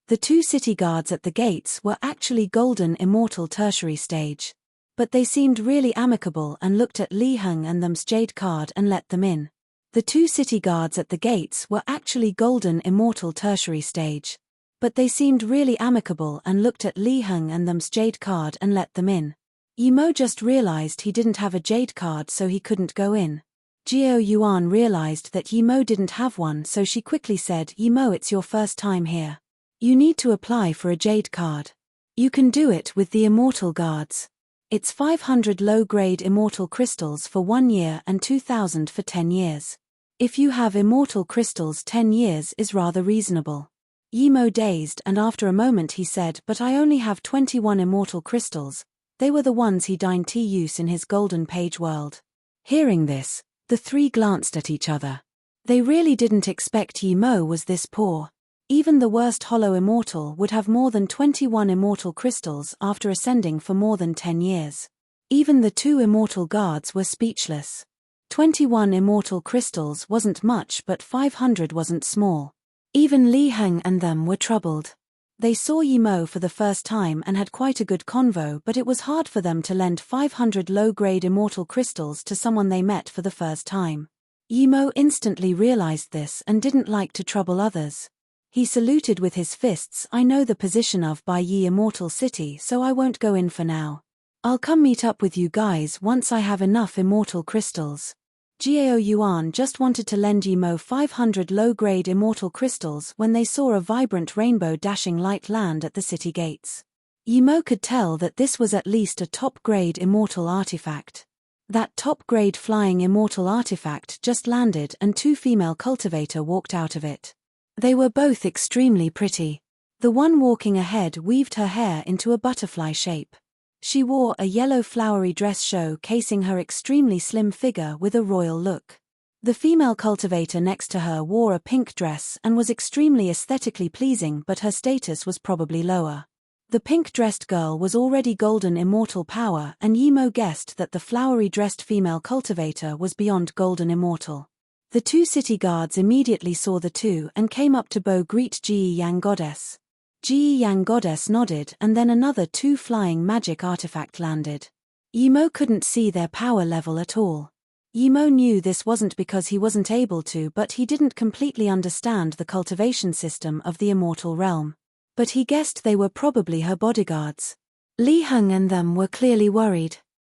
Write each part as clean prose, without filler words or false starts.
The two city guards at the gates were actually golden immortal tertiary stage. But they seemed really amicable and looked at Li Heng and them's jade card and let them in. The two city guards at the gates were actually golden immortal tertiary stage. But they seemed really amicable and looked at Li Heng and them's jade card and let them in. Yimo just realized he didn't have a jade card, so he couldn't go in. Jiao Yuan realized that Yimo didn't have one, so she quickly said, "Yimo, it's your first time here. You need to apply for a jade card. You can do it with the immortal guards. It's 500 low-grade immortal crystals for 1 year and 2,000 for 10 years. If you have immortal crystals, 10 years is rather reasonable." Yimo dazed, and after a moment he said, "But I only have 21 immortal crystals." They were the ones he dined to use in his golden page world. Hearing this, the three glanced at each other. They really didn't expect Yimo was this poor. Even the worst hollow immortal would have more than 21 immortal crystals after ascending for more than 10 years. Even the two immortal guards were speechless. 21 immortal crystals wasn't much, but 500 wasn't small. Even Li Heng and them were troubled. They saw Yimo for the first time and had quite a good convo, but it was hard for them to lend 500 low-grade immortal crystals to someone they met for the first time. Yimo instantly realized this and didn't like to trouble others. He saluted with his fists. "I know the position of Bai Yi Immortal City, so I won't go in for now. I'll come meet up with you guys once I have enough immortal crystals." Jiao Yuan just wanted to lend Yimo 500 low-grade immortal crystals when they saw a vibrant rainbow dashing light land at the city gates. Yimo could tell that this was at least a top-grade immortal artifact. That top-grade flying immortal artifact just landed and two female cultivator walked out of it. They were both extremely pretty. The one walking ahead weaved her hair into a butterfly shape. She wore a yellow flowery dress showcasing her extremely slim figure with a royal look. The female cultivator next to her wore a pink dress and was extremely aesthetically pleasing, but her status was probably lower. The pink-dressed girl was already golden immortal power, and Yimo guessed that the flowery-dressed female cultivator was beyond golden immortal. The two city guards immediately saw the two and came up to bow greet Ji Yang Goddess. Ji Yang Goddess nodded, and then another two flying magic artifact landed. Yimo couldn't see their power level at all. Yimo knew this wasn't because he wasn't able to, but he didn't completely understand the cultivation system of the immortal realm. But he guessed they were probably her bodyguards. Li Heng and them were clearly worried.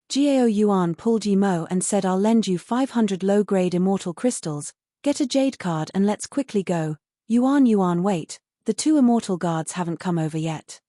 Jiao Yuan pulled Yimo and said, "I'll lend you 500 low-grade immortal crystals, get a jade card and let's quickly go." Yuan, wait, the two immortal guards haven't come over yet."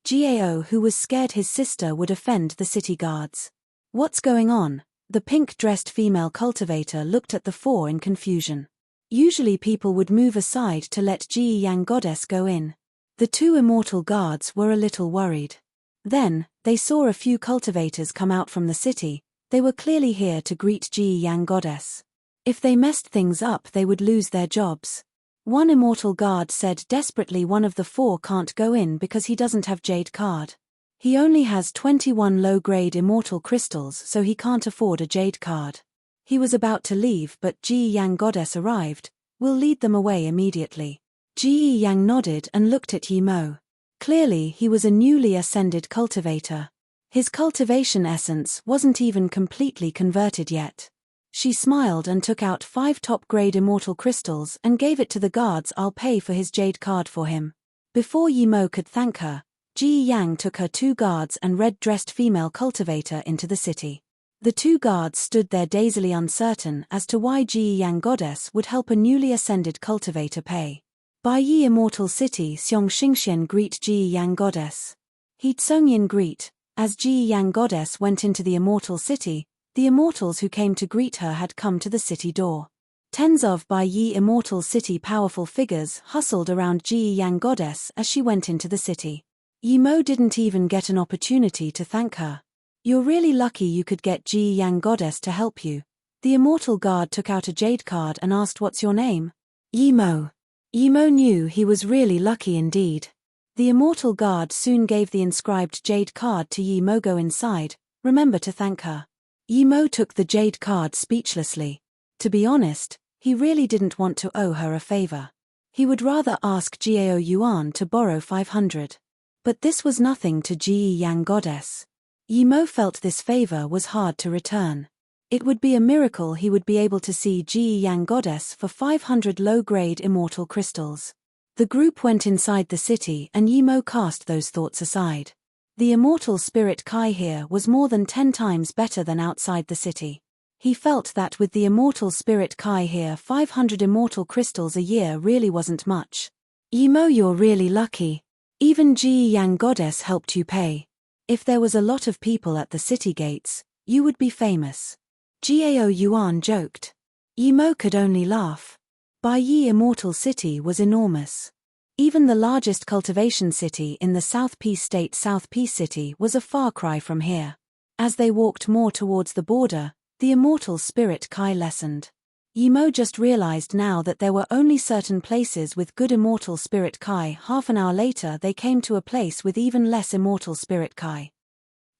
Jiao, who was scared his sister would offend the city guards. "What's going on?" The pink-dressed female cultivator looked at the four in confusion. Usually people would move aside to let Ji Yang Goddess go in. The two immortal guards were a little worried. Then, they saw a few cultivators come out from the city. They were clearly here to greet Ji Yang Goddess. If they messed things up, they would lose their jobs. One immortal guard said desperately one of the four can't go in because he doesn't have jade card. He only has 21 low-grade immortal crystals, so he can't afford a jade card. He was about to leave, but Ji Yang Goddess arrived. "We'll lead them away immediately." Ji Yang nodded and looked at Yimo. Clearly he was a newly ascended cultivator. His cultivation essence wasn't even completely converted yet. She smiled and took out 5 top-grade immortal crystals and gave it to the guards. "I'll pay for his jade card for him." Before Yimo could thank her, Ji Yang took her 2 guards and red-dressed female cultivator into the city. The 2 guards stood there dazedly uncertain as to why Ji Yang Goddess would help a newly ascended cultivator pay. Bai Yi Immortal City, Xiong Xingxian greet Ji Yang Goddess. He Tsongyin greet. As Ji Yang Goddess went into the Immortal City, the immortals who came to greet her had come to the city door. Tens of Bai Yi Immortal City powerful figures hustled around Ji Yang Goddess as she went into the city. Yimo didn't even get an opportunity to thank her. "You're really lucky you could get Ji Yang Goddess to help you." The immortal guard took out a jade card and asked, "What's your name?" "Yimo." Yimo knew he was really lucky indeed. The immortal guard soon gave the inscribed jade card to Yimo. "Go inside, remember to thank her." Yimo took the jade card speechlessly. To be honest, he really didn't want to owe her a favor. He would rather ask Gao Yuan to borrow 500. But this was nothing to Ji Yang Goddess. Yimo felt this favor was hard to return. It would be a miracle he would be able to see Ji Yang Goddess for 500 low-grade immortal crystals. The group went inside the city and Yimo cast those thoughts aside. The immortal spirit Kai here was more than 10 times better than outside the city. He felt that with the immortal spirit Kai here 500 immortal crystals a year really wasn't much. Yimo, you're really lucky. Even Ji Yang Goddess helped you pay. If there was a lot of people at the city gates, you would be famous. Gao Yuan joked. Yimo could only laugh. Bai Yi Immortal City was enormous. Even the largest cultivation city in the South Peace State, South Peace City, was a far cry from here. As they walked more towards the border, the immortal spirit Kai lessened. Yimo just realized now that there were only certain places with good immortal spirit Kai. Half an hour later they came to a place with even less immortal spirit Kai.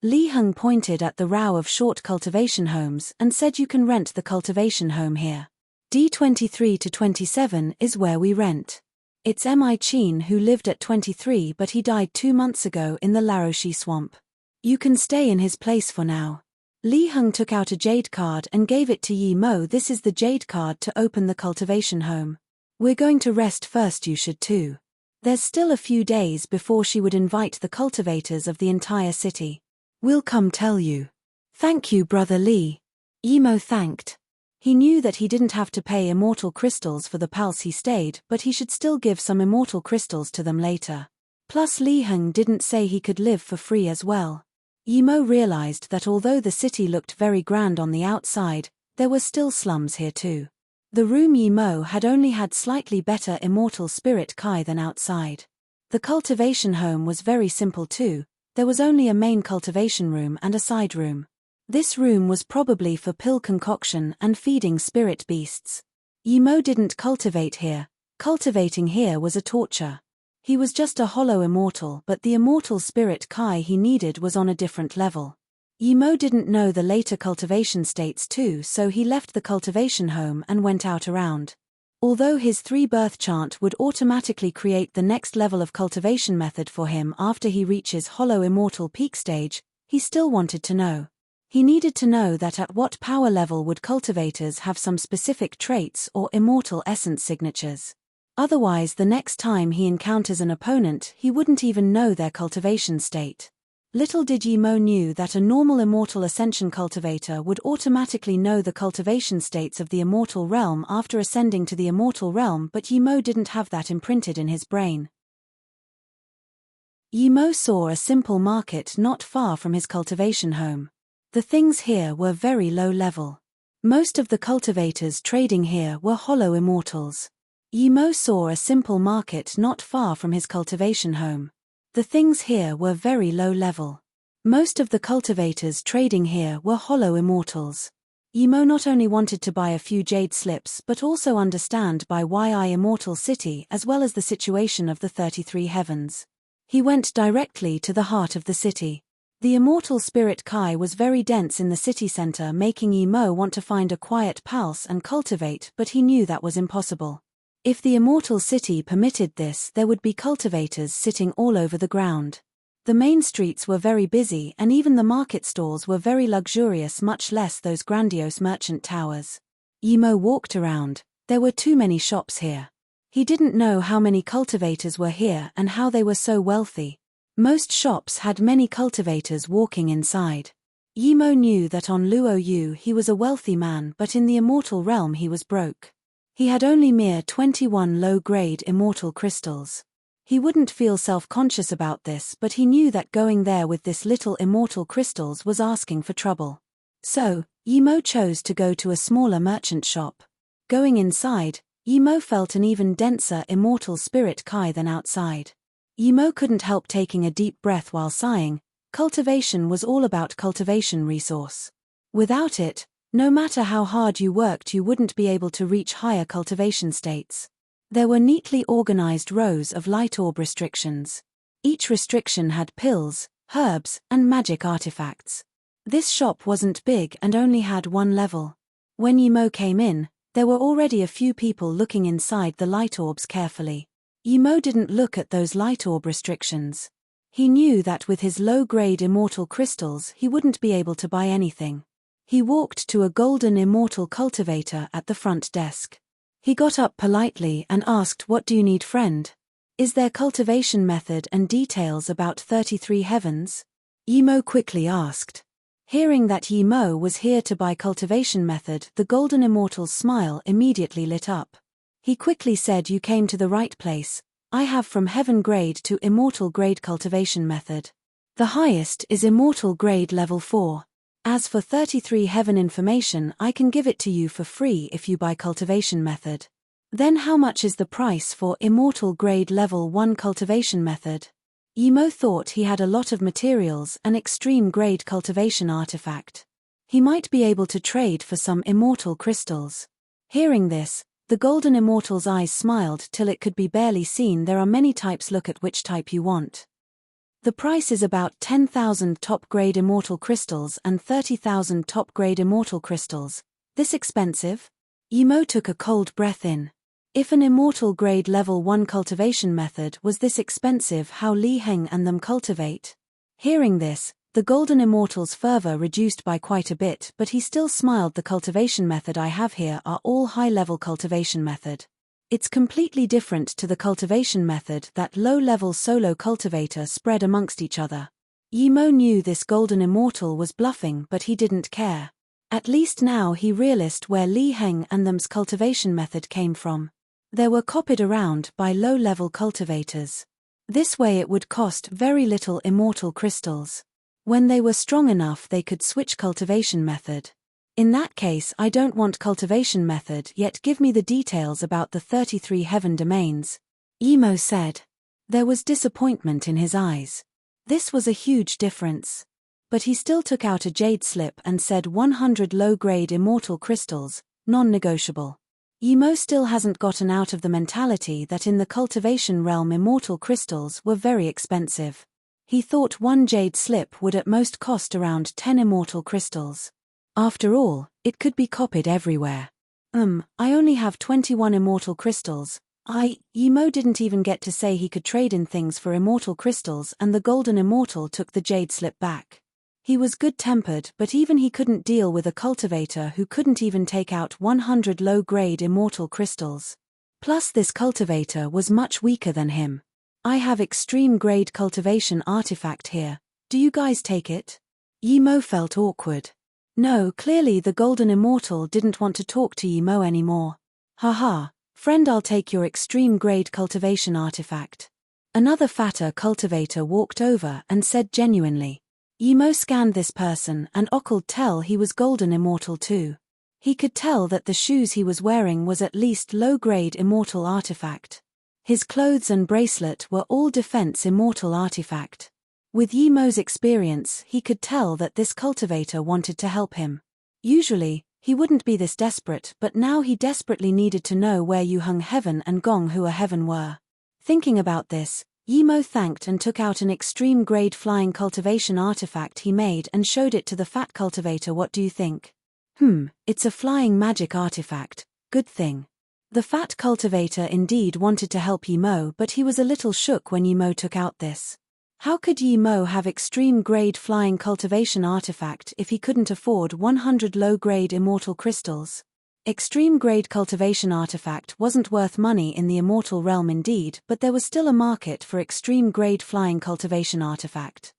Li Heng pointed at the row of short cultivation homes and said, you can rent the cultivation home here. D23 to 27 is where we rent. It's Mi Chin who lived at 23 but he died 2 months ago in the Laroshi swamp. You can stay in his place for now. Li Heng took out a jade card and gave it to Yimo. This is the jade card to open the cultivation home. We're going to rest first, you should too. There's still a few days before she would invite the cultivators of the entire city. We'll come tell you. Thank you, Brother Li. Yimo thanked. He knew that he didn't have to pay immortal crystals for the palace he stayed, but he should still give some immortal crystals to them later. Plus Li Heng didn't say he could live for free as well. Yimo realized that although the city looked very grand on the outside, there were still slums here too. The room Yimo had only had slightly better immortal spirit Kai than outside. The cultivation home was very simple too. There was only a main cultivation room and a side room. This room was probably for pill concoction and feeding spirit beasts. Yimo didn't cultivate here. Cultivating here was a torture. He was just a hollow immortal, but the immortal spirit Kai he needed was on a different level. Yimo didn't know the later cultivation states too, so he left the cultivation home and went out around. Although his 3-birth chant would automatically create the next level of cultivation method for him after he reaches hollow immortal peak stage, he still wanted to know. He needed to know that at what power level would cultivators have some specific traits or immortal essence signatures. Otherwise the next time he encounters an opponent he wouldn't even know their cultivation state. Little did Yimo knew that a normal immortal ascension cultivator would automatically know the cultivation states of the immortal realm after ascending to the immortal realm, but Yimo didn't have that imprinted in his brain. Yimo saw a simple market not far from his cultivation home. The things here were very low level. Most of the cultivators trading here were hollow immortals. Yimo saw a simple market not far from his cultivation home. The things here were very low level. Most of the cultivators trading here were hollow immortals. Yimo not only wanted to buy a few jade slips but also understand by Yi Immortal City as well as the situation of the 33 heavens. He went directly to the heart of the city. The immortal spirit Kai was very dense in the city center, making Yimo want to find a quiet palace and cultivate, but he knew that was impossible. If the immortal city permitted this, there would be cultivators sitting all over the ground. The main streets were very busy and even the market stalls were very luxurious, much less those grandiose merchant towers. Yimo walked around. There were too many shops here. He didn't know how many cultivators were here and how they were so wealthy. Most shops had many cultivators walking inside. Yimo knew that on Luo Yu he was a wealthy man, but in the immortal realm he was broke. He had only mere 21 low-grade immortal crystals. He wouldn't feel self-conscious about this, but he knew that going there with this little immortal crystals was asking for trouble. So, Yimo chose to go to a smaller merchant shop. Going inside, Yimo felt an even denser immortal spirit Kai than outside. Yimo couldn't help taking a deep breath while sighing. Cultivation was all about cultivation resource. Without it, no matter how hard you worked, you wouldn't be able to reach higher cultivation states. There were neatly organized rows of light orb restrictions. Each restriction had pills, herbs, and magic artifacts. This shop wasn't big and only had one level. When Yimo came in, There were already a few people looking inside the light orbs carefully. Emo didn't look at those light orb restrictions. He knew that with his low-grade immortal crystals he wouldn't be able to buy anything. He walked to a golden immortal cultivator at the front desk. He got up politely and asked, "What do you need, friend? Is there cultivation method and details about 33 heavens?" Emo quickly asked. Hearing that Emo was here to buy cultivation method, the golden immortal's smile immediately lit up. He quickly said, "You came to the right place. I have from heaven grade to immortal grade cultivation method. The highest is immortal grade level 4. As for 33 heaven information, I can give it to you for free if you buy cultivation method." "Then how much is the price for immortal grade level 1 cultivation method?" Emo thought he had a lot of materials, an extreme grade cultivation artifact. He might be able to trade for some immortal crystals. Hearing this, the golden immortal's eyes smiled till it could be barely seen. "There are many types, look at which type you want. The price is about 10,000 top-grade immortal crystals and 30,000 top-grade immortal crystals. This expensive?" Emo took a cold breath in. If an immortal grade level 1 cultivation method was this expensive, how Li Heng and them cultivate? Hearing this, the golden immortal's fervor reduced by quite a bit, but he still smiled. "The cultivation method I have here are all high-level cultivation method. It's completely different to the cultivation method that low-level solo cultivator spread amongst each other." Emo knew this golden immortal was bluffing, but he didn't care. At least now he realized where Li Heng and them's cultivation method came from. They were copied around by low-level cultivators. This way it would cost very little immortal crystals. When they were strong enough they could switch cultivation method. "In that case I don't want cultivation method yet, give me the details about the 33 heaven domains," Emo said. There was disappointment in his eyes. This was a huge difference. But he still took out a jade slip and said 100 low-grade immortal crystals, non-negotiable. Emo still hasn't gotten out of the mentality that in the cultivation realm immortal crystals were very expensive. He thought one jade slip would at most cost around 10 immortal crystals. After all, it could be copied everywhere. I only have 21 immortal crystals." Emo didn't even get to say he could trade in things for immortal crystals, and the golden immortal took the jade slip back. He was good-tempered, but even he couldn't deal with a cultivator who couldn't even take out 100 low-grade immortal crystals. Plus this cultivator was much weaker than him. "I have extreme-grade cultivation artifact here. Do you guys take it?" Emo felt awkward. No, clearly the golden immortal didn't want to talk to Emo anymore. "Haha, friend, I'll take your extreme-grade cultivation artifact." Another fatter cultivator walked over and said genuinely. Emo scanned this person and could tell he was golden immortal too. He could tell that the shoes he was wearing was at least low-grade immortal artifact. His clothes and bracelet were all defense immortal artifact. With Emo's experience, he could tell that this cultivator wanted to help him. Usually, he wouldn't be this desperate, but now he desperately needed to know where Yu Hung Heaven and Gong Hua Heaven were. Thinking about this, Emo thanked and took out an extreme-grade flying cultivation artifact he made and showed it to the fat cultivator. "What do you think?" It's a flying magic artifact. Good thing." The fat cultivator indeed wanted to help Emo, but he was a little shook when Emo took out this. How could Emo have extreme-grade flying cultivation artifact if he couldn't afford 100 low-grade immortal crystals? Extreme-grade cultivation artifact wasn't worth money in the immortal realm indeed, but there was still a market for extreme-grade flying cultivation artifact.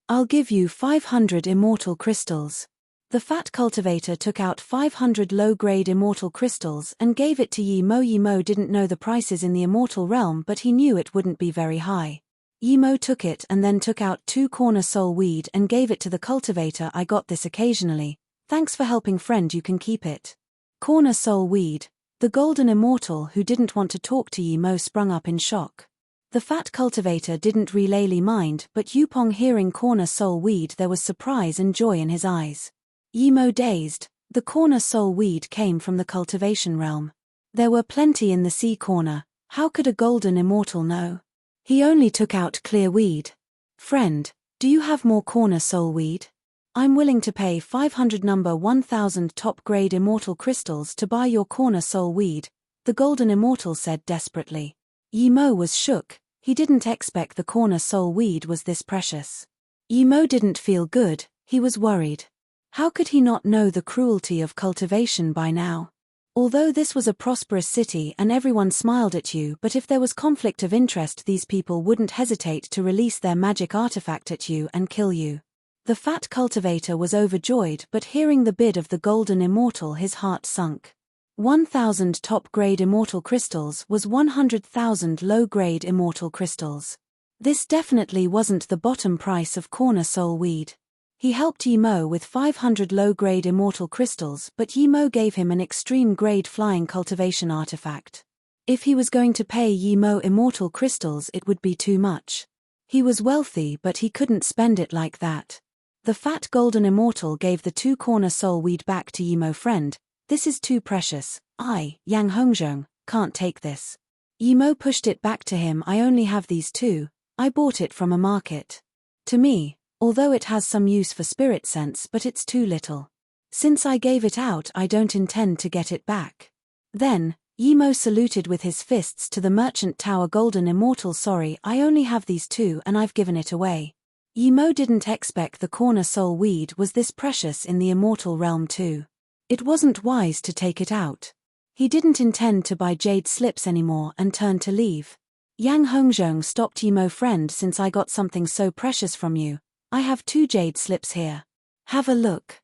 "I'll give you 500 immortal crystals." The fat cultivator took out 500 low-grade immortal crystals and gave it to Emo. Emo didn't know the prices in the immortal realm, but he knew it wouldn't be very high. Emo took it and then took out 2 corner soul weed and gave it to the cultivator. "I got this occasionally. Thanks for helping, friend, you can keep it." Corner soul weed. The golden immortal who didn't want to talk to Emo sprung up in shock. The fat cultivator didn't really mind, but Yupong hearing corner soul weed, there was surprise and joy in his eyes. Emo dazed. The corner soul weed came from the cultivation realm. There were plenty in the sea corner. How could a golden immortal know? He only took out clear weed. "Friend, do you have more corner soul weed?" I'm willing to pay 500 number 1000 top-grade immortal crystals to buy your corner soul weed, the golden immortal said desperately. Yi Mo was shook. He didn't expect the corner soul weed was this precious. Yi Mo didn't feel good, he was worried. How could he not know the cruelty of cultivation by now? Although this was a prosperous city and everyone smiled at you, but if there was conflict of interest, these people wouldn't hesitate to release their magic artifact at you and kill you. The fat cultivator was overjoyed, but hearing the bid of the golden immortal his heart sunk. 1000 top-grade immortal crystals was 100,000 low-grade immortal crystals. This definitely wasn't the bottom price of corner soul weed. He helped Yi Mo with 500 low-grade immortal crystals, but Yi Mo gave him an extreme-grade flying cultivation artifact. If he was going to pay Yi Mo immortal crystals, it would be too much. He was wealthy, but he couldn't spend it like that. The fat golden immortal gave the 2 corner soul weed back to Yi Mo. Friend, this is too precious. I, Yang Hongzhong, can't take this. Yi Mo pushed it back to him. I only have these 2. I bought it from a market. To me, although it has some use for spirit sense, but it's too little. Since I gave it out, I don't intend to get it back. Then, Yi Mo saluted with his fists to the merchant tower golden immortal. Sorry, I only have these 2 and I've given it away. Yi Mo didn't expect the corner soul weed was this precious in the immortal realm too. It wasn't wise to take it out. He didn't intend to buy jade slips anymore and turned to leave. Yang Hongzhong stopped. Yi Mo. Friend, since I got something so precious from you, I have 2 jade slips here. Have a look.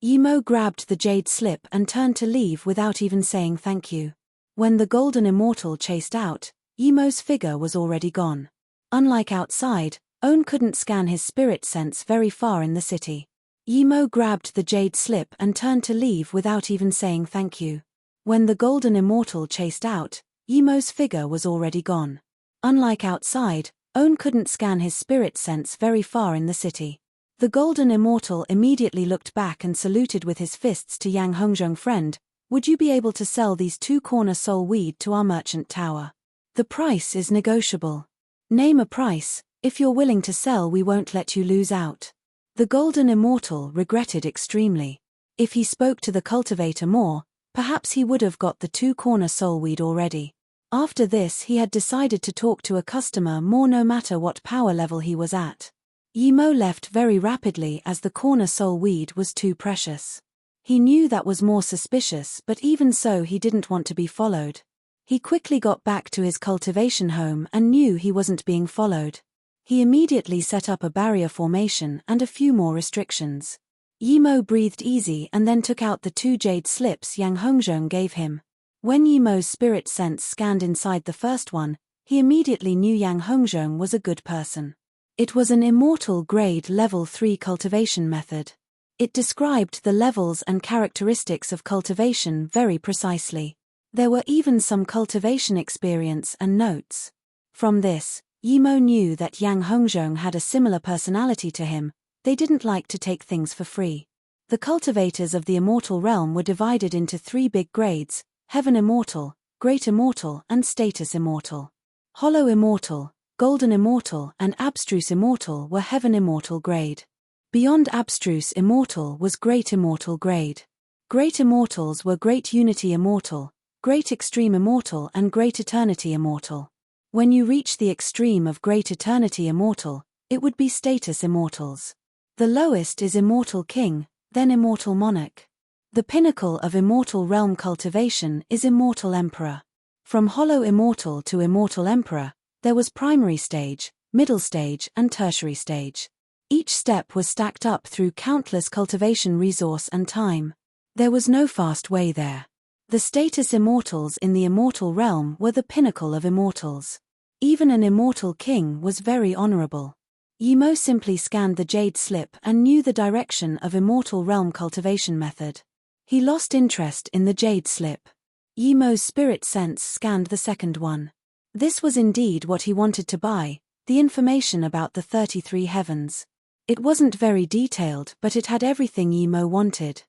Yi Mo grabbed the jade slip and turned to leave without even saying thank you. When the golden immortal chased out, Yi Mo's figure was already gone. Unlike outside, Own couldn't scan his spirit sense very far in the city. Yi Mo grabbed the jade slip and turned to leave without even saying thank you. When the golden immortal chased out, Yi Mo's figure was already gone. Unlike outside, Own couldn't scan his spirit sense very far in the city. The golden immortal immediately looked back and saluted with his fists to Yang Hongzhong. Friend, would you be able to sell these 2 corner soul weed to our merchant tower? The price is negotiable. Name a price. If you're willing to sell, we won't let you lose out. The golden immortal regretted extremely. If he spoke to the cultivator more, perhaps he would have got the 2 corner soul weed already. After this, he had decided to talk to a customer more no matter what power level he was at. Yi Mo left very rapidly as the corner soul weed was too precious. He knew that was more suspicious, but even so he didn't want to be followed. He quickly got back to his cultivation home and knew he wasn't being followed. He immediately set up a barrier formation and a few more restrictions. Yi Mo breathed easy and then took out the 2 jade slips Yang Hongzhong gave him. When Yi Mo's spirit sense scanned inside the first one, he immediately knew Yang Hongzhong was a good person. It was an immortal grade level 3 cultivation method. It described the levels and characteristics of cultivation very precisely. There were even some cultivation experience and notes. From this, Yi Mo knew that Yang Hongzhong had a similar personality to him. They didn't like to take things for free. The cultivators of the immortal realm were divided into 3 big grades: Heaven Immortal, Great Immortal and Status Immortal. Hollow Immortal, Golden Immortal and Abstruse Immortal were Heaven Immortal grade. Beyond Abstruse Immortal was Great Immortal grade. Great Immortals were Great Unity Immortal, Great Extreme Immortal and Great Eternity Immortal. When you reach the extreme of Great Eternity Immortal, it would be Status Immortals. The lowest is Immortal King, then Immortal Monarch. The pinnacle of immortal realm cultivation is Immortal Emperor. From Hollow Immortal to Immortal Emperor, there was primary stage, middle stage and tertiary stage. Each step was stacked up through countless cultivation resource and time. There was no fast way there. The status immortals in the immortal realm were the pinnacle of immortals. Even an immortal king was very honorable. Yi Mo simply scanned the jade slip and knew the direction of immortal realm cultivation method. He lost interest in the jade slip. Yi Mo's spirit sense scanned the second one. This was indeed what he wanted to buy, the information about the 33 heavens. It wasn't very detailed, but it had everything Yi Mo wanted.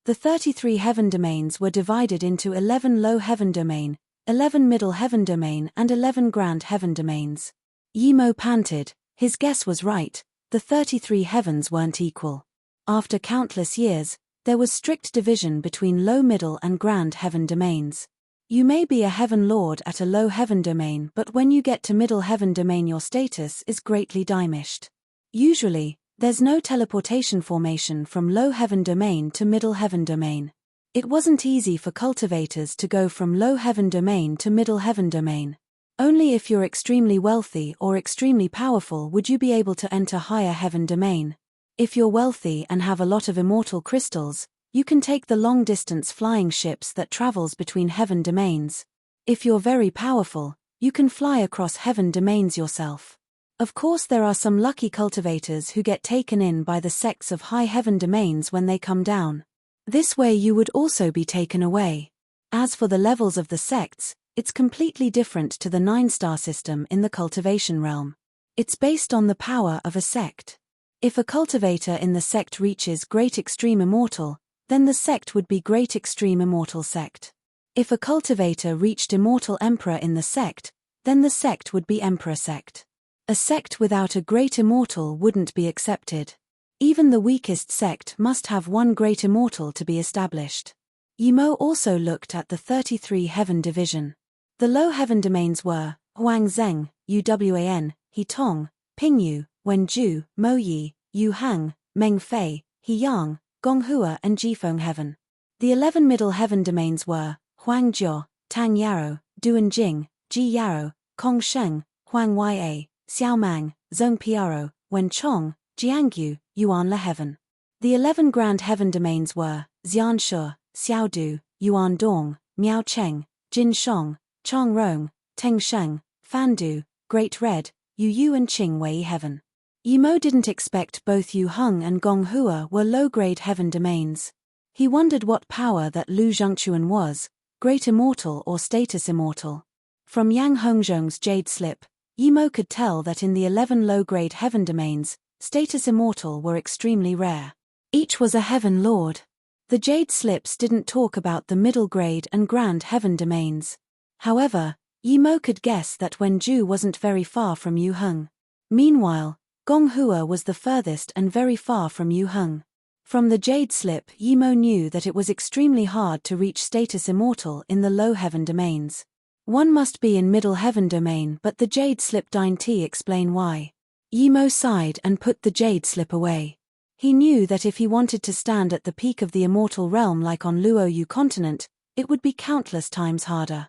The 33 heaven domains were divided into 11 low heaven domain, 11 middle heaven domain and 11 grand heaven domains. Yi Mo panted. His guess was right. The 33 heavens weren't equal. After countless years, there was strict division between low, middle, and grand heaven domains. You may be a heaven lord at a low heaven domain, but when you get to middle heaven domain, your status is greatly diminished. Usually, there's no teleportation formation from low heaven domain to middle heaven domain. It wasn't easy for cultivators to go from low heaven domain to middle heaven domain. Only if you're extremely wealthy or extremely powerful would you be able to enter higher heaven domain. If you're wealthy and have a lot of immortal crystals, you can take the long-distance flying ships that travels between heaven domains. If you're very powerful, you can fly across heaven domains yourself. Of course, there are some lucky cultivators who get taken in by the sects of high heaven domains when they come down. This way you would also be taken away. As for the levels of the sects, it's completely different to the 9-star system in the cultivation realm. It's based on the power of a sect. If a cultivator in the sect reaches Great Extreme Immortal, then the sect would be Great Extreme Immortal Sect. If a cultivator reached Immortal Emperor in the sect, then the sect would be Emperor Sect. A sect without a Great Immortal wouldn't be accepted. Even the weakest sect must have one Great Immortal to be established. Yimo also looked at the 33 heaven division. The low heaven domains were Huang Zheng, Uwan, He Tong, Pingyu, Wenju, Moyi, Yu Hang, Meng Fei, He Yang, Gonghua, and Jifeng heaven. The 11 middle heaven domains were Huang Jiao, Tang Yarou, Duan Jing, Ji Yarou, Kong Sheng, Huang Ya, Xiao Mang, Zhong Piaro, Wen Chong, Jiangyu, Yuan La heaven. The 11 grand heaven domains were Xian Shu, Xiao Du, Yuan Dong, Miao Cheng, Jin Shong, Chong Rong, Teng Sheng, Fan Du, Great Red, Yu and Qing Wei heaven. Yimo didn't expect both Yu Hung and Gonghua were low-grade heaven domains. He wondered what power that Lu Zhengquan was, Great Immortal or Status Immortal. From Yang Hongzhong's Jade Slip, Yimo could tell that in the 11 low-grade heaven domains, Status Immortal were extremely rare. Each was a heaven lord. The Jade Slips didn't talk about the middle-grade and grand heaven domains. However, Yimo could guess that Wenju wasn't very far from Yu Hung. Meanwhile, Gonghua was the furthest and very far from Yu Hung. From the Jade Slip, Yimo knew that it was extremely hard to reach Status Immortal in the low heaven domains. One must be in middle heaven domain, but the Jade Slip didn't explain why. Yimo sighed and put the Jade Slip away. He knew that if he wanted to stand at the peak of the immortal realm like on Luoyu continent, it would be countless times harder.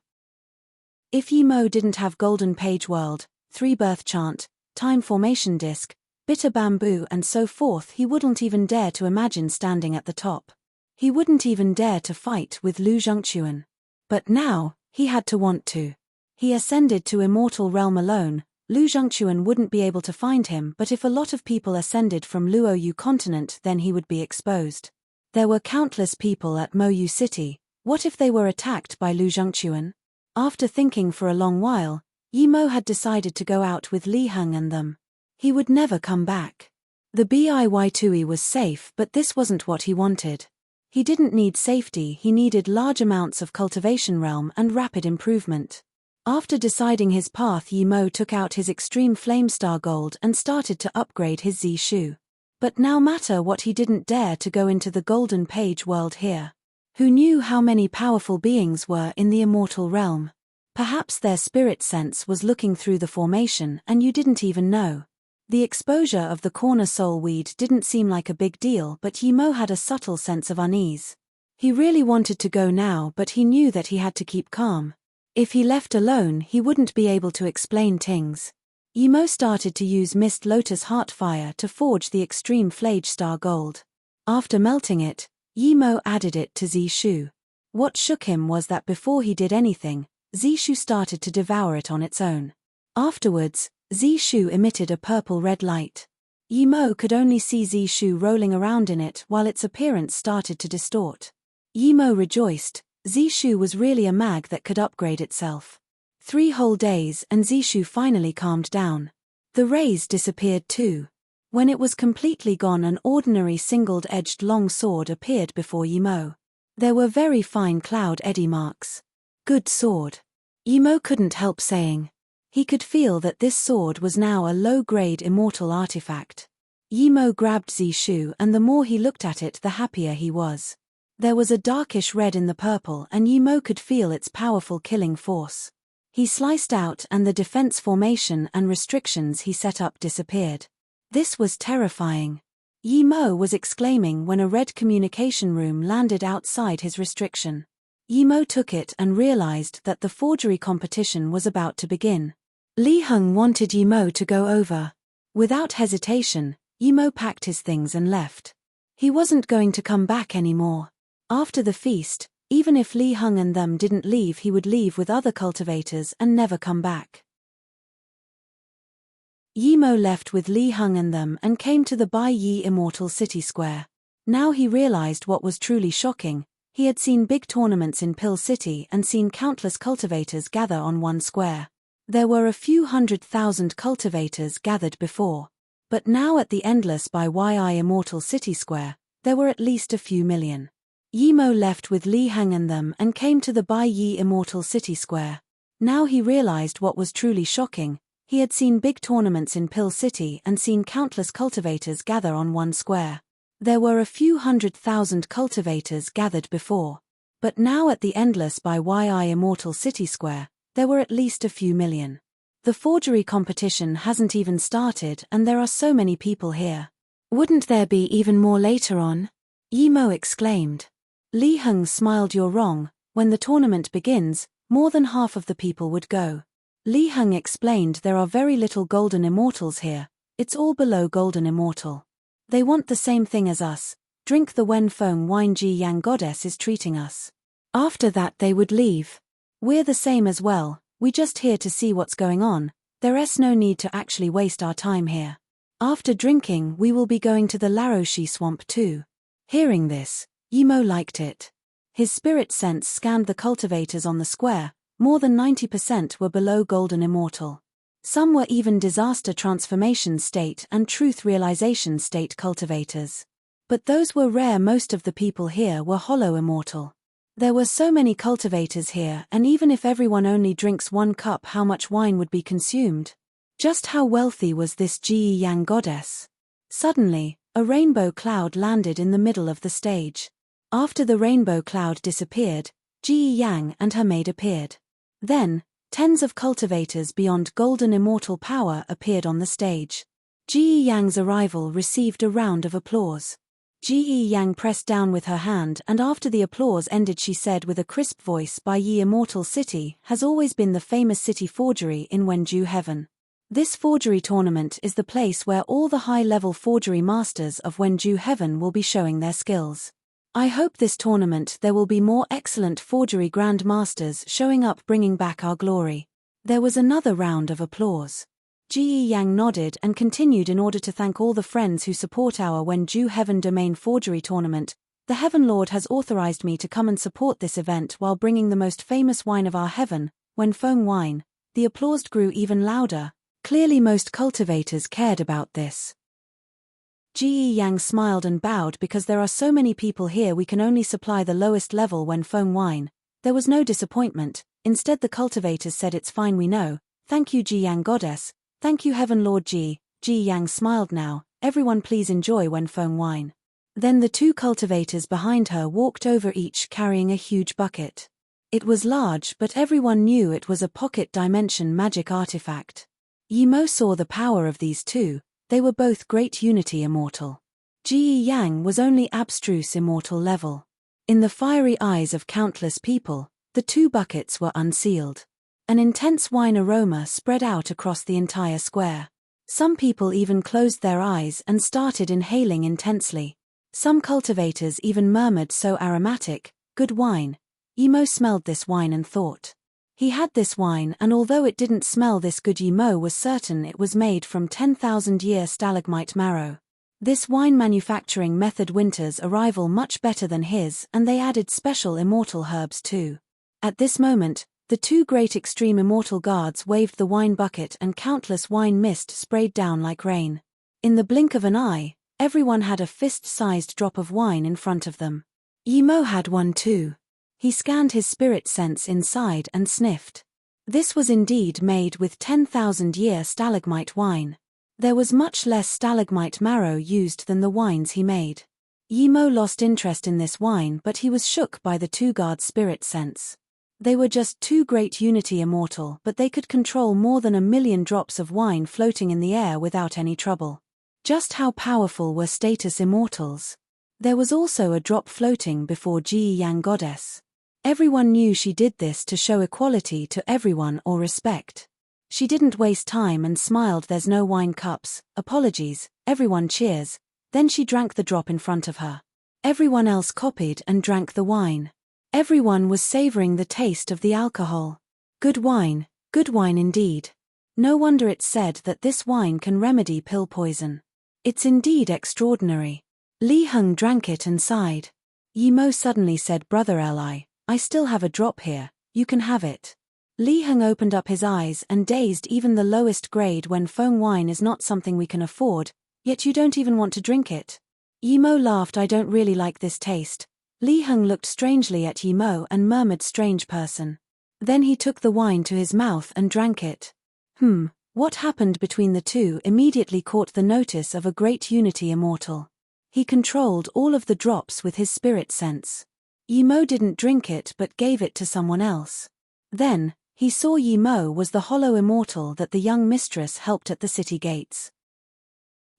If Yimo didn't have Golden Page World, 3-birth chant, time formation disc, bitter bamboo and so forth, he wouldn't even dare to imagine standing at the top. He wouldn't even dare to fight with Lu Zhengquan. But now, he had to want to. He ascended to immortal realm alone. Lu Zhengquan wouldn't be able to find him, but if a lot of people ascended from Luoyu continent, then he would be exposed. There were countless people at Moyu City. What if they were attacked by Lu Zhengquan? After thinking for a long while, Yimo had decided to go out with Li Hung and them. He would never come back. The Biy2E was safe, but this wasn't what he wanted. He didn't need safety, he needed large amounts of cultivation realm and rapid improvement. After deciding his path, Yimo took out his extreme Flamestar Gold and started to upgrade his Zishu. But no matter what, he didn't dare to go into the Golden Page World here. Who knew how many powerful beings were in the immortal realm? Perhaps their spirit sense was looking through the formation and you didn't even know. The exposure of the corner soul weed didn't seem like a big deal, but Yimo had a subtle sense of unease. He really wanted to go now, but he knew that he had to keep calm. If he left alone, he wouldn't be able to explain things. Yimo started to use Mist Lotus Heartfire to forge the extreme Flagestar Gold. After melting it, Yimo added it to Zishu. What shook him was that before he did anything, Zishu started to devour it on its own. Afterwards, Zishu emitted a purple-red light. Yimo could only see Zishu rolling around in it while its appearance started to distort. Yimo rejoiced. Zishu was really a mag that could upgrade itself. 3 whole days and Zishu finally calmed down. The rays disappeared too. When it was completely gone, an ordinary single-edged long sword appeared before Yimo. There were very fine cloud eddy marks. Good sword. Yimo couldn't help saying. He could feel that this sword was now a low-grade immortal artifact. Yimo grabbed Zishu, and the more he looked at it the happier he was. There was a darkish red in the purple, and Yimo could feel its powerful killing force. He sliced out, and the defense formation and restrictions he set up disappeared. This was terrifying. Yimo was exclaiming when a red communication room landed outside his restriction. Yimo took it and realized that the forgery competition was about to begin. Li Heng wanted Yimo to go over. Without hesitation, Yimo packed his things and left. He wasn't going to come back anymore. After the feast, even if Li Heng and them didn't leave, he would leave with other cultivators and never come back. Yimo left with Li Heng and them and came to the Bai Yi Immortal City Square. Now he realized what was truly shocking. He had seen big tournaments in Pill City and seen countless cultivators gather on one square. There were a few 100,000 cultivators gathered before. But now at the endless Bai Yi Immortal City Square, there were at least a few million. Yimo left with Li Heng and them and came to the Bai Yi Immortal City Square. Now he realized what was truly shocking. He had seen big tournaments in Pill City and seen countless cultivators gather on one square. There were a few 100,000 cultivators gathered before. But now at the endless Bai Yi Immortal City Square, there were at least a few million. The forgery competition hasn't even started and there are so many people here. Wouldn't there be even more later on? Yimo exclaimed. Li Heng smiled. You're wrong. When the tournament begins, more than half of the people would go. Li Heng explained there are very little golden immortals here. It's all below golden immortal. They want the same thing as us. Drink the Wen Feng wine Ji Yang goddess is treating us. After that they would leave. We're the same as well. We just here to see what's going on. There's no need to actually waste our time here. After drinking we will be going to the Laroshi swamp too. Hearing this, Yimo liked it. His spirit sense scanned the cultivators on the square. More than 90% were below golden immortal. Some were even disaster transformation state and truth realization state cultivators. But those were rare. Most of the people here were hollow immortal. There were so many cultivators here, and even if everyone only drinks 1 cup, how much wine would be consumed? Just how wealthy was this Ji Yang goddess? Suddenly, a rainbow cloud landed in the middle of the stage. After the rainbow cloud disappeared, Ji Yang and her maid appeared. Then, tens of cultivators beyond golden immortal power appeared on the stage. Ji Yang's arrival received a round of applause. Ji Yang pressed down with her hand, and after the applause ended she said with a crisp voice, Bai Yi Immortal City has always been the famous city forgery in Wenju Heaven. This forgery tournament is the place where all the high-level forgery masters of Wenju Heaven will be showing their skills. I hope this tournament there will be more excellent forgery grand masters showing up, bringing back our glory. There was another round of applause. Ji Yang nodded and continued. In order to thank all the friends who support our Wenju Heaven Domain Forgery Tournament, the Heaven Lord has authorized me to come and support this event while bringing the most famous wine of our heaven, Wen Feng wine. The applause grew even louder. Clearly most cultivators cared about this. Ji Yang smiled and bowed. Because there are so many people here, we can only supply the lowest level Wen Feng wine. There was no disappointment. Instead the cultivators said, it's fine, we know. Thank you Ji Yang goddess. Thank you Heaven Lord Ji. Ji Yang smiled. Now, everyone please enjoy Wen Feng wine. Then the 2 cultivators behind her walked over, each carrying a huge bucket. It was large, but everyone knew it was a pocket dimension magic artifact. Yimo saw the power of these 2. They were both great unity immortal. Ji Yang was only abstruse immortal level. In the fiery eyes of countless people, the 2 buckets were unsealed. An intense wine aroma spread out across the entire square. Some people even closed their eyes and started inhaling intensely. Some cultivators even murmured, so aromatic, good wine. Yimo smelled this wine and thought. He had this wine, and although it didn't smell this good, Yimo was certain it was made from 10,000-year stalagmite marrow. This wine manufacturing method Winter's arrival much better than his, and they added special immortal herbs too. At this moment, the 2 great extreme immortal guards waved the wine bucket and countless wine mist sprayed down like rain. In the blink of an eye, everyone had a fist-sized drop of wine in front of them. Yimo had one too. He scanned his spirit sense inside and sniffed. This was indeed made with 10,000-year stalagmite wine. There was much less stalagmite marrow used than the wines he made. Yimo lost interest in this wine, but he was shook by the two guards' spirit sense. They were just two great unity immortal, but they could control more than 1,000,000 drops of wine floating in the air without any trouble. Just how powerful were status immortals? There was also a drop floating before Ji Yang goddess. Everyone knew she did this to show equality to everyone or respect. She didn't waste time and smiled, "There's no wine cups, apologies." Everyone cheers. Then she drank the drop in front of her. Everyone else copied and drank the wine. Everyone was savoring the taste of the alcohol. Good wine indeed. No wonder it's said that this wine can remedy pill poison. It's indeed extraordinary. Li Heng drank it and sighed. Yimo suddenly said, "Brother Li, I still have a drop here, you can have it." Li Heng opened up his eyes and dazed. "Even the lowest grade Wen Feng wine is not something we can afford, yet you don't even want to drink it." Yimo laughed. "I don't really like this taste." Li Heng looked strangely at Yimo and murmured, "Strange person." Then he took the wine to his mouth and drank it. What happened between the two immediately caught the notice of a great unity immortal. He controlled all of the drops with his spirit sense. Yimo didn't drink it but gave it to someone else. Then, he saw Yimo was the hollow immortal that the young mistress helped at the city gates.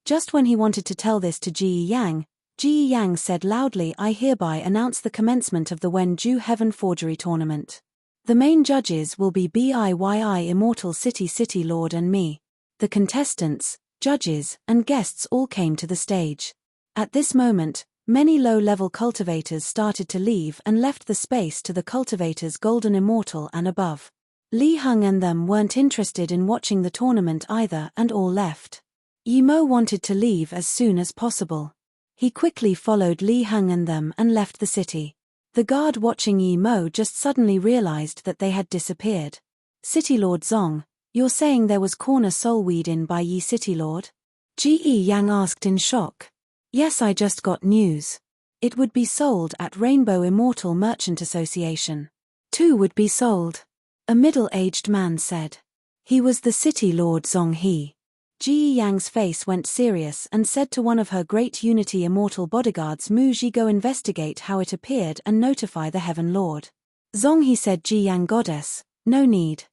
Just when he wanted to tell this to Ji Yang said loudly, "I hereby announce the commencement of the Wen-Ju Heaven Forgery Tournament. The main judges will be Biyi Immortal City Lord and me." The contestants, judges, and guests all came to the stage. At this moment, many low-level cultivators started to leave and left the space to the cultivators Golden Immortal and above. Li Heng and them weren't interested in watching the tournament either and all left. Yimo wanted to leave as soon as possible. He quickly followed Li Heng and them and left the city. The guard watching Yimo just suddenly realized that they had disappeared. "City Lord Zong, you're saying there was corner soul weed in by Yi City Lord?" Ji Yang asked in shock. "Yes, I just got news. It would be sold at Rainbow Immortal Merchant Association." "Two would be sold," a middle-aged man said. "He was the City Lord Zong He." Ji Yang's face went serious and said to one of her great unity immortal bodyguards, "Mu Ji, go investigate how it appeared and notify the Heaven Lord." "Zong He," said Ji Yang goddess, "no need."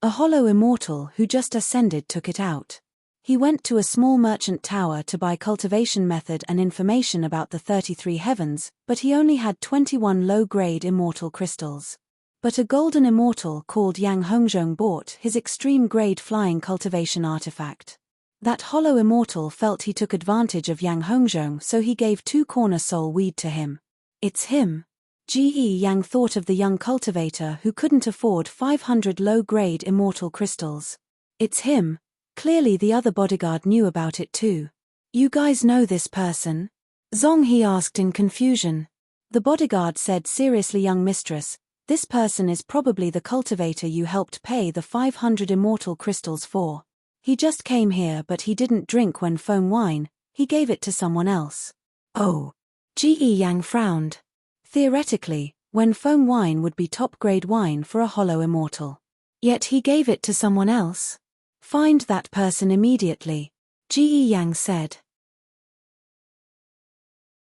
A hollow immortal who just ascended took it out. He went to a small merchant tower to buy cultivation method and information about the 33 heavens, but he only had 21 low-grade immortal crystals. But a golden immortal called Yang Hongzhong bought his extreme-grade flying cultivation artifact. That hollow immortal felt he took advantage of Yang Hongzhong, so he gave 2 corner soul weed to him. "It's him." Ji Yang thought of the young cultivator who couldn't afford 500 low-grade immortal crystals. "It's him." Clearly the other bodyguard knew about it too. "You guys know this person?" Zong He asked in confusion. The bodyguard said seriously, "Young mistress, this person is probably the cultivator you helped pay the 500 immortal crystals for. He just came here but he didn't drink Wen Feng wine, he gave it to someone else." "Oh." Ji Yang frowned. Theoretically, Wen Feng wine would be top-grade wine for a hollow immortal. Yet he gave it to someone else? "Find that person immediately," Ji Yang said.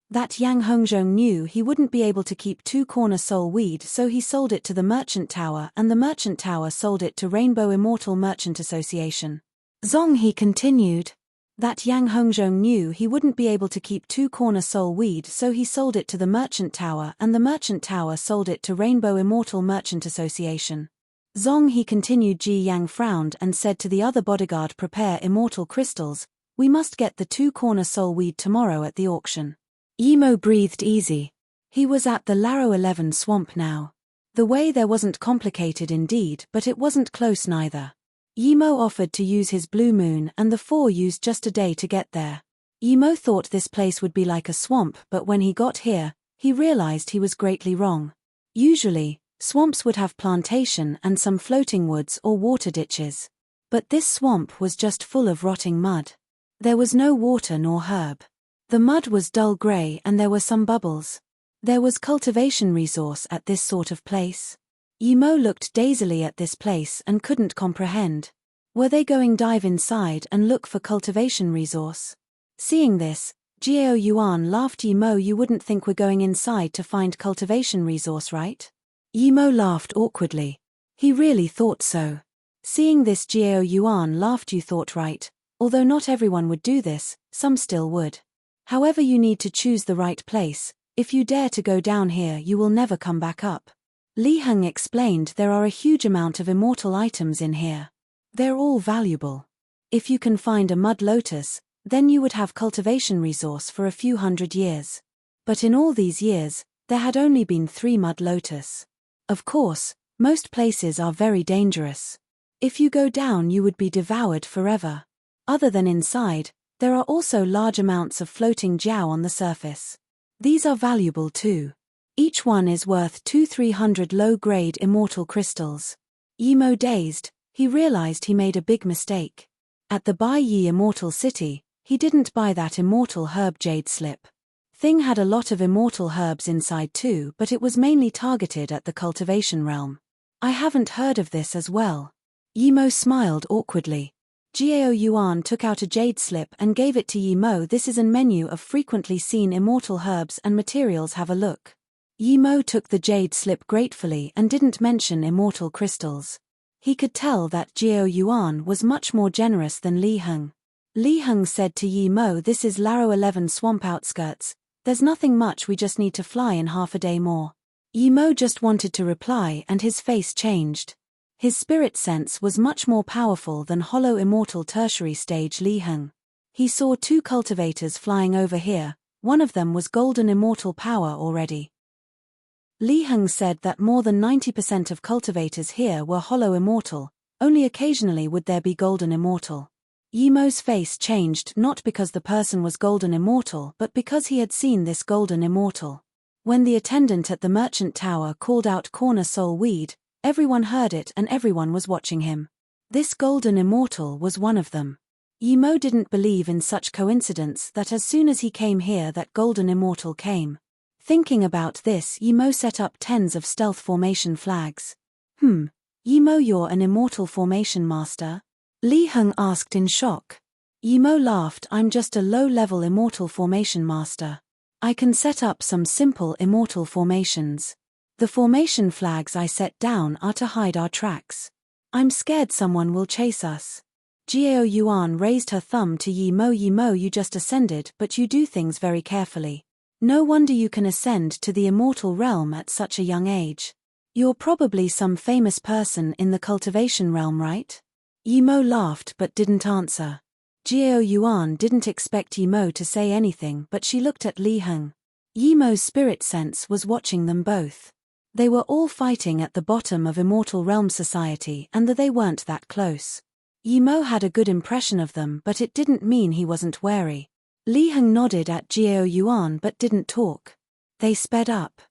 That Yang Hongzhong knew he wouldn't be able to keep 2 corner soul weed, so he sold it to the merchant tower and the merchant tower sold it to Rainbow Immortal Merchant Association. Zong He continued. That Yang Hongzhong knew he wouldn't be able to keep 2 corner soul weed, so he sold it to the merchant tower and the merchant tower sold it to Rainbow Immortal Merchant Association. Zong He continued. Ji Yang frowned and said to the other bodyguard, "Prepare immortal crystals, we must get the 2 corner soul weed tomorrow at the auction." Yimo breathed easy. He was at the Laro 11 swamp now. The way there wasn't complicated indeed, but it wasn't close neither. Yimo offered to use his blue moon and the 4 used just a day to get there. Yimo thought this place would be like a swamp, but when he got here, he realized he was greatly wrong. Usually, swamps would have plantation and some floating woods or water ditches. But this swamp was just full of rotting mud. There was no water nor herb. The mud was dull grey and there were some bubbles. There was cultivation resource at this sort of place. Yimo looked dazedly at this place and couldn't comprehend. Were they going dive inside and look for cultivation resource? Seeing this, Jiao Yuan laughed. Yimo, you wouldn't think we're going inside to find cultivation resource, right? Yimo laughed awkwardly. He really thought so. Seeing this, Jiao Yuan laughed. You thought right. Although not everyone would do this, some still would. However, you need to choose the right place. If you dare to go down here, you will never come back up. Li Heng explained, there are a huge amount of immortal items in here. They're all valuable. If you can find a mud lotus, then you would have cultivation resource for a few hundred years. But in all these years, there had only been 3 mud lotus. Of course, most places are very dangerous. If you go down, you would be devoured forever. Other than inside, there are also large amounts of floating jiao on the surface. These are valuable too. Each one is worth 200-300 low-grade immortal crystals. Yimo dazed, he realized he made a big mistake. At the Bai Yi Immortal City, he didn't buy that immortal herb jade slip. Thing had a lot of immortal herbs inside too, but it was mainly targeted at the cultivation realm. I haven't heard of this as well. Yimo smiled awkwardly. Jiao Yuan took out a jade slip and gave it to Yimo. This is a menu of frequently seen immortal herbs and materials. Have a look. Yimo took the jade slip gratefully and didn't mention immortal crystals. He could tell that Jiao Yuan was much more generous than Li Heng. Li Heng said to Yimo, this is Laro 11 swamp outskirts. There's nothing much, we just need to fly in half a day more. Yimo just wanted to reply and his face changed. His spirit sense was much more powerful than hollow immortal tertiary stage Li Heng. He saw 2 cultivators flying over here, one of them was golden immortal power already. Li Heng said that more than 90% of cultivators here were hollow immortal, only occasionally would there be golden immortal. Yimo's face changed not because the person was golden immortal but because he had seen this golden immortal. When the attendant at the merchant tower called out corner soul weed, everyone heard it and everyone was watching him. This golden immortal was one of them. Yimo didn't believe in such coincidence that as soon as he came here that golden immortal came. Thinking about this, Yimo set up tens of stealth formation flags. Yimo, you're an immortal formation master? Li Heng asked in shock. Yimo laughed, I'm just a low-level immortal formation master. I can set up some simple immortal formations. The formation flags I set down are to hide our tracks. I'm scared someone will chase us. Jiao Yuan raised her thumb to Yimo. Yimo, you just ascended, but you do things very carefully. No wonder you can ascend to the immortal realm at such a young age. You're probably some famous person in the cultivation realm, right? Yimo laughed but didn't answer. Jiao Yuan didn't expect Yimo to say anything, but she looked at Li Heng. Yimo's spirit sense was watching them both. They were all fighting at the bottom of Immortal Realm Society and they weren't that close. Yimo had a good impression of them, but it didn't mean he wasn't wary. Li Heng nodded at Jiao Yuan but didn't talk. They sped up.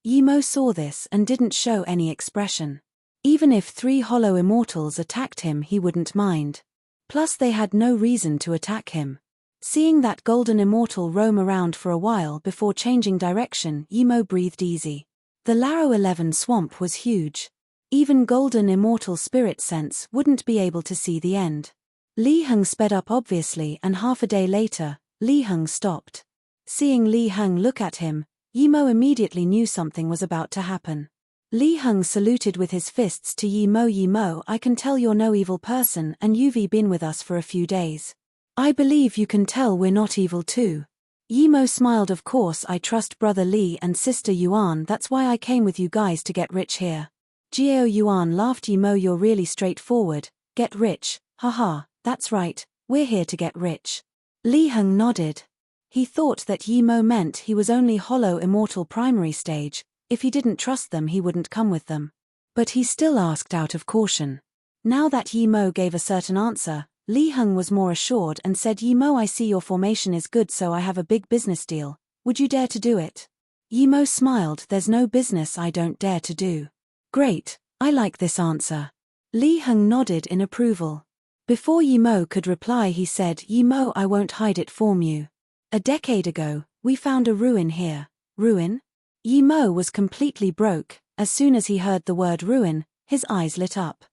Yimo saw this and didn't show any expression. Even if 3 hollow immortals attacked him, he wouldn't mind. Plus they had no reason to attack him. Seeing that golden immortal roam around for a while before changing direction, Yimo breathed easy. The Laro 11 swamp was huge. Even golden immortal spirit sense wouldn't be able to see the end. Li Heng sped up obviously, and half a day later, Li Heng stopped. Seeing Li Heng look at him, Yimo immediately knew something was about to happen. Li Heng saluted with his fists to Yimo. Yimo, I can tell you're no evil person and you've been with us for a few days. I believe you can tell we're not evil too. Yimo smiled. Of course I trust brother Li and sister Yuan, that's why I came with you guys to get rich here. Jiao Yuan laughed. Yimo, you're really straightforward. Get rich, haha, that's right, we're here to get rich. Li Heng nodded. He thought that Yimo meant he was only hollow immortal primary stage. If he didn't trust them he wouldn't come with them. But he still asked out of caution. Now that Yimo gave a certain answer, Li Heng was more assured and said, Yimo, I see your formation is good, so I have a big business deal. Would you dare to do it? Yimo smiled. There's no business I don't dare to do. Great, I like this answer. Li Heng nodded in approval. Before Yimo could reply he said, Yimo, I won't hide it from you. A decade ago, we found a ruin here. Ruin? Yimo was completely broke. As soon as he heard the word ruin, his eyes lit up.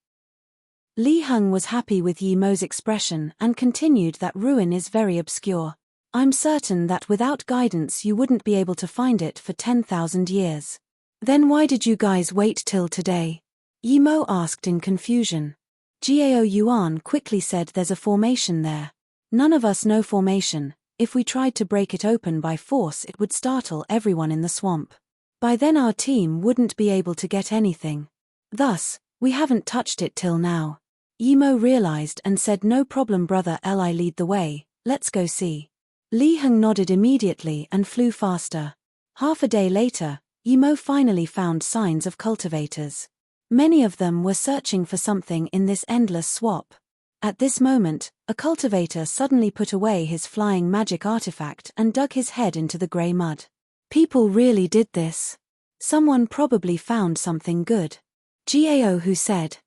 Li Heng was happy with Yi Mo's expression and continued that ruin is very obscure. I'm certain that without guidance you wouldn't be able to find it for 10,000 years. Then why did you guys wait till today? Yi Mo asked in confusion. Gao Yuan quickly said there's a formation there. None of us know formation. If we tried to break it open by force it would startle everyone in the swamp. By then our team wouldn't be able to get anything. Thus, we haven't touched it till now. Yi Mo realized and said no problem brother Li lead the way, let's go see. Li Heng nodded immediately and flew faster. Half a day later, Yi Mo finally found signs of cultivators. Many of them were searching for something in this endless swamp. At this moment, a cultivator suddenly put away his flying magic artifact and dug his head into the grey mud. People really did this. Someone probably found something good. Gao who said.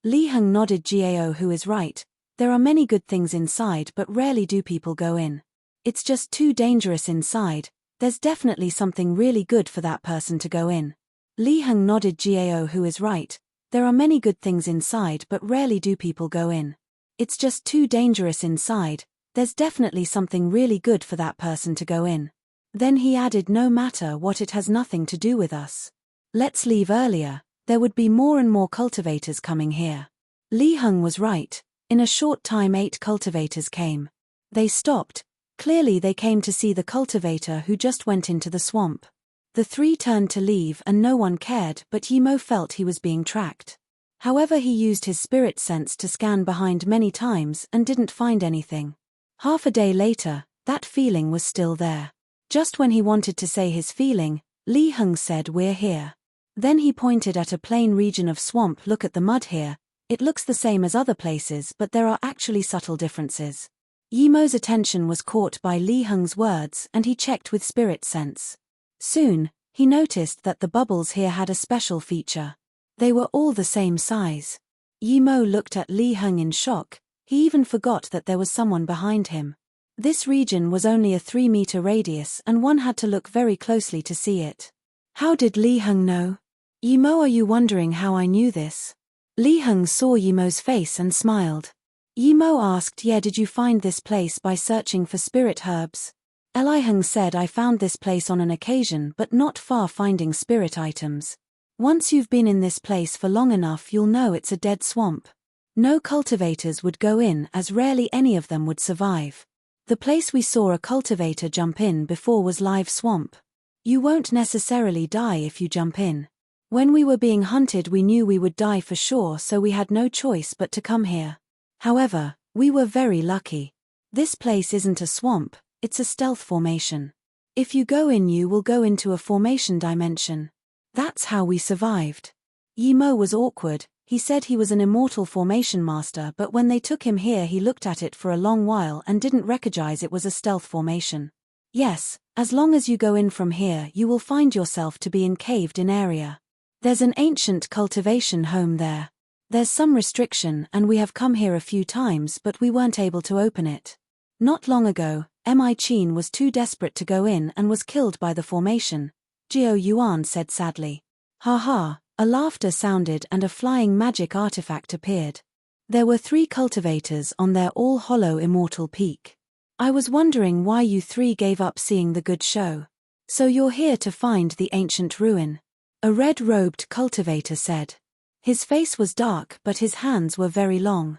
Li Heng nodded. Gao who is right. There are many good things inside but rarely do people go in. It's just too dangerous inside. There's definitely something really good for that person to go in. Li Heng nodded. Gao who is right. There are many good things inside but rarely do people go in. It's just too dangerous inside. There's definitely something really good for that person to go in. Then he added no matter what it has nothing to do with us. Let's leave earlier, there would be more and more cultivators coming here. Li Heng was right. In a short time 8 cultivators came. They stopped. Clearly they came to see the cultivator who just went into the swamp. The 3 turned to leave and no one cared but Yi Mo felt he was being tracked. However he used his spirit sense to scan behind many times and didn't find anything. Half a day later, that feeling was still there. Just when he wanted to say his feeling, Li Heng said we're here. Then he pointed at a plain region of swamp. Look at the mud here. It looks the same as other places but there are actually subtle differences. Yi Mo's attention was caught by Li Heng's words and he checked with spirit sense. Soon, he noticed that the bubbles here had a special feature. They were all the same size. Yi Mo looked at Li Heng in shock. He even forgot that there was someone behind him. This region was only a 3-meter radius and one had to look very closely to see it. How did Li Heng know? Yi Mo, are you wondering how I knew this? Li Heng saw Yi Mo's face and smiled. Yi Mo asked, yeah, did you find this place by searching for spirit herbs? Li Heng said, I found this place on an occasion but not far finding spirit items. Once you've been in this place for long enough you'll know it's a dead swamp. No cultivators would go in as rarely any of them would survive. The place we saw a cultivator jump in before was live swamp. You won't necessarily die if you jump in. When we were being hunted we knew we would die for sure so we had no choice but to come here. However, we were very lucky. This place isn't a swamp, it's a stealth formation. If you go in you will go into a formation dimension. That's how we survived. Yi Mo was awkward. He said he was an immortal formation master but when they took him here he looked at it for a long while and didn't recognize it was a stealth formation. Yes, as long as you go in from here you will find yourself to be in caved-in area. There's an ancient cultivation home there. There's some restriction and we have come here a few times but we weren't able to open it. Not long ago, Mi Qin was too desperate to go in and was killed by the formation, Gao Yuan said sadly. Ha ha, a laughter sounded and a flying magic artifact appeared. There were 3 cultivators on their all-hollow immortal peak. I was wondering why you 3 gave up seeing the good show. So you're here to find the ancient ruin. A red-robed cultivator said. His face was dark but his hands were very long.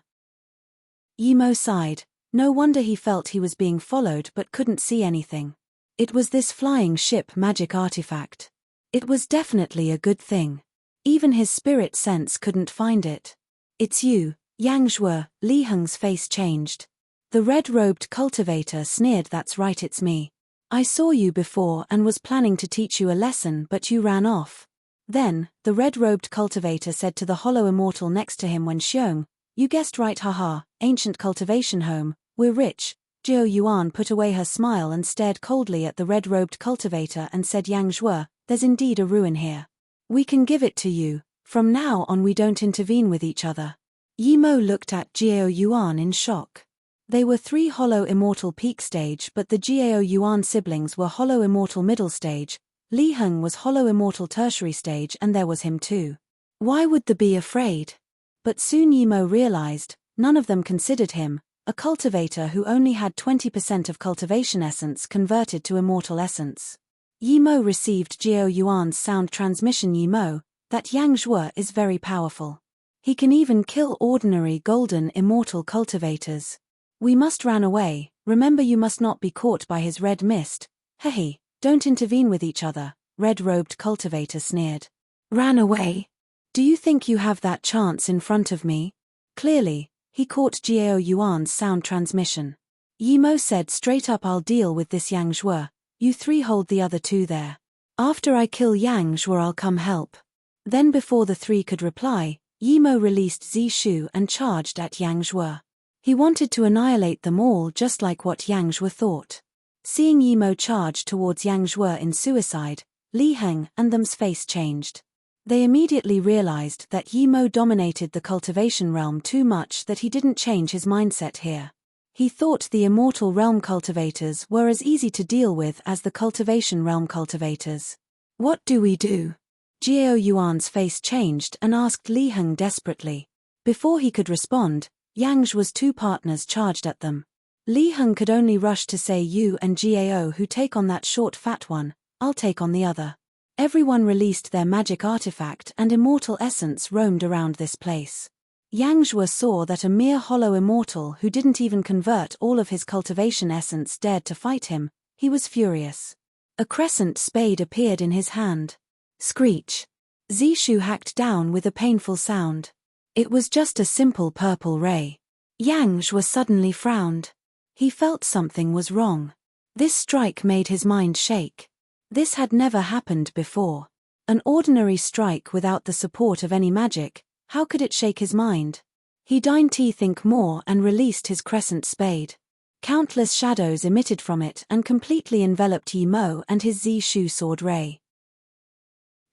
Yi Mo sighed. No wonder he felt he was being followed but couldn't see anything. It was this flying ship magic artifact. It was definitely a good thing. Even his spirit sense couldn't find it. It's you, Yang Zhuo. Li Heng's face changed. The red-robed cultivator sneered, that's right, it's me. I saw you before and was planning to teach you a lesson but you ran off. Then, the red-robed cultivator said to the hollow immortal next to him, when Xiong, you guessed right, haha, ancient cultivation home, we're rich. Gao Yuan put away her smile and stared coldly at the red-robed cultivator and said, Yang Zhuo, there's indeed a ruin here. We can give it to you. From now on we don't intervene with each other. Yi Mo looked at Gao Yuan in shock. They were 3 hollow immortal peak stage but the Gao Yuan siblings were hollow immortal middle stage, Li Heng was hollow immortal tertiary stage and there was him too. Why would they be afraid? But soon Yimo realized, none of them considered him, a cultivator who only had 20% of cultivation essence converted to immortal essence. Yimo received Jiao Yuan's sound transmission. Yimo, that Yang Zhuo is very powerful. He can even kill ordinary golden immortal cultivators. We must run away, remember you must not be caught by his red mist. Hehe, don't intervene with each other, red-robed cultivator sneered. Ran away? Do you think you have that chance in front of me? Clearly, he caught Jiao Yuan's sound transmission. Yimo said straight up, I'll deal with this Yang Zhuo, you three hold the other two there. After I kill Yang Zhuo I'll come help. Then before the three could reply, Yimo released Zishu and charged at Yang Zhuo. He wanted to annihilate them all just like what Yang Zhuo thought. Seeing Yimo charge towards Yang Zhuo in suicide, Li Heng and them's face changed. They immediately realized that Yimo dominated the cultivation realm too much, that he didn't change his mindset here. He thought the immortal realm cultivators were as easy to deal with as the cultivation realm cultivators. What do we do? Jiao Yuan's face changed and asked Li Heng desperately. Before he could respond, Yang Zhuo's two partners charged at them. Li Heng could only rush to say, you and Jiao who take on that short fat one, I'll take on the other. Everyone released their magic artifact and immortal essence roamed around this place. Yang Zhuo saw that a mere hollow immortal who didn't even convert all of his cultivation essence dared to fight him. He was furious. A crescent spade appeared in his hand. Screech. Zishu hacked down with a painful sound. It was just a simple purple ray. Yang Zhuo suddenly frowned. He felt something was wrong. This strike made his mind shake. This had never happened before. An ordinary strike without the support of any magic, how could it shake his mind? He deigned to think more and released his crescent spade. Countless shadows emitted from it and completely enveloped Yimo and his Zishu sword ray.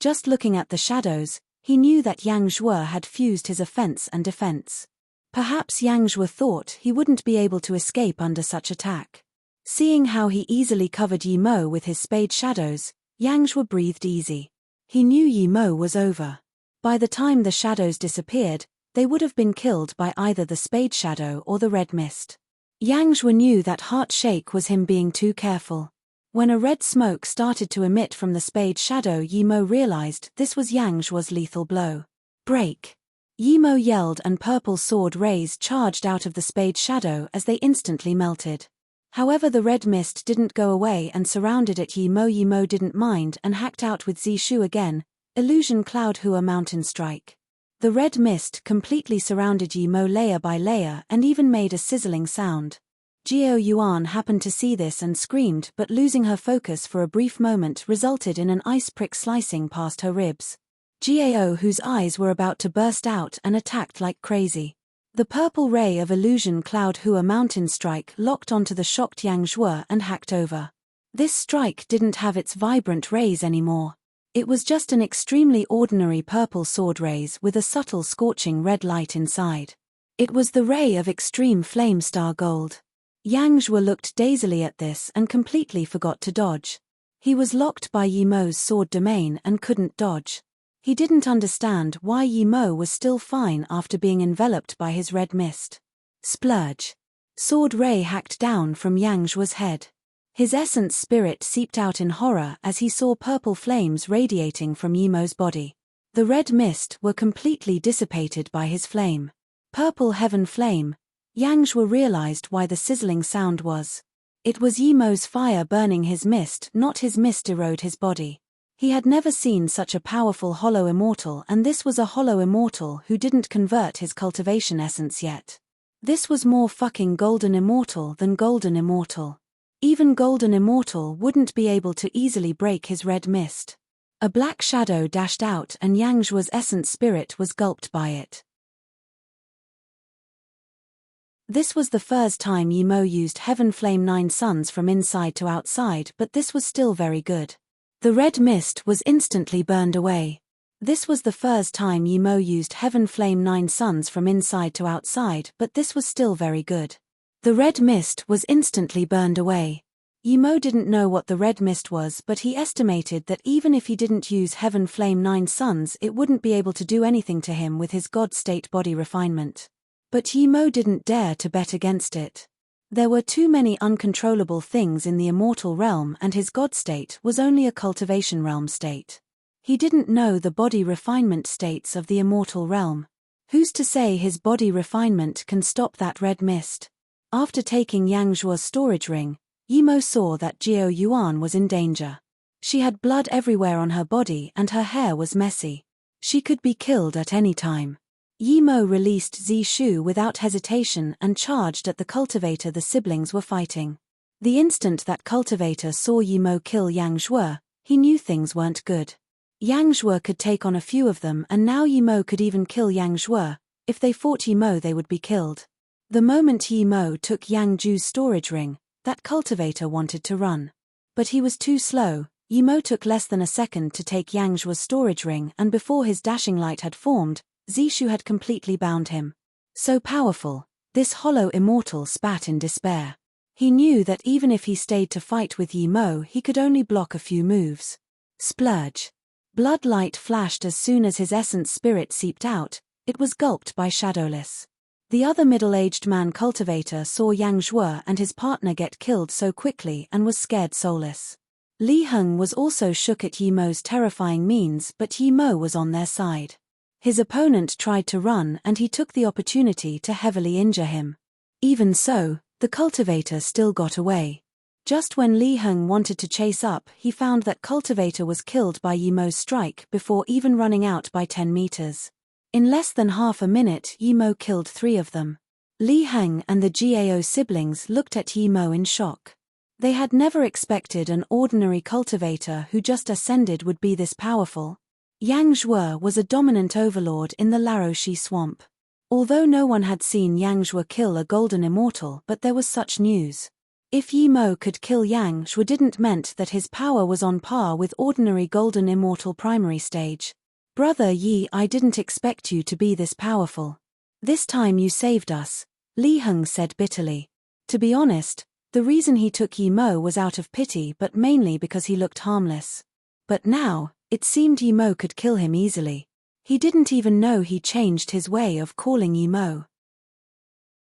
Just looking at the shadows, he knew that Yang Zhuo had fused his offense and defense. Perhaps Yang Zhuo thought he wouldn't be able to escape under such attack. Seeing how he easily covered Yimo with his spade shadows, Yang Zhuo breathed easy. He knew Yimo was over. By the time the shadows disappeared, they would have been killed by either the spade shadow or the red mist. Yang Zhuo knew that heart-shake was him being too careful. When a red smoke started to emit from the spade shadow, Yimo realized this was Yang Zhuo's lethal blow. Break! Yimo yelled and purple sword rays charged out of the spade shadow as they instantly melted. However, the red mist didn't go away and surrounded it. Yimo didn't mind and hacked out with Zishu again, illusion cloud Hua mountain strike. The red mist completely surrounded Yimo layer by layer and even made a sizzling sound. Jiao Yuan happened to see this and screamed, but losing her focus for a brief moment resulted in an ice prick slicing past her ribs. Jiao, whose eyes were about to burst out, and attacked like crazy. The purple ray of illusion cloud Hua mountain strike locked onto the shocked Yang Zhuo and hacked over. This strike didn't have its vibrant rays anymore. It was just an extremely ordinary purple sword rays with a subtle scorching red light inside. It was the ray of extreme flame star gold. Yang Zhuo looked dazedly at this and completely forgot to dodge. He was locked by Yimo's sword domain and couldn't dodge. He didn't understand why Yimo was still fine after being enveloped by his red mist. Splurge. Sword ray hacked down from Yang Zhuo's head. His essence spirit seeped out in horror as he saw purple flames radiating from Yimo's body. The red mist were completely dissipated by his flame. Purple heaven flame. Yang Zhuo realized why the sizzling sound was. It was Yimo's fire burning his mist, not his mist erode his body. He had never seen such a powerful hollow immortal, and this was a hollow immortal who didn't convert his cultivation essence yet. This was more fucking golden immortal than golden immortal. Even golden immortal wouldn't be able to easily break his red mist. A black shadow dashed out and Yang Zhuo's essence spirit was gulped by it. This was the first time Yimo used Heaven Flame 9 Suns from inside to outside, but this was still very good. The red mist was instantly burned away. This was the first time Yimo used Heaven Flame 9 Suns from inside to outside, but this was still very good. The red mist was instantly burned away. Yimo didn't know what the red mist was, but he estimated that even if he didn't use Heaven Flame 9 Suns, it wouldn't be able to do anything to him with his God State body refinement. But Yimo didn't dare to bet against it. There were too many uncontrollable things in the immortal realm, and his God State was only a cultivation realm state. He didn't know the body refinement states of the immortal realm. Who's to say his body refinement can stop that red mist? After taking Yang Zhuo's storage ring, Yimo saw that Jiao Yuan was in danger. She had blood everywhere on her body and her hair was messy. She could be killed at any time. Yimo released Zishu without hesitation and charged at the cultivator the siblings were fighting. The instant that cultivator saw Yimo kill Yang Zhuo, he knew things weren't good. Yang Zhuo could take on a few of them, and now Yimo could even kill Yang Zhuo. If they fought Yimo, they would be killed. The moment Yimo took Yang Zhu's storage ring, that cultivator wanted to run. But he was too slow. Yimo took less than a second to take Yang Zhuo's storage ring, and before his dashing light had formed, Zishu had completely bound him. So powerful, this hollow immortal spat in despair. He knew that even if he stayed to fight with Yimo, he could only block a few moves. Splurge. Blood light flashed as soon as his essence spirit seeped out. It was gulped by Shadowless. The other middle-aged man cultivator saw Yang Zhuo and his partner get killed so quickly and was scared soulless. Li Heng was also shook at Yimo's terrifying means, but Yimo was on their side. His opponent tried to run and he took the opportunity to heavily injure him. Even so, the cultivator still got away. Just when Li Heng wanted to chase up, he found that cultivator was killed by Yimo's strike before even running out by 10 meters. In less than half a minute, Yimo killed 3 of them. Li Heng and the Gao siblings looked at Yimo in shock. They had never expected an ordinary cultivator who just ascended would be this powerful. Yang Zhuo was a dominant overlord in the Laroshi swamp. Although no one had seen Yang Zhuo kill a golden immortal, but there was such news. If Yimo could kill Yang Zhuo, didn't meant that his power was on par with ordinary golden immortal primary stage. Brother Yi, I didn't expect you to be this powerful. This time you saved us, Li Heng said bitterly. To be honest, the reason he took Yimo was out of pity, but mainly because he looked harmless. But now, it seemed Yimo could kill him easily. He didn't even know he changed his way of calling Yimo.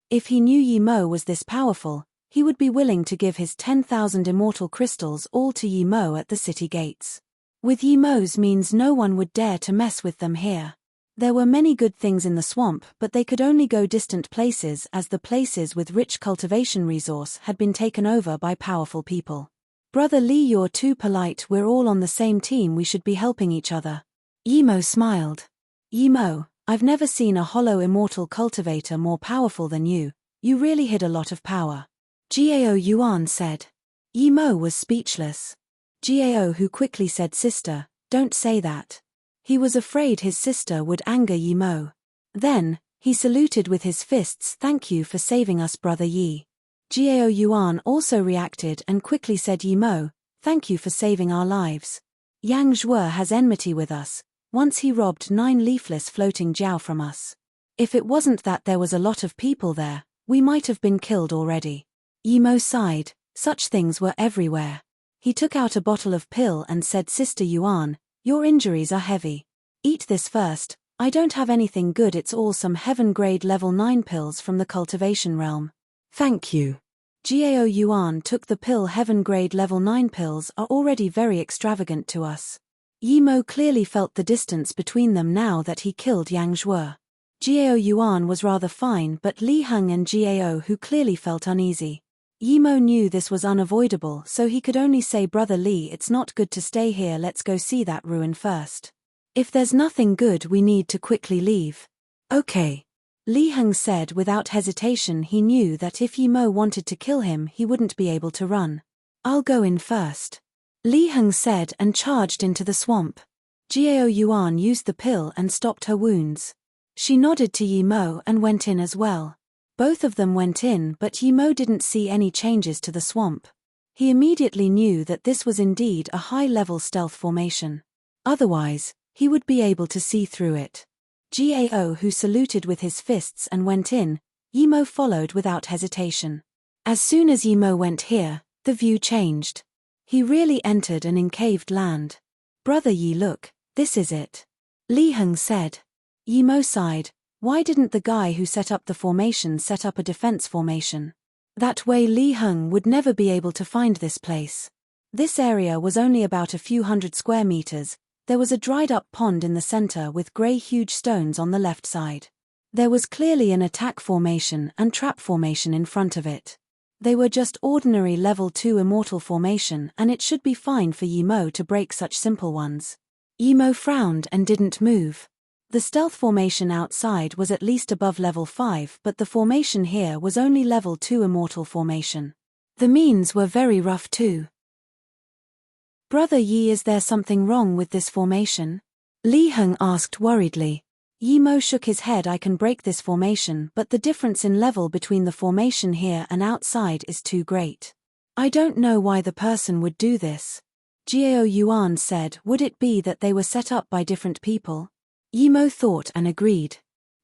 If he knew Yimo was this powerful, he would be willing to give his 10,000 immortal crystals all to Yimo at the city gates. With Yimo's means, no one would dare to mess with them here. There were many good things in the swamp, but they could only go distant places as the places with rich cultivation resource had been taken over by powerful people. Brother Li, you're too polite, we're all on the same team, we should be helping each other. Yimo smiled. Yimo, I've never seen a hollow immortal cultivator more powerful than you. You really hid a lot of power. Jiao Yuan said. Yimo was speechless. Jiao, who quickly said, Sister, don't say that. He was afraid his sister would anger Yimo. Then, he saluted with his fists, thank you for saving us, Brother Yi. Jiao Yuan also reacted and quickly said, Yimo, thank you for saving our lives. Yang Zhuo has enmity with us. Once he robbed 9 leafless floating jiao from us. If it wasn't that there was a lot of people there, we might have been killed already. Yimo sighed, such things were everywhere. He took out a bottle of pill and said, Sister Yuan, your injuries are heavy. Eat this first. I don't have anything good, it's all some heaven grade level 9 pills from the cultivation realm. Thank you. Jiao Yuan took the pill. Heaven grade level 9 pills are already very extravagant to us. Yimo clearly felt the distance between them now that he killed Yang Zhuo. Jiao Yuan was rather fine, but Li Heng and Jiao, who clearly felt uneasy. Yimo knew this was unavoidable, so he could only say, Brother Li, it's not good to stay here, let's go see that ruin first. If there's nothing good, we need to quickly leave. Okay. Li Heng said without hesitation. He knew that if Yimo wanted to kill him, he wouldn't be able to run. I'll go in first. Li Heng said and charged into the swamp. Jiao Yuan used the pill and stopped her wounds. She nodded to Yimo and went in as well. Both of them went in, but Yimo didn't see any changes to the swamp. He immediately knew that this was indeed a high-level stealth formation. Otherwise, he would be able to see through it. Gao, who saluted with his fists and went in, Yimo followed without hesitation. As soon as Yimo went here, The view changed. He really entered an encaved land. Brother Yi, look, this is it. Li Heng said. Yi Mo sighed. Why didn't the guy who set up the formation set up a defense formation? That way Li Heng would never be able to find this place. This area was only about a few hundred square meters. There was a dried-up pond in the center with gray huge stones on the left side. There was clearly an attack formation and trap formation in front of it. They were just ordinary level 2 immortal formation, and it should be fine for Yi Mo to break such simple ones. Yi Mo frowned and didn't move. The stealth formation outside was at least above level 5, but the formation here was only level 2 immortal formation. The means were very rough too. Brother Yi, is there something wrong with this formation? Li Heng asked worriedly. Yi Mo shook his head. I can break this formation, but the difference in level between the formation here and outside is too great. I don't know why the person would do this. Jiao Yuan said, would it be that they were set up by different people? Yi Mo thought and agreed.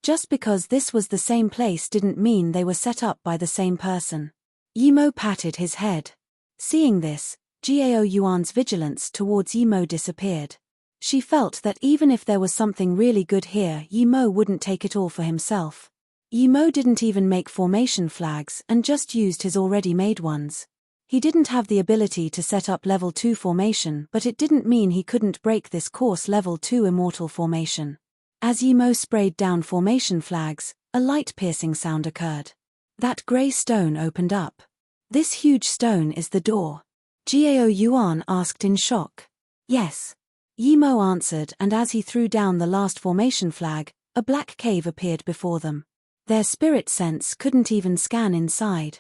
Just because this was the same place didn't mean they were set up by the same person. Yi Mo patted his head. Seeing this, Jiao Yuan's vigilance towards Yi Mo disappeared. She felt that even if there was something really good here, Yi Mo wouldn't take it all for himself. Yi Mo didn't even make formation flags and just used his already made ones. He didn't have the ability to set up level 2 formation, but it didn't mean he couldn't break this coarse level 2 immortal formation. As Yi Mo sprayed down formation flags, a light-piercing sound occurred. That grey stone opened up. This huge stone is the door. Jiao Yuan asked in shock. Yes. Yi Mo answered, and as he threw down the last formation flag, a black cave appeared before them. Their spirit sense couldn't even scan inside.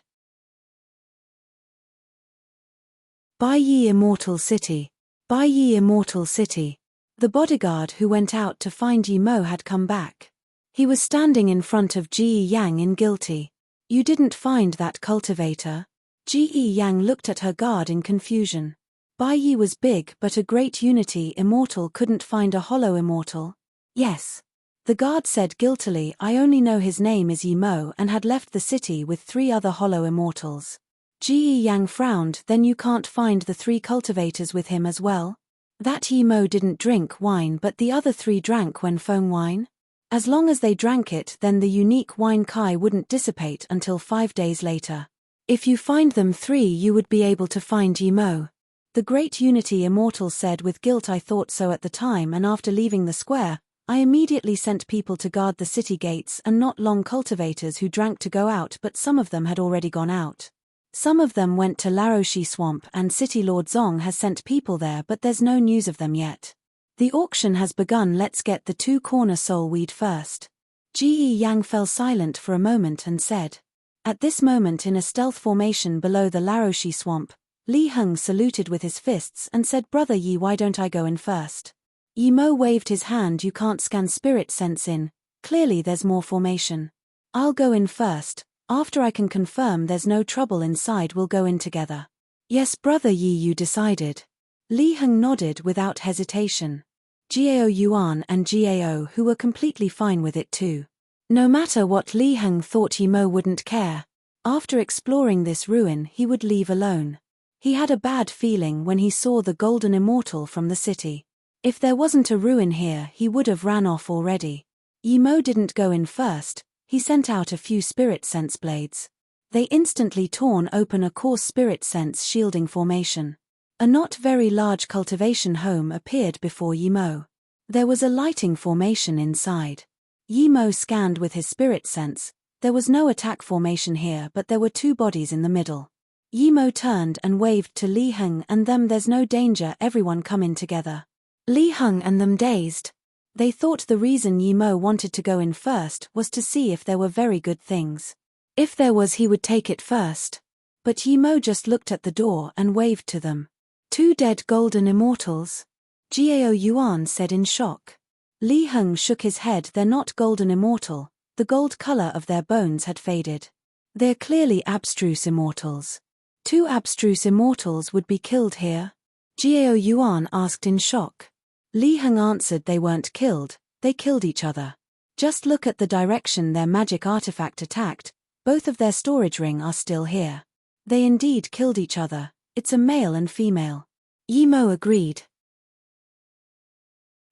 Bai Yi Immortal City. Bai Yi Immortal City. The bodyguard who went out to find Yi Mo had come back. He was standing in front of Ji Yang in guilty. You didn't find that cultivator? Ji Yang looked at her guard in confusion. Bai Yi was big, but a great unity immortal couldn't find a hollow immortal. Yes. The guard said guiltily, I only know his name is Yi Mo and had left the city with 3 other hollow immortals. Ji Yang frowned, then you can't find the 3 cultivators with him as well? That Yi Mo didn't drink wine, but the other 3 drank Wen Feng wine? As long as they drank it, then the unique wine kai wouldn't dissipate until 5 days later. If you find them 3, you would be able to find Yi Mo. The great unity immortal said with guilt. I thought so at the time, and after leaving the square, I immediately sent people to guard the city gates and not long cultivators who drank to go out, but some of them had already gone out. Some of them went to Laroshi Swamp, and City Lord Zong has sent people there, but there's no news of them yet. The auction has begun. Let's get the 2 corner soul weed first. Ji Yang fell silent for a moment and said. At this moment, in a stealth formation below the Laroshi Swamp, Li Heng saluted with his fists and said, Brother Yi, why don't I go in first? Yi Mo waved his hand. You can't scan spirit sense in. Clearly there's more formation. I'll go in first. After I can confirm there's no trouble inside, we'll go in together. Yes, Brother Yi, you decided. Li Heng nodded without hesitation. Jiao Yuan and Jiao, who were completely fine with it too. No matter what Li Heng thought, Yi Mo wouldn't care. After exploring this ruin, he would leave alone. He had a bad feeling when he saw the golden immortal from the city. If there wasn't a ruin here, he would have ran off already. Yi Mo didn't go in first. He sent out a few spirit sense blades. They instantly torn open a coarse spirit sense shielding formation. A not very large cultivation home appeared before Yi Mo. There was a lighting formation inside. Yi Mo scanned with his spirit sense. There was no attack formation here, but there were 2 bodies in the middle. Yi Mo turned and waved to Li Heng and them. There's no danger, everyone come in together. Li Heng and them dazed. They thought the reason Yi Mo wanted to go in first was to see if there were very good things. If there was, he would take it first. But Yi Mo just looked at the door and waved to them. 2 dead golden immortals? Jiao Yuan said in shock. Li Heng shook his head. They're not golden immortal. The gold color of their bones had faded. They're clearly abstruse immortals. 2 abstruse immortals would be killed here? Jiao Yuan asked in shock. Li Heng answered, they weren't killed, they killed each other. Just look at the direction their magic artifact attacked. Both of their storage ring are still here. They indeed killed each other. It's a male and female. Yimo agreed.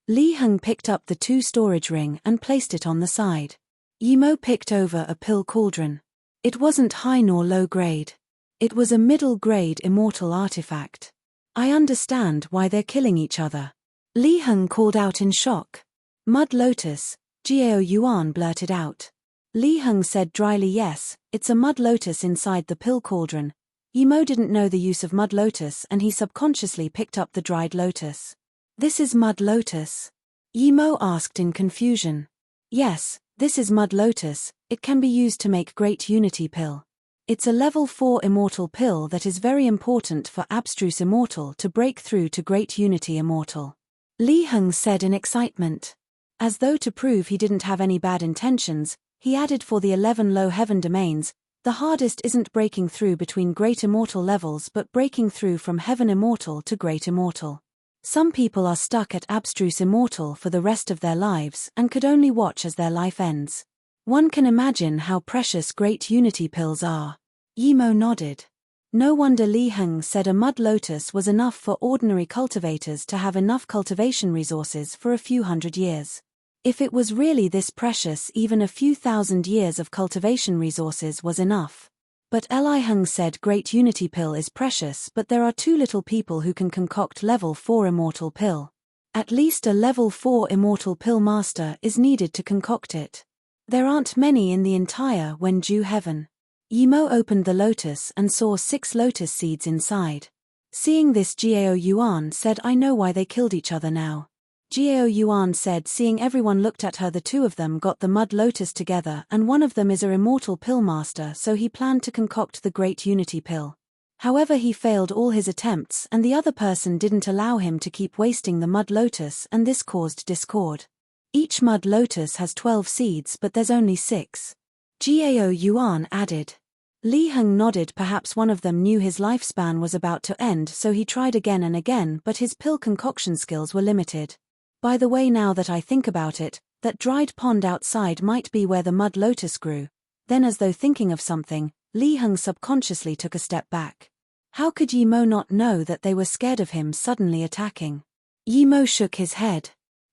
Li Heng picked up the 2 storage ring and placed it on the side. Yimo picked over a pill cauldron. It wasn't high nor low grade. It was a middle grade immortal artifact. I understand why they're killing each other. Li Heng called out in shock. Mud lotus, Jiao Yuan blurted out. Li Heng said dryly yes, it's a mud lotus inside the pill cauldron. Yimo didn't know the use of mud lotus and he subconsciously picked up the dried lotus. This is mud lotus? Yimo asked in confusion. Yes, this is mud lotus. It can be used to make Great Unity Pill. It's a level 4 immortal pill that is very important for Abstruse Immortal to break through to Great Unity Immortal. Li Heng said in excitement. As though to prove he didn't have any bad intentions, he added for the 11 low heaven domains, the hardest isn't breaking through between Great Immortal levels but breaking through from Heaven Immortal to Great Immortal. Some people are stuck at Abstruse Immortal for the rest of their lives and could only watch as their life ends. One can imagine how precious Great Unity Pills are. Yimo nodded. No wonder Li Heng said a mud lotus was enough for ordinary cultivators to have enough cultivation resources for a few hundred years. If it was really this precious, even a few thousand years of cultivation resources was enough. But Li Heng said Great Unity Pill is precious, but there are too little people who can concoct level 4 immortal pill. At least a level 4 immortal pill master is needed to concoct it. There aren't many in the entire Wenju heaven. Yimo opened the lotus and saw 6 lotus seeds inside. Seeing this, Jiao Yuan said, I know why they killed each other now. Jiao Yuan said, seeing everyone looked at her, the 2 of them got the mud lotus together and one of them is a immortal pill master, so he planned to concoct the Great Unity Pill. However, he failed all his attempts and the other person didn't allow him to keep wasting the mud lotus, and this caused discord. Each mud lotus has 12 seeds but there's only 6. Jiao Yuan added. Li Heng nodded. Perhaps one of them knew his lifespan was about to end, so he tried again and again, but his pill concoction skills were limited. By the way, now that I think about it, that dried pond outside might be where the mud lotus grew. Then, as though thinking of something, Li Heng subconsciously took a step back. How could Yimo not know that they were scared of him suddenly attacking? Yimo shook his head.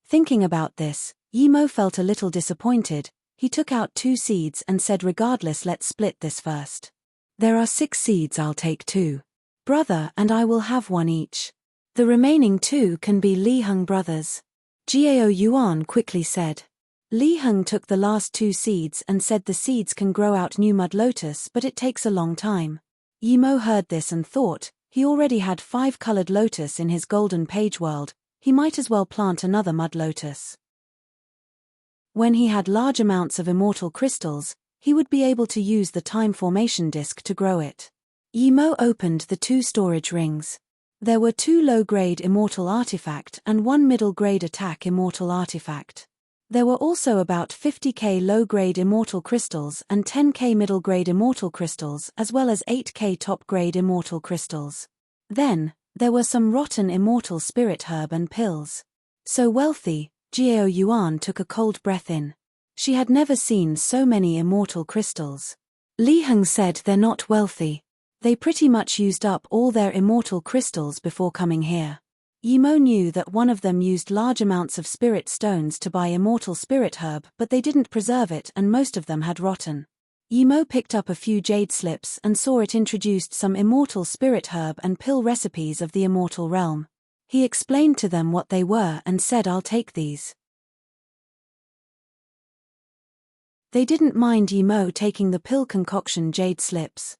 Thinking about this, Yimo felt a little disappointed. He took out 2 seeds and said, regardless, let's split this first. There are 6 seeds, I'll take 2. Brother and I will have 1 each. The remaining 2 can be Li Heng brothers. Jiao Yuan quickly said. Li Heng took the last 2 seeds and said the seeds can grow out new mud lotus, but it takes a long time. Yimo heard this and thought, he already had 5 colored lotus in his golden page world, he might as well plant another mud lotus. When he had large amounts of immortal crystals, he would be able to use the time formation disk to grow it. Yimo opened the 2 storage rings. There were 2 low-grade immortal artifact and 1 middle-grade attack immortal artifact. There were also about 50k low-grade immortal crystals and 10k middle-grade immortal crystals, as well as 8k top-grade immortal crystals. Then, there were some rotten immortal spirit herb and pills. So wealthy, Jiao Yuan took a cold breath in. She had never seen so many immortal crystals. Li Heng said they're not wealthy. They pretty much used up all their immortal crystals before coming here. Yimo knew that one of them used large amounts of spirit stones to buy immortal spirit herb, but they didn't preserve it and most of them had rotten. Yimo picked up a few jade slips and saw it introduced some immortal spirit herb and pill recipes of the immortal realm. He explained to them what they were and said, I'll take these. They didn't mind Yimo taking the pill concoction jade slips.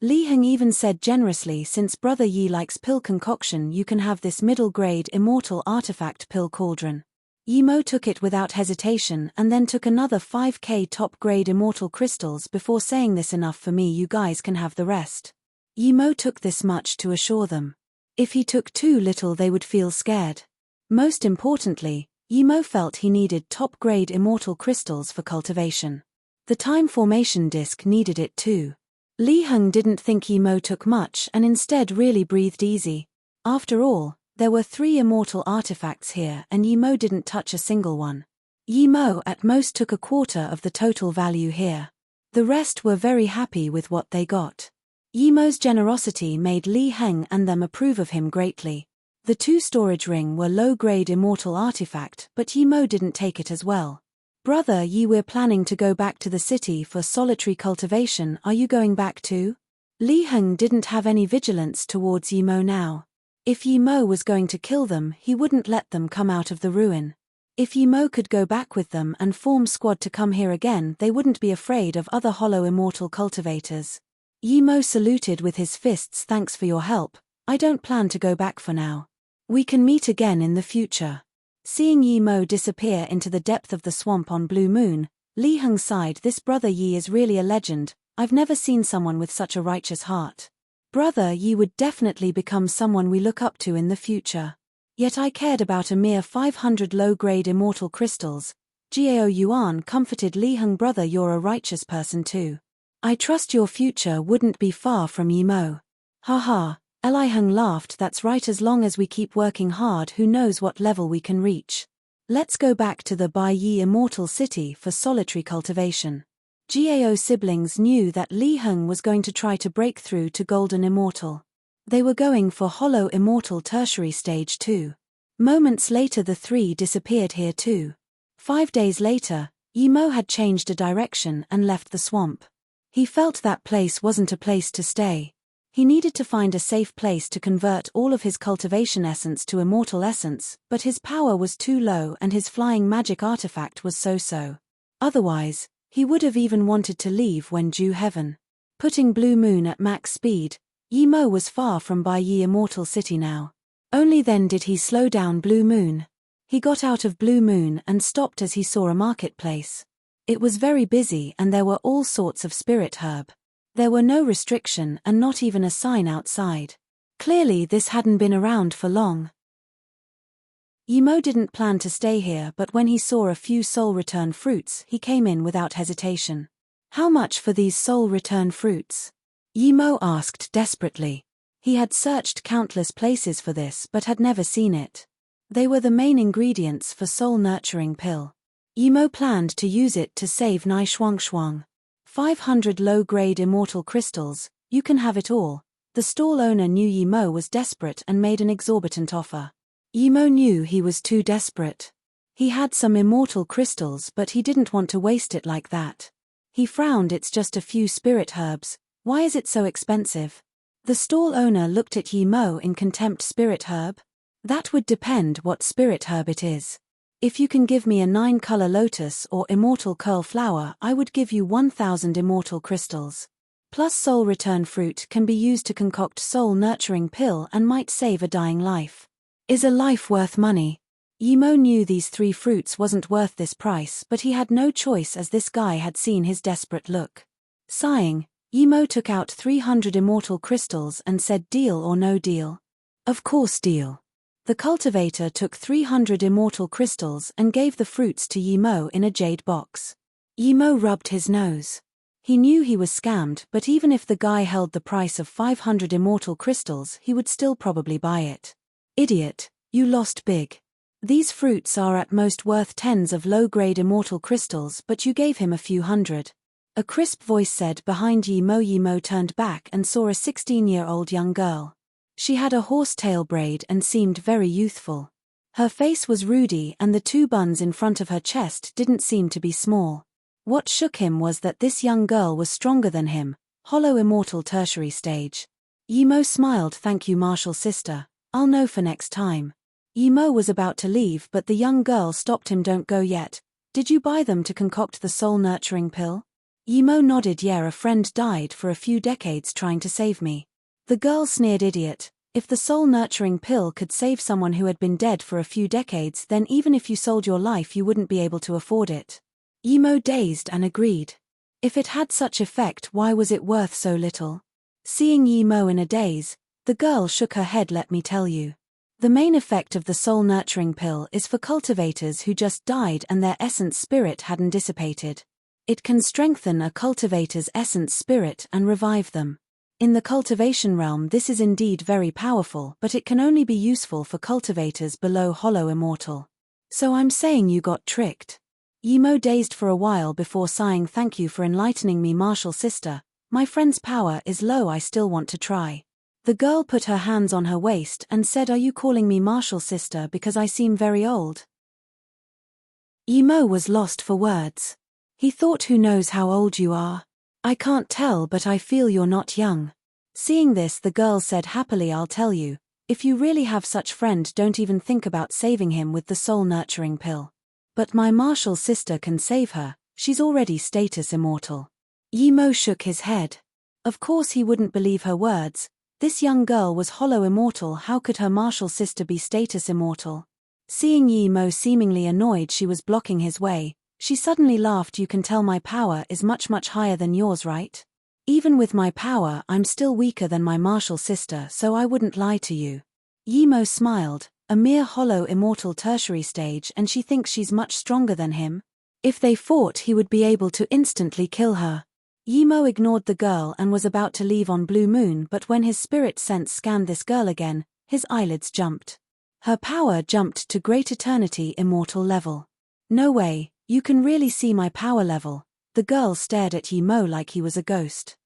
Li Heng even said generously, since Brother Yi likes pill concoction, you can have this middle-grade immortal artifact pill cauldron. Yimo took it without hesitation and then took another 5k top-grade immortal crystals before saying, this enough for me, you guys can have the rest. Yimo took this much to assure them. If he took too little they would feel scared. Most importantly, Yimo felt he needed top-grade immortal crystals for cultivation. The time formation disk needed it too. Li Heng didn't think Yimo took much and instead really breathed easy. After all, there were 3 immortal artifacts here and Yimo didn't touch a single one. Yi-mo at most took a quarter of the total value here. The rest were very happy with what they got. Yi-mo's generosity made Li Heng and them approve of him greatly. The 2 storage ring were low-grade immortal artifact, but Yi-mo didn't take it as well. Brother Yi, we're planning to go back to the city for solitary cultivation. Are you going back too? Li Heng didn't have any vigilance towards Yi-mo now. If Yi-mo was going to kill them, he wouldn't let them come out of the ruin. If Yi-mo could go back with them and form squad to come here again, they wouldn't be afraid of other hollow immortal cultivators. Yi-mo saluted with his fists. Thanks for your help. I don't plan to go back for now. We can meet again in the future. Seeing Yi-mo disappear into the depth of the swamp on Blue Moon, Li Heng sighed. This brother Yi is really a legend. I've never seen someone with such a righteous heart. Brother Yi would definitely become someone we look up to in the future. Yet I cared about a mere 500 low-grade immortal crystals. Gao Yuan comforted Li Heng. Brother, you're a righteous person too. I trust your future wouldn't be far from Yi-mo. Haha, Li Heng laughed. That's right, as long as we keep working hard, who knows what level we can reach. Let's go back to the Bai Yi Immortal City for solitary cultivation. Gao siblings knew that Li Heng was going to try to break through to Golden Immortal. They were going for Hollow Immortal Tertiary Stage 2. Moments later the 3 disappeared here too. 5 days later, Yi-mo had changed a direction and left the swamp. He felt that place wasn't a place to stay. He needed to find a safe place to convert all of his cultivation essence to immortal essence, but his power was too low and his flying magic artifact was so-so. Otherwise, he would have even wanted to leave when due heaven. Putting Blue Moon at max speed, Yi-mo was far from Bai Yi Immortal City now. Only then did he slow down Blue Moon. He got out of Blue Moon and stopped as he saw a marketplace. It was very busy and there were all sorts of spirit herb. There were no restriction and not even a sign outside. Clearly this hadn't been around for long. Yi-mo didn't plan to stay here, but when he saw a few soul return fruits, he came in without hesitation. How much for these soul return fruits? Yi-mo asked desperately. He had searched countless places for this but had never seen it. They were the main ingredients for soul nurturing pill. Yi-mo planned to use it to save Nai Shuang. 500 low-grade immortal crystals, you can have it all. The stall owner knew Yi-mo was desperate and made an exorbitant offer. Yi-mo knew he was too desperate. He had some immortal crystals but he didn't want to waste it like that. He frowned. It's just a few spirit herbs. Why is it so expensive? The stall owner looked at Yi-mo in contempt. Spirit herb? That would depend what spirit herb it is. If you can give me a 9-color lotus or immortal curl flower, I would give you 1,000 immortal crystals. Plus soul return fruit can be used to concoct soul nurturing pill and might save a dying life. Is a life worth money? Yi-mo knew these 3 fruits wasn't worth this price, but he had no choice as this guy had seen his desperate look. Sighing, Yi-mo took out 300 immortal crystals and said, deal or no deal? Of course deal. The cultivator took 300 immortal crystals and gave the fruits to Yi-mo in a jade box. Yi-mo rubbed his nose. He knew he was scammed, but even if the guy held the price of 500 immortal crystals, he would still probably buy it. Idiot, you lost big. These fruits are at most worth tens of low-grade immortal crystals, but you gave him a few hundred. A crisp voice said behind Yi-mo. Yi-mo turned back and saw a 16-year-old young girl. She had a horsetail braid and seemed very youthful. Her face was ruddy and the 2 buns in front of her chest didn't seem to be small. What shook him was that this young girl was stronger than him, Hollow Immortal Tertiary Stage. Yi-mo smiled. Thank you, Martial Sister. I'll know for next time. Yi-mo was about to leave but the young girl stopped him. Don't go yet. Did you buy them to concoct the soul nurturing pill? Yi-mo nodded. Yeah, a friend died for a few decades trying to save me. The girl sneered. Idiot. If the soul-nurturing pill could save someone who had been dead for a few decades, then even if you sold your life you wouldn't be able to afford it. Yi-mo dazed and agreed. If it had such effect, why was it worth so little? Seeing Yi-mo in a daze, the girl shook her head. Let me tell you. The main effect of the soul-nurturing pill is for cultivators who just died and their essence spirit hadn't dissipated. It can strengthen a cultivator's essence spirit and revive them. In the cultivation realm this is indeed very powerful, but it can only be useful for cultivators below Hollow Immortal. So I'm saying you got tricked. Yi Mo dazed for a while before sighing, "Thank you for enlightening me, martial sister. My friend's power is low, I still want to try." The girl put her hands on her waist and said, "Are you calling me martial sister because I seem very old?" Yi Mo was lost for words. He thought, "Who knows how old you are? I can't tell, but I feel you're not young." Seeing this, the girl said happily, "I'll tell you. If you really have such friend, don't even think about saving him with the soul-nurturing pill. But my martial sister can save her, she's already status immortal." Yi Mo shook his head. Of course he wouldn't believe her words. This young girl was hollow immortal, how could her martial sister be status immortal? Seeing Yi Mo seemingly annoyed she was blocking his way, she suddenly laughed. "You can tell my power is much higher than yours, right? Even with my power, I'm still weaker than my martial sister, so I wouldn't lie to you." Yi Mo smiled. A mere hollow immortal tertiary stage, and she thinks she's much stronger than him? If they fought, he would be able to instantly kill her. Yi Mo ignored the girl and was about to leave on Blue Moon, but when his spirit sense scanned this girl again, his eyelids jumped. Her power jumped to Great Eternity Immortal level. "No way, you can really see my power level." The girl stared at Yi Mo like he was a ghost.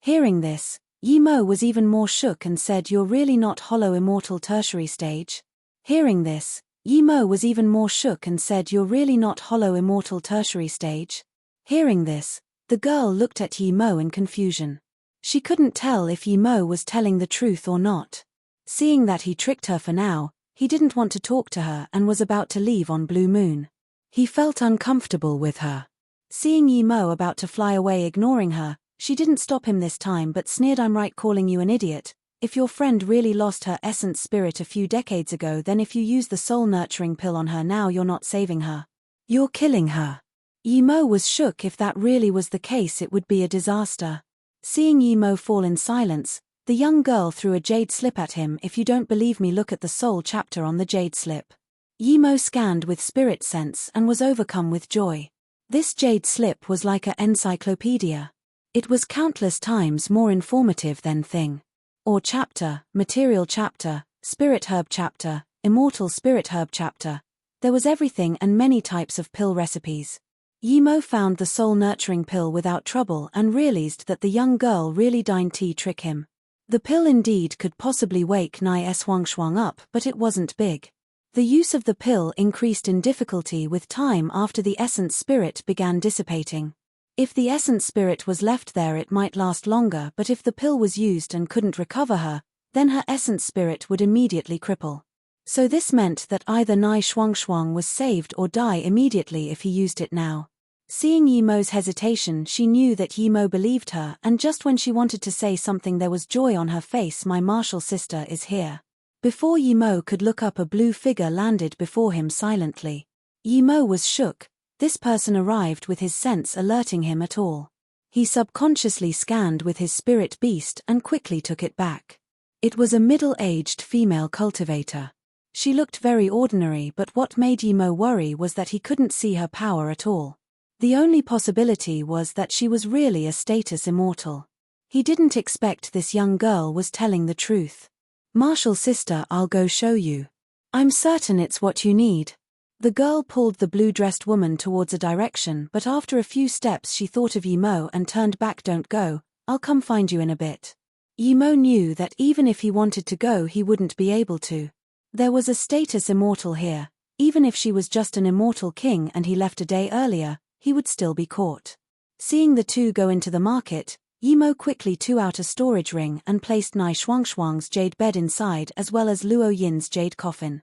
Hearing this, Yi Mo was even more shook and said, "You're really not hollow immortal tertiary stage?" Hearing this, Yi Mo was even more shook and said, "You're really not hollow immortal tertiary stage?" Hearing this, the girl looked at Yi Mo in confusion. She couldn't tell if Yi Mo was telling the truth or not. Seeing that he tricked her for now, he didn't want to talk to her and was about to leave on Blue Moon. He felt uncomfortable with her. Seeing Yi Mo about to fly away ignoring her, she didn't stop him this time but sneered, "I'm right calling you an idiot. If your friend really lost her essence spirit a few decades ago, then if you use the soul-nurturing pill on her now, you're not saving her. You're killing her." Yi Mo was shook. If that really was the case, it would be a disaster. Seeing Yi Mo fall in silence, the young girl threw a jade slip at him. "If you don't believe me, look at the soul chapter on the jade slip." Yi Mo scanned with spirit sense and was overcome with joy. This jade slip was like an encyclopedia. It was countless times more informative than thing or chapter, material chapter, spirit herb chapter, immortal spirit herb chapter. There was everything and many types of pill recipes. Yi Mo found the soul-nurturing pill without trouble and realized that the young girl really didn't trick him. The pill indeed could possibly wake Nai Shuang up, but it wasn't big. The use of the pill increased in difficulty with time after the essence spirit began dissipating. If the essence spirit was left there, it might last longer, but if the pill was used and couldn't recover her, then her essence spirit would immediately cripple. So this meant that either Nai Shuang was saved or die immediately if he used it now. Seeing Yi Mo's hesitation, she knew that Yi Mo believed her, and just when she wanted to say something, there was joy on her face. "My martial sister is here." Before Yi Mo could look up, a blue figure landed before him silently. Yi Mo was shook. This person arrived with his sense alerting him at all. He subconsciously scanned with his spirit beast and quickly took it back. It was a middle-aged female cultivator. She looked very ordinary, but what made Yi Mo worry was that he couldn't see her power at all. The only possibility was that she was really a status immortal. He didn't expect this young girl was telling the truth. "Martial sister, I'll go show you. I'm certain it's what you need." The girl pulled the blue-dressed woman towards a direction, but after a few steps she thought of Yi Mo and turned back. "Don't go, I'll come find you in a bit." Yi Mo knew that even if he wanted to go, he wouldn't be able to. There was a status immortal here. Even if she was just an immortal king and he left a day earlier, he would still be caught. Seeing the two go into the market, Yi Mo quickly took out a storage ring and placed Nai Shuang's jade bed inside, as well as Luo Yin's jade coffin.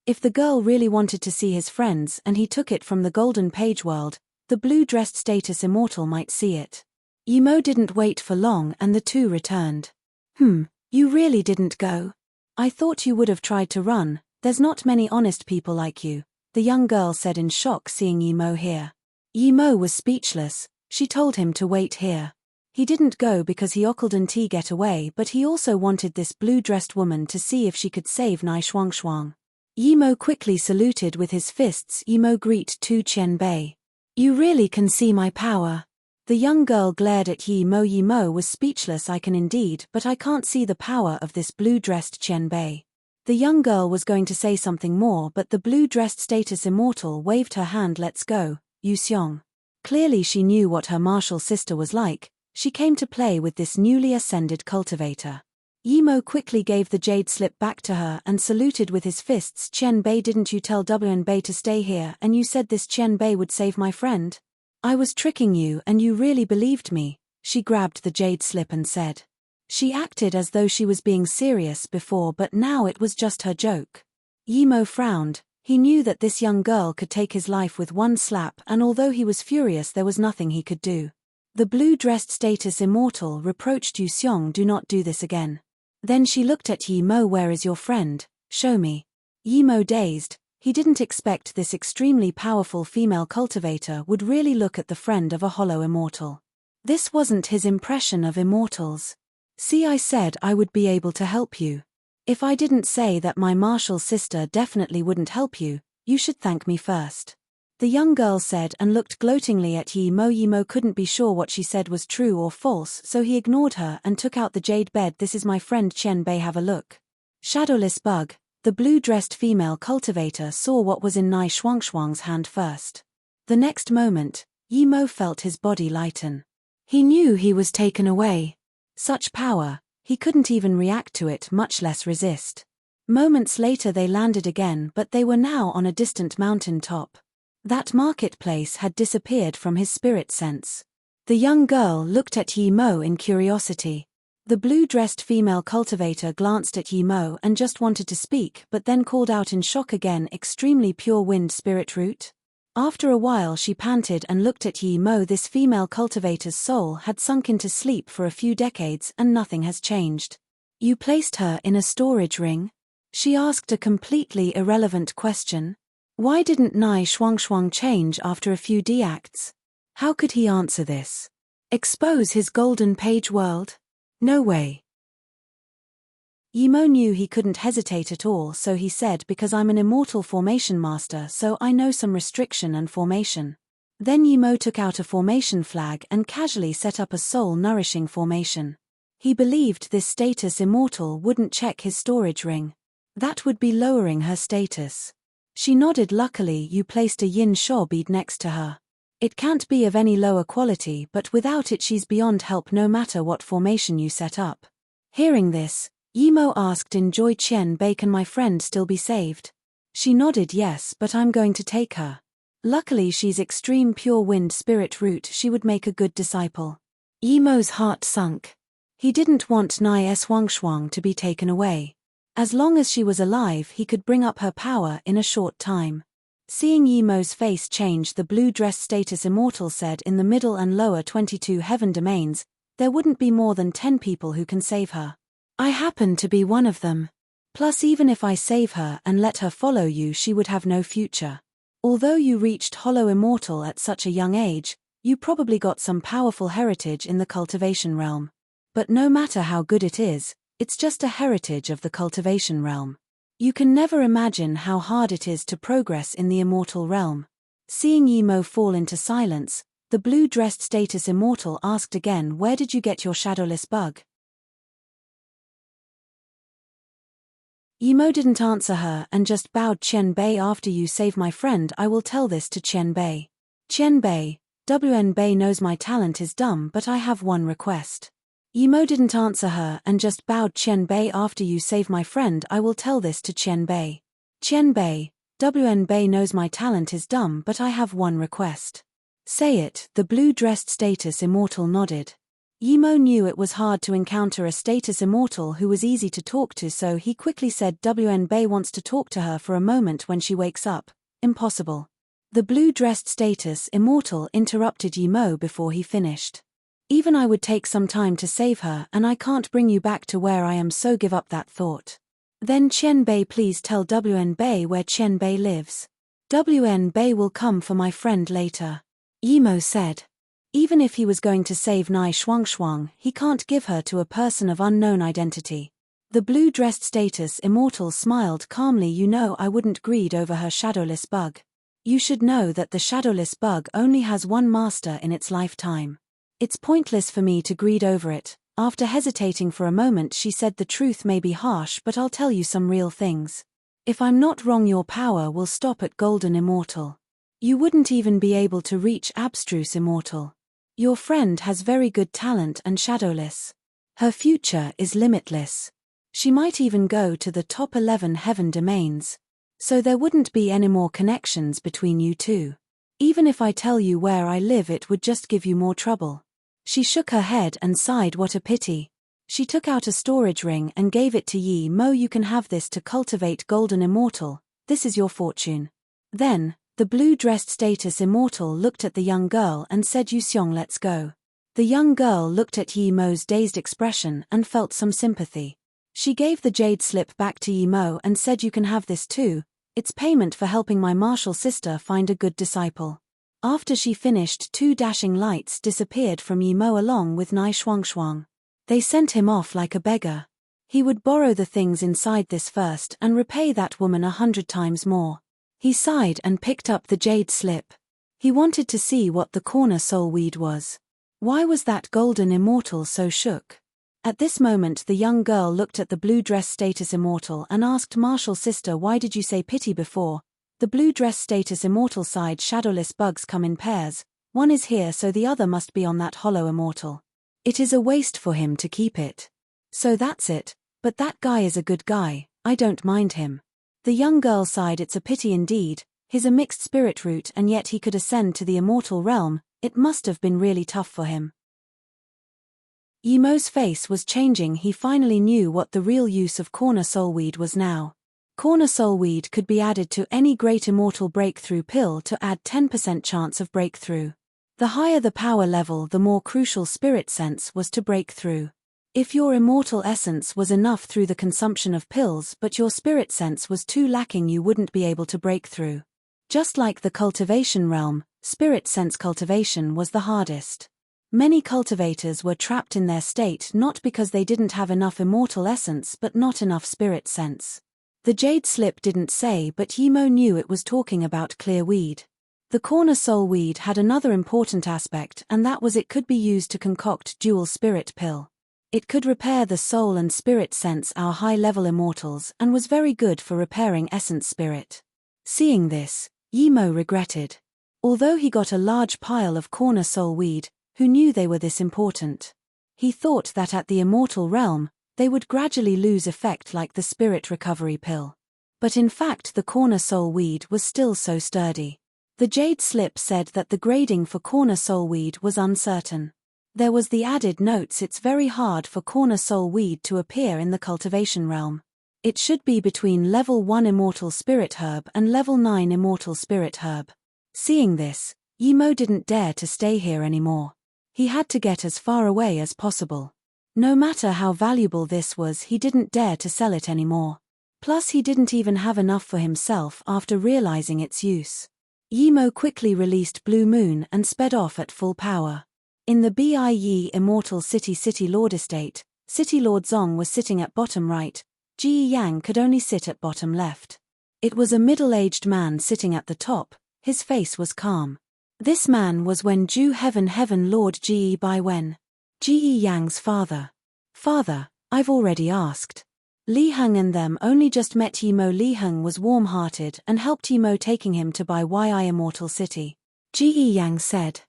If the girl really wanted to see his friends and he took it from the golden page world, the blue-dressed status immortal might see it. Yi Mo didn't wait for long and the two returned. You really didn't go? I thought you would have tried to run. There's not many honest people like you," the young girl said in shock seeing Yi Mo here. Yi Mo was speechless. She told him to wait here. He didn't go because he couldn't get away, but he also wanted this blue-dressed woman to see if she could save Nai Shuang. Yi Mo quickly saluted with his fists. "Yi Mo greet Tu Qian Bei. You really can see my power." The young girl glared at Yi Mo. Yi Mo was speechless. "I can indeed, but I can't see the power of this blue-dressed Qian Bei." The young girl was going to say something more, but the blue-dressed status immortal waved her hand. Let's go, Yu Xiong. Clearly she knew what her martial sister was like. She came to play with this newly ascended cultivator. Yimo quickly gave the jade slip back to her and saluted with his fists. Chen Bei, didn't you tell Wen Bei to stay here, and you said this Chen Bei would save my friend? I was tricking you and you really believed me. She grabbed the jade slip and said. She acted as though she was being serious before, but now it was just her joke. Yimo frowned. He knew that this young girl could take his life with one slap, and although he was furious, there was nothing he could do. The blue-dressed status immortal reproached Yu Xiong, do not do this again. Then she looked at Yimo. Where is your friend? Show me. Yimo dazed. He didn't expect this extremely powerful female cultivator would really look at the friend of a hollow immortal. This wasn't his impression of immortals. See, I said I would be able to help you. If I didn't say that my martial sister definitely wouldn't help you, you should thank me first. The young girl said and looked gloatingly at Yimo. Yimo couldn't be sure what she said was true or false, so he ignored her and took out the jade bed. This is my friend Chen Bei, have a look. Shadowless bug. The blue-dressed female cultivator saw what was in Nai Shuangshuang's hand first. The next moment, Yimo felt his body lighten. He knew he was taken away. Such power, he couldn't even react to it, much less resist. Moments later they landed again, but they were now on a distant mountain top. That marketplace had disappeared from his spirit sense. The young girl looked at Yimo in curiosity. The blue-dressed female cultivator glanced at Yimo and just wanted to speak, but then called out in shock again, extremely pure wind spirit root. After a while she panted and looked at Yimo. This female cultivator's soul had sunk into sleep for a few decades and nothing has changed. You placed her in a storage ring? She asked a completely irrelevant question. Why didn't Nai Shuangshuang change after a few deacts? How could he answer this? Expose his golden page world? No way. Yimo knew he couldn't hesitate at all, so he said, because I'm an immortal formation master, so I know some restriction and formation. Then Yimo took out a formation flag and casually set up a soul-nourishing formation. He believed this status immortal wouldn't check his storage ring. That would be lowering her status. She nodded. Luckily you placed a yin sho bead next to her. It can't be of any lower quality, but without it she's beyond help no matter what formation you set up. Hearing this, Yimo asked in joy, Chen Bei, can my friend still be saved? She nodded yes, but I'm going to take her. Luckily she's extreme pure wind spirit root, she would make a good disciple. Yimo's heart sunk. He didn't want Nai Shuangshuang to be taken away. As long as she was alive he could bring up her power in a short time. Seeing Yimo's face change, the blue-dressed status immortal said, in the middle and lower 22 heaven domains, there wouldn't be more than 10 people who can save her. I happen to be one of them. Plus even if I save her and let her follow you, she would have no future. Although you reached hollow immortal at such a young age, you probably got some powerful heritage in the cultivation realm. But no matter how good it is, it's just a heritage of the cultivation realm. You can never imagine how hard it is to progress in the immortal realm. Seeing Yimo fall into silence, the blue-dressed status immortal asked again, where did you get your shadowless bug? Yimo didn't answer her and just bowed. Chen Bei, after you save my friend I will tell this to Chen Bei. Chen Bei, Wen Bei knows my talent is dumb, but I have one request. Yimo didn't answer her and just bowed. Chen Bei, after you save my friend I will tell this to Chen Bei. Chen Bei, Wen Bei knows my talent is dumb, but I have one request. Say it. The blue-dressed status immortal nodded. Yimo knew it was hard to encounter a status immortal who was easy to talk to, so he quickly said, Wen Bei wants to talk to her for a moment when she wakes up. Impossible. The blue-dressed status immortal interrupted Yimo before he finished. Even I would take some time to save her, and I can't bring you back to where I am, so give up that thought. Then Chen Bei, please tell Wen Bei where Chen Bei lives. Wen Bei will come for my friend later. Yimo said. Even if he was going to save Nai Shuangshuang, he can't give her to a person of unknown identity. The blue-dressed status immortal smiled calmly. You know I wouldn't greed over her shadowless bug. You should know that the shadowless bug only has one master in its lifetime. It's pointless for me to greed over it. After hesitating for a moment, she said, "The truth may be harsh, but I'll tell you some real things. If I'm not wrong, your power will stop at golden immortal. You wouldn't even be able to reach abstruse immortal. Your friend has very good talent and shadowless. Her future is limitless. She might even go to the top 11 heaven domains. So there wouldn't be any more connections between you two. Even if I tell you where I live, it would just give you more trouble." She shook her head and sighed. What a pity. She took out a storage ring and gave it to Yi Mo. "You can have this to cultivate golden immortal. This is your fortune." Then, the blue-dressed status immortal looked at the young girl and said, "Yu Xiong, let's go." The young girl looked at Yi Mo's dazed expression and felt some sympathy. She gave the jade slip back to Yi Mo and said, "You can have this too. It's payment for helping my martial sister find a good disciple." After she finished, 2 dashing lights disappeared from Yi Mo along with Nai Shuang. They sent him off like a beggar. He would borrow the things inside this first and repay that woman 100 times more. He sighed and picked up the jade slip. He wanted to see what the corner soul weed was. Why was that golden immortal so shook? At this moment, the young girl looked at the blue-dress status immortal and asked, "Martial sister, why did you say pity before?" The blue-dress status immortal sighed, "Shadowless bugs come in pairs. One is here, so the other must be on that hollow immortal. It is a waste for him to keep it. So that's it, but that guy is a good guy, I don't mind him." The young girl sighed, "It's a pity indeed. He's a mixed spirit root and yet he could ascend to the immortal realm. It must have been really tough for him." Yi Mo's face was changing. He finally knew what the real use of corner soulweed was now. Corner soulweed could be added to any great immortal breakthrough pill to add 10% chance of breakthrough. The higher the power level, the more crucial spirit sense was to break through. If your immortal essence was enough through the consumption of pills but your spirit sense was too lacking, you wouldn't be able to break through. Just like the cultivation realm, spirit sense cultivation was the hardest. Many cultivators were trapped in their state not because they didn't have enough immortal essence but not enough spirit sense. The jade slip didn't say, but Yi Mo knew it was talking about clear weed. The corner soul weed had another important aspect, and that was it could be used to concoct dual spirit pill. It could repair the soul and spirit sense, our high-level immortals, and was very good for repairing essence spirit. Seeing this, Yi Mo regretted. Although he got a large pile of corner soul weed, who knew they were this important? He thought that at the immortal realm, they would gradually lose effect like the spirit recovery pill. But in fact the corner soul weed was still so sturdy. The jade slip said that the grading for corner soul weed was uncertain. There was the added notes, it's very hard for corner soul weed to appear in the cultivation realm. It should be between level 1 immortal spirit herb and level 9 immortal spirit herb. Seeing this, Yi Mo didn't dare to stay here anymore. He had to get as far away as possible. No matter how valuable this was, he didn't dare to sell it anymore. Plus he didn't even have enough for himself after realizing its use. Yi Mo quickly released Blue Moon and sped off at full power. In the Yi Immortal City Lord Estate, City Lord Zong was sitting at bottom right. Ji Yang could only sit at bottom left. It was a middle-aged man sitting at the top. His face was calm. This man was Wen Ju Heaven Lord Ji Bai Wen. Ji Yang's father. "Father, I've already asked. Li Heng and them only just met." Yi Mo. Li Heng was warm-hearted and helped Yi Mo, taking him to Yi Immortal City. Ji Yang said.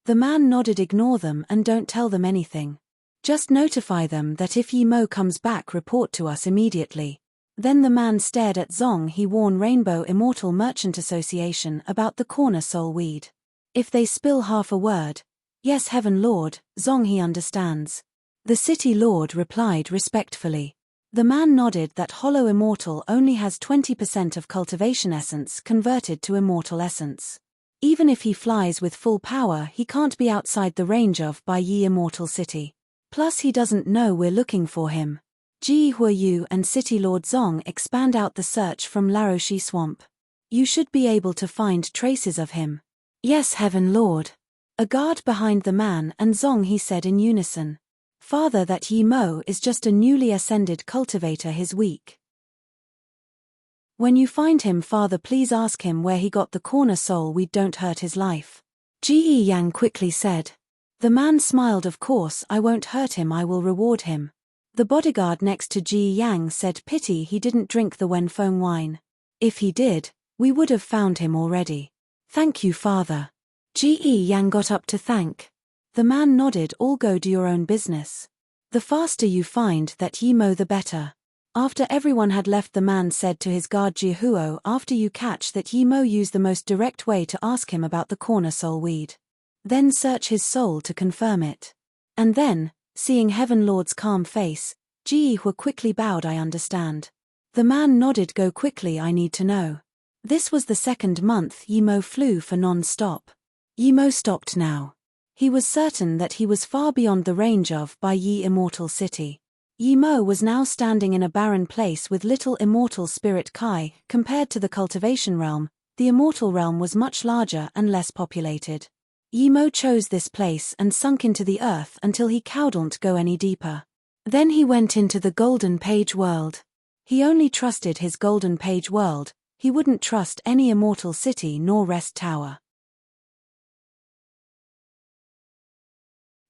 The man nodded. "Ignore them and don't tell them anything. Just notify them that if Yi Mo comes back, report to us immediately." Then the man stared at Zong. He warned Rainbow Immortal Merchant Association about the corner soul weed. If they spill half a word, "Yes, Heaven Lord, Zong, he understands." The City Lord replied respectfully. The man nodded that Hollow Immortal only has 20% of cultivation essence converted to immortal essence. Even if he flies with full power, he can't be outside the range of Yi Immortal City. Plus he doesn't know we're looking for him. Ji Huayu and City Lord Zong expand out the search from Laroshi Swamp. You should be able to find traces of him. "Yes, Heaven Lord." A guard behind the man and Zong, he said in unison. "Father, that Yi Mo is just a newly ascended cultivator. He's weak. When you find him, Father, please ask him where he got the corner soul weed. Don't hurt his life." Ji Yang quickly said. The man smiled. Of course, I won't hurt him, I will reward him. The bodyguard next to Ji Yang said, pity he didn't drink the Wenfeng wine. If he did, we would have found him already. Thank you, father. Ji Yang got up to thank. The man nodded, all go do your own business. The faster you find that Yimo the better. After everyone had left, the man said to his guard Jihuo, after you catch that Yimo, use the most direct way to ask him about the corner soul weed. Then search his soul to confirm it. And then, seeing Heaven Lord's calm face, Jihuo quickly bowed. I understand. The man nodded. Go quickly, I need to know. This was the second month Yimo flew for non-stop. Yimo stopped now. He was certain that he was far beyond the range of Bai Yi immortal city. Yimo was now standing in a barren place with little immortal spirit Kai. Compared to the cultivation realm, the immortal realm was much larger and less populated. Yimo chose this place and sunk into the earth until he couldn't go any deeper. Then he went into the Golden Page world. He only trusted his Golden Page world, he wouldn't trust any immortal city nor rest tower.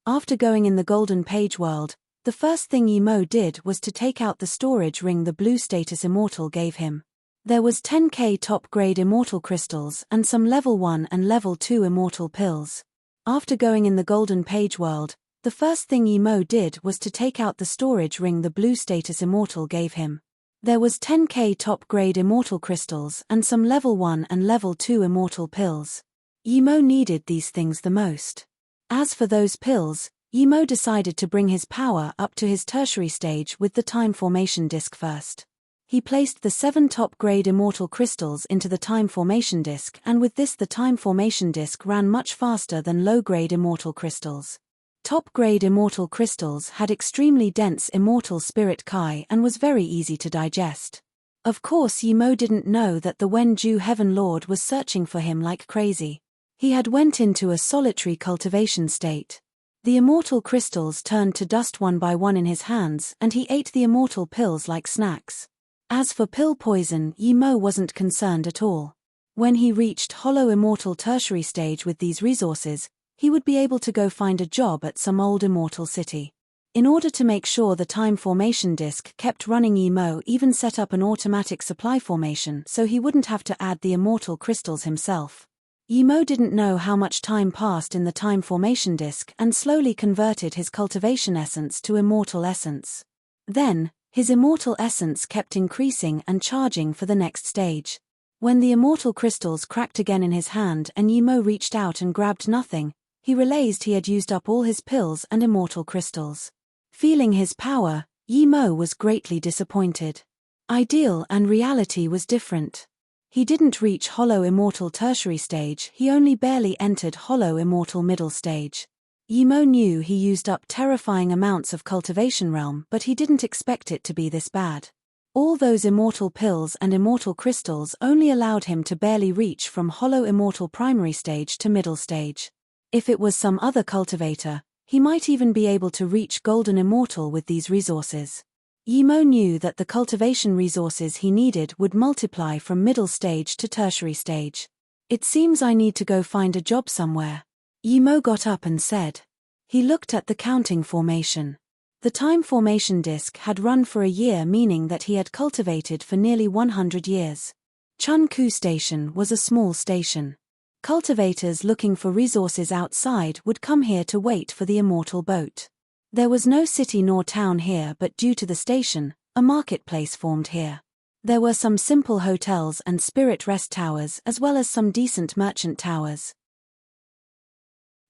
After going in the Golden Page world, the first thing Yimo did was to take out the storage ring the blue status immortal gave him. There was 10k top-grade immortal crystals and some level 1 and level 2 immortal pills. After going in the Golden Page world, the first thing Yimo did was to take out the storage ring the blue status immortal gave him. There was 10k top-grade immortal crystals and some level 1 and level 2 immortal pills. Yimo needed these things the most. As for those pills, Yimo decided to bring his power up to his tertiary stage with the time formation disk first. He placed the 7 top-grade immortal crystals into the time formation disk, and with this the time formation disk ran much faster than low-grade immortal crystals. Top-grade immortal crystals had extremely dense immortal spirit Kai and was very easy to digest. Of course, Yimo didn't know that the Wenju Heaven Lord was searching for him like crazy. He had went into a solitary cultivation state. The immortal crystals turned to dust one by one in his hands, and he ate the immortal pills like snacks. As for pill poison, Yimo wasn't concerned at all. When he reached hollow immortal tertiary stage with these resources, he would be able to go find a job at some old immortal city. In order to make sure the time formation disk kept running, Yimo even set up an automatic supply formation so he wouldn't have to add the immortal crystals himself. Yimo didn't know how much time passed in the time formation disk and slowly converted his cultivation essence to immortal essence. Then, his immortal essence kept increasing and charging for the next stage. When the immortal crystals cracked again in his hand and Yimo reached out and grabbed nothing, he realized he had used up all his pills and immortal crystals. Feeling his power, Yimo was greatly disappointed. Ideal and reality was different. He didn't reach hollow immortal tertiary stage, he only barely entered hollow immortal middle stage. Yimo knew he used up terrifying amounts of cultivation realm, but he didn't expect it to be this bad. All those immortal pills and immortal crystals only allowed him to barely reach from hollow immortal primary stage to middle stage. If it was some other cultivator, he might even be able to reach golden immortal with these resources. Yimo knew that the cultivation resources he needed would multiply from middle stage to tertiary stage. It seems I need to go find a job somewhere. Yimo got up and said. He looked at the counting formation. The time formation disk had run for a year, meaning that he had cultivated for nearly 100 years. Chunku Station was a small station. Cultivators looking for resources outside would come here to wait for the immortal boat. There was no city nor town here, but due to the station, a marketplace formed here. There were some simple hotels and spirit rest towers as well as some decent merchant towers.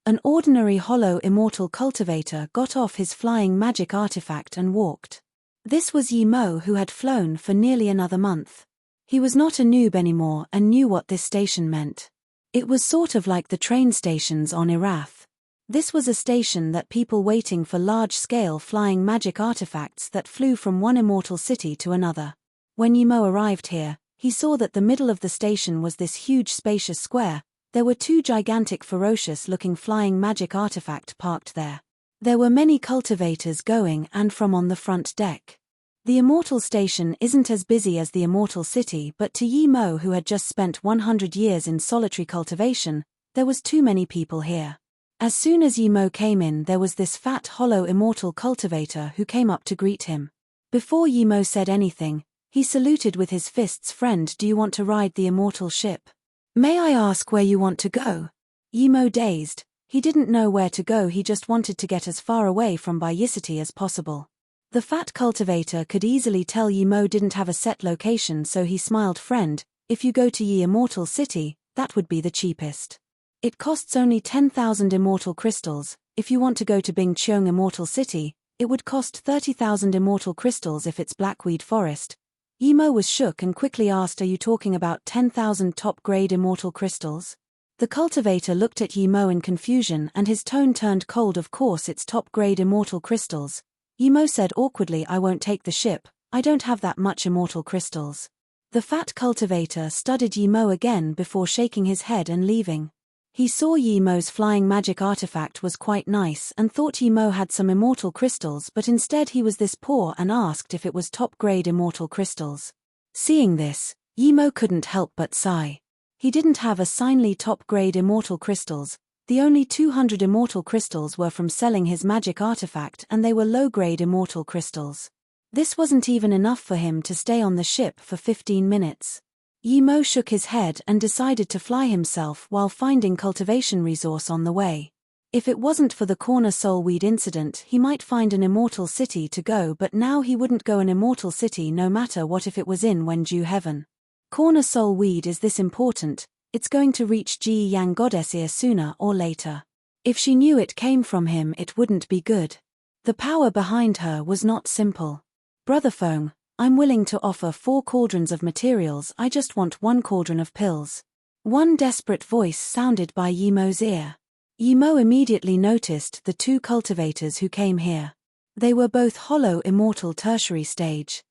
An ordinary hollow immortal cultivator got off his flying magic artifact and walked. This was Yimo, who had flown for nearly another month. He was not a noob anymore and knew what this station meant. It was sort of like the train stations on Irath. This was a station that people waiting for large-scale flying magic artifacts that flew from one immortal city to another. When Yimo arrived here, he saw that the middle of the station was this huge spacious square. There were 2 gigantic ferocious-looking flying magic artifact parked there. There were many cultivators going and from on the front deck. The immortal station isn't as busy as the immortal city, but to Yimo, who had just spent 100 years in solitary cultivation, there was too many people here. As soon as Yimo came in, there was this fat, hollow immortal cultivator who came up to greet him. Before Yimo said anything, he saluted with his fists. "Friend, do you want to ride the immortal ship? May I ask where you want to go?" Yimo dazed. He didn't know where to go, he just wanted to get as far away from Bayicity as possible. The fat cultivator could easily tell Yimo didn't have a set location, so he smiled. "Friend, if you go to Yi Immortal City, that would be the cheapest. It costs only 10,000 immortal crystals. If you want to go to Bingqiong Immortal City, it would cost 30,000 immortal crystals if it's Blackweed Forest." Yimo was shook and quickly asked, "Are you talking about 10,000 top-grade immortal crystals?" The cultivator looked at Yimo in confusion and his tone turned cold. "Of course it's top-grade immortal crystals." Yimo said awkwardly, "I won't take the ship, I don't have that much immortal crystals." The fat cultivator studied Yimo again before shaking his head and leaving. He saw Yimo's flying magic artifact was quite nice and thought Yimo had some immortal crystals, but instead he was this poor and asked if it was top-grade immortal crystals. Seeing this, Yimo couldn't help but sigh. He didn't have a single top-grade immortal crystals. The only 200 immortal crystals were from selling his magic artifact, and they were low-grade immortal crystals. This wasn't even enough for him to stay on the ship for 15 minutes. Yimo shook his head and decided to fly himself while finding cultivation resource on the way. If it wasn't for the corner soulweed incident, he might find an immortal city to go, but now he wouldn't go an immortal city no matter what if it was in Wenju heaven. Corner soulweed is this important, it's going to reach Ji Yang Goddess ear sooner or later. If she knew it came from him, it wouldn't be good. The power behind her was not simple. "Brother Feng, I'm willing to offer 4 cauldrons of materials, I just want 1 cauldron of pills." One desperate voice sounded by Yimo's ear. Yimo immediately noticed the 2 cultivators who came here. They were both hollow immortal tertiary stage.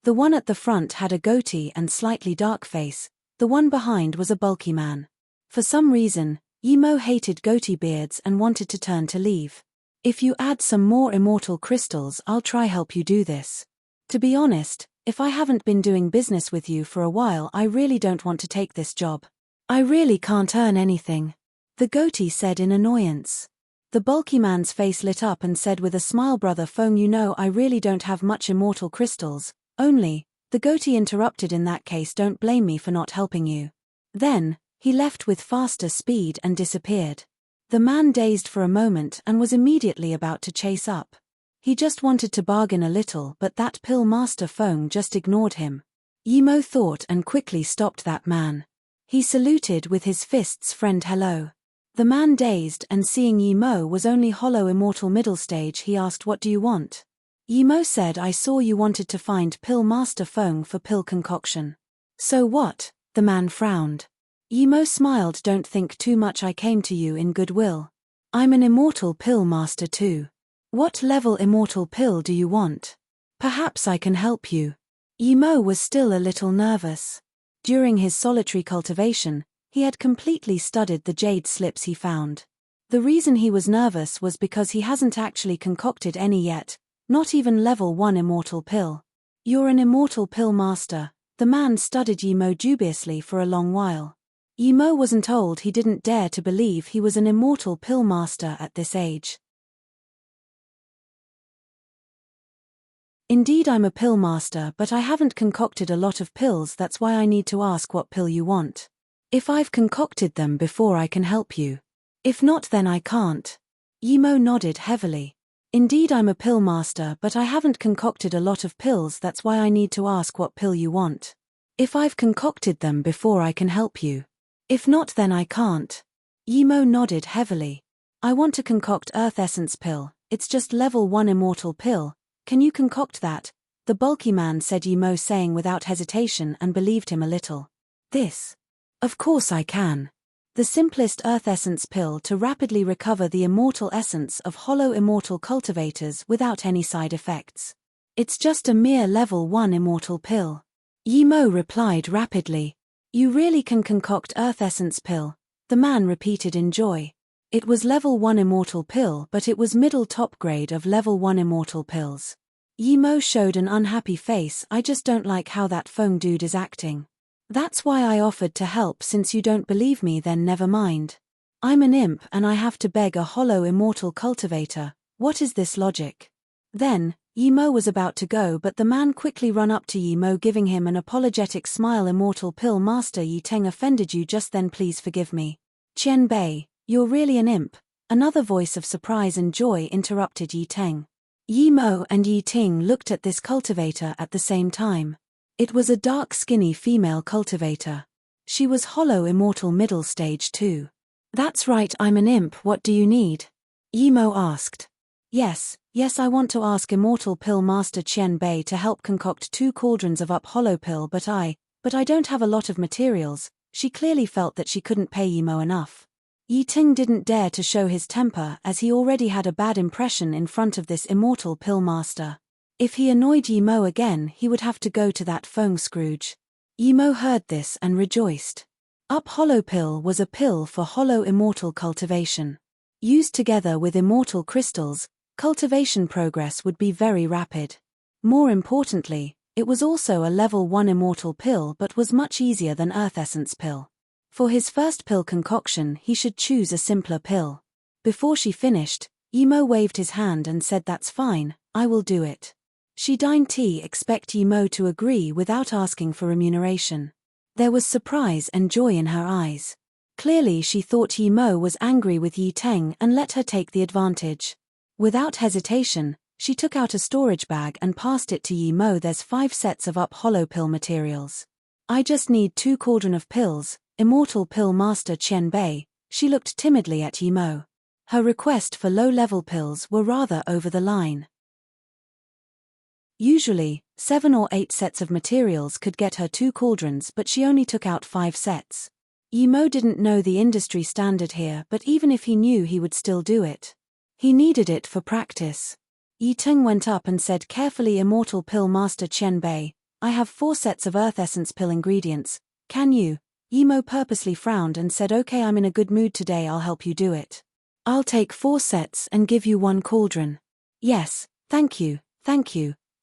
The one at the front had a goatee and slightly dark face, the one behind was a bulky man. For some reason, Yimo hated goatee beards and wanted to turn to leave. "If you add some more immortal crystals, I'll try help you do this. To be honest, if I haven't been doing business with you for a while, I really don't want to take this job. I really can't earn anything," the goatee said in annoyance. The bulky man's face lit up and said with a smile, "Brother Feng, you know I really don't have much immortal crystals, only," the goatee interrupted, "in that case don't blame me for not helping you." Then, he left with faster speed and disappeared. The man dazed for a moment and was immediately about to chase up. He just wanted to bargain a little, but that pill master Feng just ignored him. Yimo thought and quickly stopped that man. He saluted with his fists. "Friend, hello." The man dazed and seeing Yimo was only hollow immortal middle stage, he asked, "What do you want?" Yimo said, "I saw you wanted to find pill master Feng for pill concoction." "So what?" The man frowned. Yimo smiled, "Don't think too much, I came to you in goodwill. I'm an immortal pill master too. What level immortal pill do you want? Perhaps I can help you." Yimo was still a little nervous. During his solitary cultivation, he had completely studied the jade slips he found. The reason he was nervous was because he hasn't actually concocted any yet, not even level 1 immortal pill. "You're an immortal pill master," the man studied Yimo dubiously for a long while. Yimo wasn't old, he didn't dare to believe he was an immortal pill master at this age. "Indeed, I'm a pill master, but I haven't concocted a lot of pills, that's why I need to ask what pill you want. If I've concocted them before, I can help you. If not, then I can't." Yimo nodded heavily. "Indeed, I'm a pill master, but I haven't concocted a lot of pills, that's why I need to ask what pill you want. If I've concocted them before, I can help you. If not, then I can't." Yimo nodded heavily. "I want to concoct Earth Essence pill, it's just level 1 immortal pill, can you concoct that?" the bulky man said, Yimo saying without hesitation, and believed him a little. "This? Of course I can. The simplest Earth Essence pill to rapidly recover the immortal essence of hollow immortal cultivators without any side effects. It's just a mere level 1 immortal pill." Yimo replied rapidly. "You really can concoct Earth Essence pill," the man repeated in joy. It was level 1 immortal pill, but it was middle top grade of level 1 immortal pills. Yimo showed an unhappy face. "I just don't like how that Feng dude is acting. That's why I offered to help. Since you don't believe me, then never mind. I'm an imp and I have to beg a hollow immortal cultivator. What is this logic? Then, Yimo was about to go, but the man quickly run up to Yimo, giving him an apologetic smile. Immortal Pill Master Yi Teng offended you just then, please forgive me. Qian Bei, you're really an imp. Another voice of surprise and joy interrupted Yi Teng. Yimo and Yi Ting looked at this cultivator at the same time. It was a dark skinny female cultivator. She was hollow immortal middle stage too. That's right, I'm an imp, what do you need? Yimo asked. Yes, I want to ask Immortal Pill Master Qian Bei to help concoct 2 cauldrons of up hollow pill, but I don't have a lot of materials. She clearly felt that she couldn't pay Yimo enough. Yi Ting didn't dare to show his temper, as he already had a bad impression in front of this Immortal Pill Master. If he annoyed Yimo again, he would have to go to that Feng Scrooge. Yimo heard this and rejoiced. Up hollow pill was a pill for hollow immortal cultivation. Used together with immortal crystals, cultivation progress would be very rapid. More importantly, it was also a level 1 immortal pill, but was much easier than Earth Essence pill. For his first pill concoction, he should choose a simpler pill. Before she finished, Yimo waved his hand and said, that's fine, I will do it. She didn't expect Yimo to agree without asking for remuneration. There was surprise and joy in her eyes. Clearly she thought Yimo was angry with Yi Teng and let her take the advantage. Without hesitation, she took out a storage bag and passed it to Yimo. There's 5 sets of up hollow pill materials. I just need 2 cauldron of pills. Immortal Pill Master Qian Bei, she looked timidly at Yimo. Her request for low-level pills were rather over the line. Usually, 7 or 8 sets of materials could get her 2 cauldrons, but she only took out 5 sets. Yimo didn't know the industry standard here, but even if he knew, he would still do it. He needed it for practice. Yi Teng went up and said carefully, Immortal Pill Master Qian Bei, I have 4 sets of Earth Essence pill ingredients. Can you? Yimo purposely frowned and said, okay, I'm in a good mood today, I'll help you do it. I'll take 4 sets and give you 1 cauldron. Yes, thank you.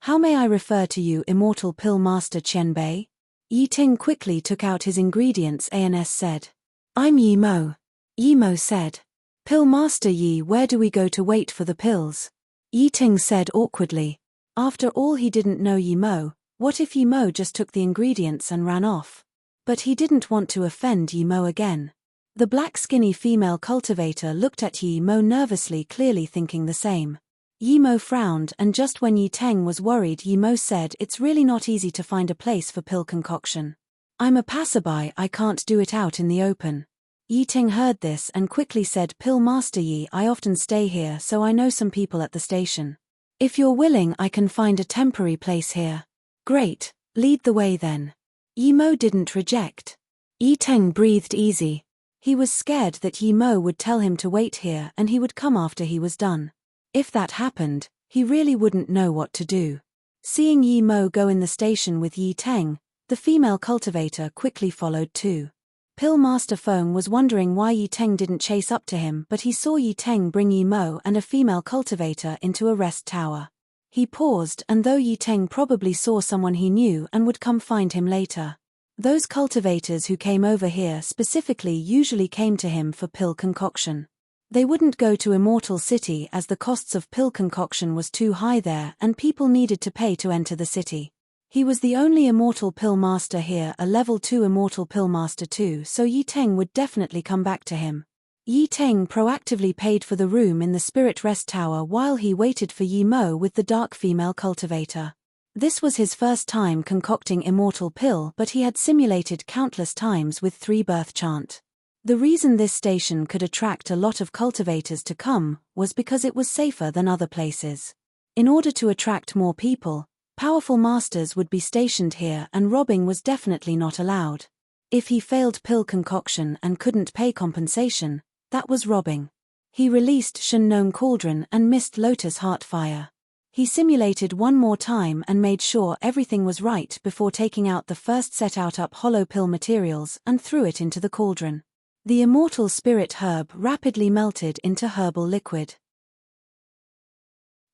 How may I refer to you, Immortal Pill Master Qian Bei? Yi Ting quickly took out his ingredients. ANS said. I'm Yimo. Yimo said. Pill Master Yi, where do we go to wait for the pills? Yi Ting said awkwardly. After all, he didn't know Yimo. What if Yimo just took the ingredients and ran off? But he didn't want to offend Yimo again. The black skinny female cultivator looked at Yimo nervously, clearly thinking the same. Yimo frowned, and just when Yi Teng was worried, Yimo said, it's really not easy to find a place for pill concoction. I'm a passerby, I can't do it out in the open. Yi Teng heard this and quickly said, Pill Master Yi, I often stay here, so I know some people at the station. If you're willing, I can find a temporary place here. Great, lead the way then. Yimo didn't reject. Yi Teng breathed easy. He was scared that Yimo would tell him to wait here and he would come after he was done. If that happened, he really wouldn't know what to do. Seeing Yimo go in the station with Yi Teng, the female cultivator quickly followed too. Pill Master Feng was wondering why Yi Teng didn't chase up to him, but he saw Yi Teng bring Yimo and a female cultivator into a rest tower. He paused, and though Yi Teng probably saw someone he knew and would come find him later. Those cultivators who came over here specifically usually came to him for pill concoction. They wouldn't go to Immortal City as the costs of pill concoction was too high there and people needed to pay to enter the city. He was the only Immortal Pill Master here, a level 2 Immortal Pill Master too, so Yi Teng would definitely come back to him. Yi Teng proactively paid for the room in the Spirit Rest Tower while he waited for Yimo with the dark female cultivator. This was his first time concocting Immortal Pill, but he had simulated countless times with 3 birth chant. The reason this station could attract a lot of cultivators to come was because it was safer than other places. In order to attract more people, powerful masters would be stationed here and robbing was definitely not allowed. If he failed pill concoction and couldn't pay compensation, that was robbing. He released Shengnong Cauldron and missed Lotus Heartfire. He simulated one more time and made sure everything was right before taking out the first set out up hollow pill materials and threw it into the cauldron. The immortal spirit herb rapidly melted into herbal liquid.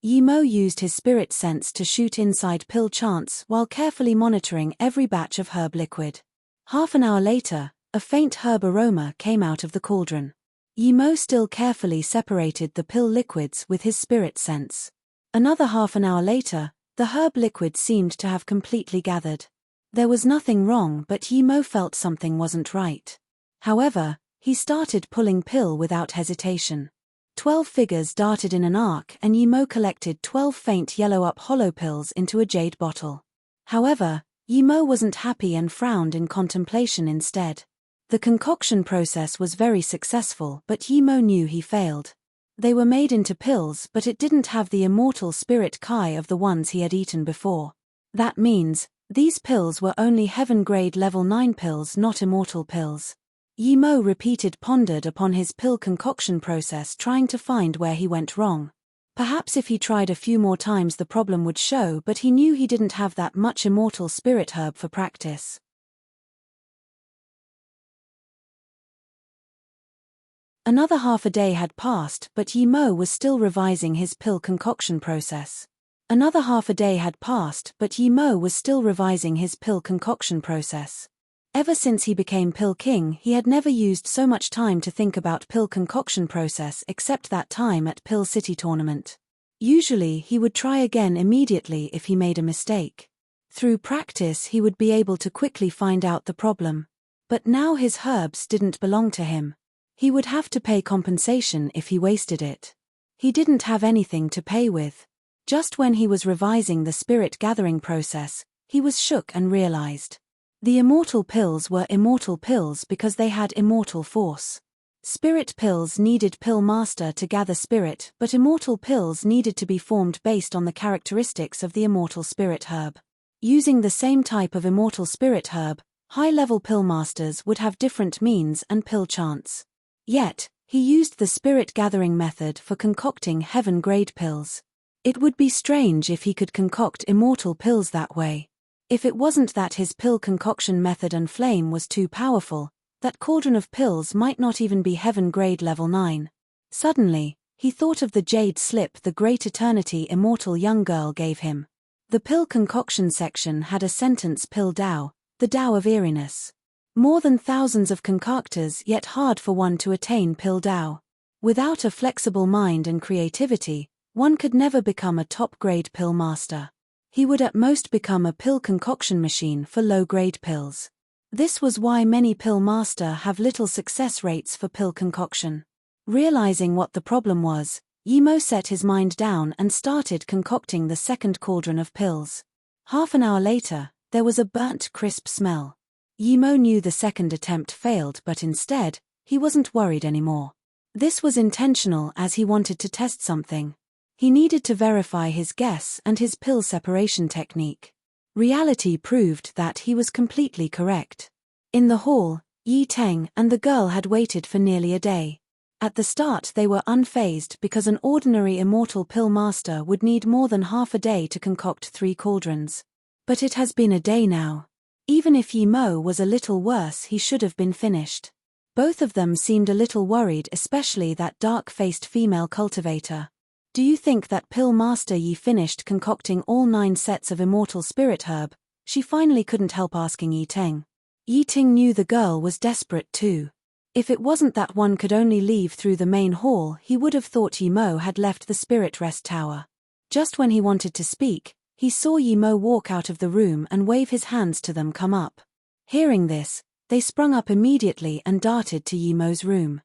Yimo used his spirit sense to shoot inside pill chants while carefully monitoring every batch of herb liquid. Half an hour later, a faint herb aroma came out of the cauldron. Yimo still carefully separated the pill liquids with his spirit sense. Another half an hour later, the herb liquid seemed to have completely gathered. There was nothing wrong, but Yimo felt something wasn't right. However, he started pulling pill without hesitation. 12 figures darted in an arc and Yimo collected 12 faint yellow-up hollow pills into a jade bottle. However, Yimo wasn't happy and frowned in contemplation instead. The concoction process was very successful, but Yimo knew he failed. They were made into pills, but it didn't have the immortal spirit Kai of the ones he had eaten before. That means, these pills were only heaven-grade level 9 pills, not immortal pills. Yimo pondered upon his pill concoction process, trying to find where he went wrong. Perhaps if he tried a few more times the problem would show, but he knew he didn't have that much immortal spirit herb for practice. Another half a day had passed, but Yimo was still revising his pill concoction process. Ever since he became Pill King, he had never used so much time to think about pill concoction process except that time at Pill City tournament. Usually he would try again immediately if he made a mistake. Through practice he would be able to quickly find out the problem. But now his herbs didn't belong to him. He would have to pay compensation if he wasted it. He didn't have anything to pay with. Just when he was revising the spirit gathering process, he was shook and realized. The immortal pills were immortal pills because they had immortal force. Spirit pills needed Pill Master to gather spirit, but immortal pills needed to be formed based on the characteristics of the immortal spirit herb. Using the same type of immortal spirit herb, high-level Pill Masters would have different means and pill chants. Yet, he used the spirit gathering method for concocting heaven-grade pills. It would be strange if he could concoct immortal pills that way. If it wasn't that his pill concoction method and flame was too powerful, that cauldron of pills might not even be heaven-grade level 9. Suddenly, he thought of the jade slip the great eternity immortal young girl gave him. The pill concoction section had a sentence pill Tao, the Tao of eeriness. More than thousands of concoctors, yet hard for one to attain pill Tao. Without a flexible mind and creativity, one could never become a top-grade pill master. He would at most become a pill concoction machine for low-grade pills. This was why many pill master have little success rates for pill concoction. Realizing what the problem was, Yimo set his mind down and started concocting the second cauldron of pills. Half an hour later, there was a burnt, crisp smell. Yimo knew the second attempt failed, but instead, he wasn't worried anymore. This was intentional as he wanted to test something. He needed to verify his guess and his pill separation technique. Reality proved that he was completely correct. In the hall, Yi Teng and the girl had waited for nearly a day. At the start they were unfazed because an ordinary immortal pill master would need more than half a day to concoct 3 cauldrons. But it has been a day now. Even if Yimo was a little worse, he should have been finished. Both of them seemed a little worried, especially that dark-faced female cultivator. Do you think that Pill Master Yi finished concocting all 9 sets of immortal spirit herb? She finally couldn't help asking Yi Teng. Yi Teng knew the girl was desperate too. If it wasn't that one could only leave through the main hall, he would have thought Yimo had left the spirit rest tower. Just when he wanted to speak, he saw Yimo walk out of the room and wave his hands to them come up. Hearing this, they sprung up immediately and darted to Yimo's room.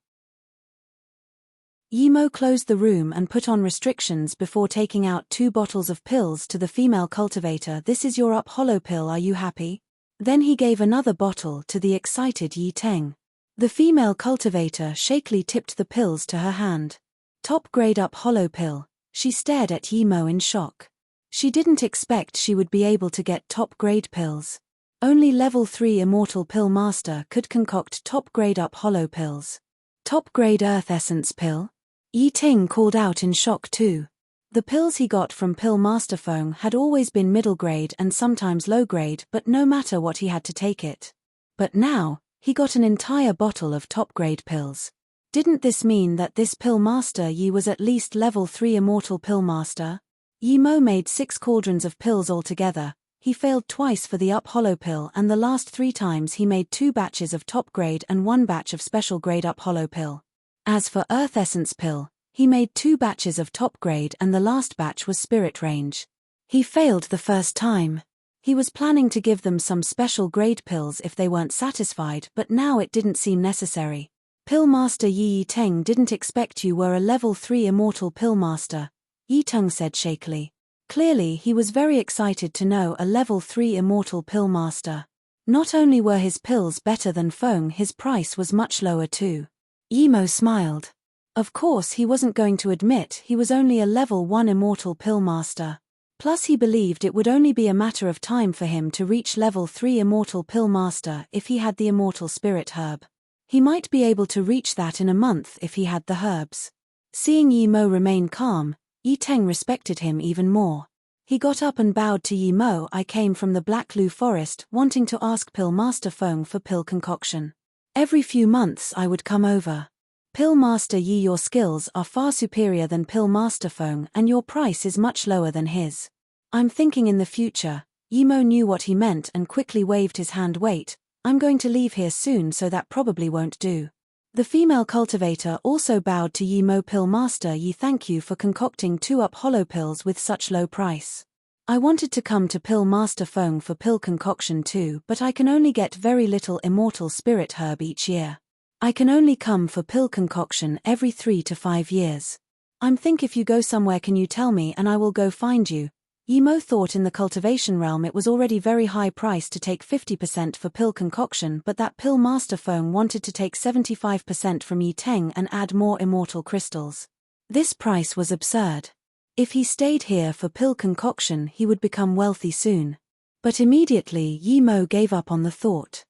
Yimo closed the room and put on restrictions before taking out 2 bottles of pills to the female cultivator. "This is your up hollow pill, are you happy?" Then he gave another bottle to the excited Yi Teng. The female cultivator shakily tipped the pills to her hand. "Top grade up hollow pill," she stared at Yimo in shock. She didn't expect she would be able to get top-grade pills. Only level 3 immortal pill master could concoct top-grade up hollow pills. Top-grade earth essence pill? Yi Ting called out in shock too. The pills he got from Pill Master Feng had always been middle-grade and sometimes low-grade, but no matter what he had to take it. But now, he got an entire bottle of top-grade pills. Didn't this mean that this pill master Yi was at least level 3 immortal pill master? Yimo made 6 cauldrons of pills altogether. He failed twice for the up hollow pill, and the last 3 times he made 2 batches of top grade and 1 batch of special grade up hollow pill. As for Earth Essence Pill, he made 2 batches of top grade and the last batch was spirit range. He failed the first time. He was planning to give them some special grade pills if they weren't satisfied, but now it didn't seem necessary. Pill Master Yi Teng didn't expect you were a level 3 immortal pill master, Yi Teng said shakily. Clearly he was very excited to know a level 3 immortal pill master. Not only were his pills better than Feng, his price was much lower too. Yimo smiled. Of course he wasn't going to admit he was only a level 1 immortal pill master. Plus he believed it would only be a matter of time for him to reach level 3 immortal pill master if he had the immortal spirit herb. He might be able to reach that in a month if he had the herbs. Seeing Yi Mo remain calm, Yi Teng respected him even more. He got up and bowed to Yi Mo. I came from the Black Lu Forest wanting to ask Pill Master Feng for pill concoction. Every few months I would come over. Pill Master Yi, your skills are far superior than Pill Master Feng and your price is much lower than his. I'm thinking in the future. Yi Mo knew what he meant and quickly waved his hand. Wait, I'm going to leave here soon, so that probably won't do. The female cultivator also bowed to Yi Mo. Pill Master Yi, thank you for concocting 2 up hollow pills with such low price. I wanted to come to Pill Master Feng for pill concoction too, but I can only get very little immortal spirit herb each year. I can only come for pill concoction every 3 to 5 years. I'm think if you go somewhere can you tell me and I will go find you. Yi Mo thought in the cultivation realm it was already very high price to take 50% for pill concoction, but that Pill Master Feng wanted to take 75% from Yi Teng and add more immortal crystals. This price was absurd. If he stayed here for pill concoction he would become wealthy soon. But immediately Yi Mo gave up on the thought.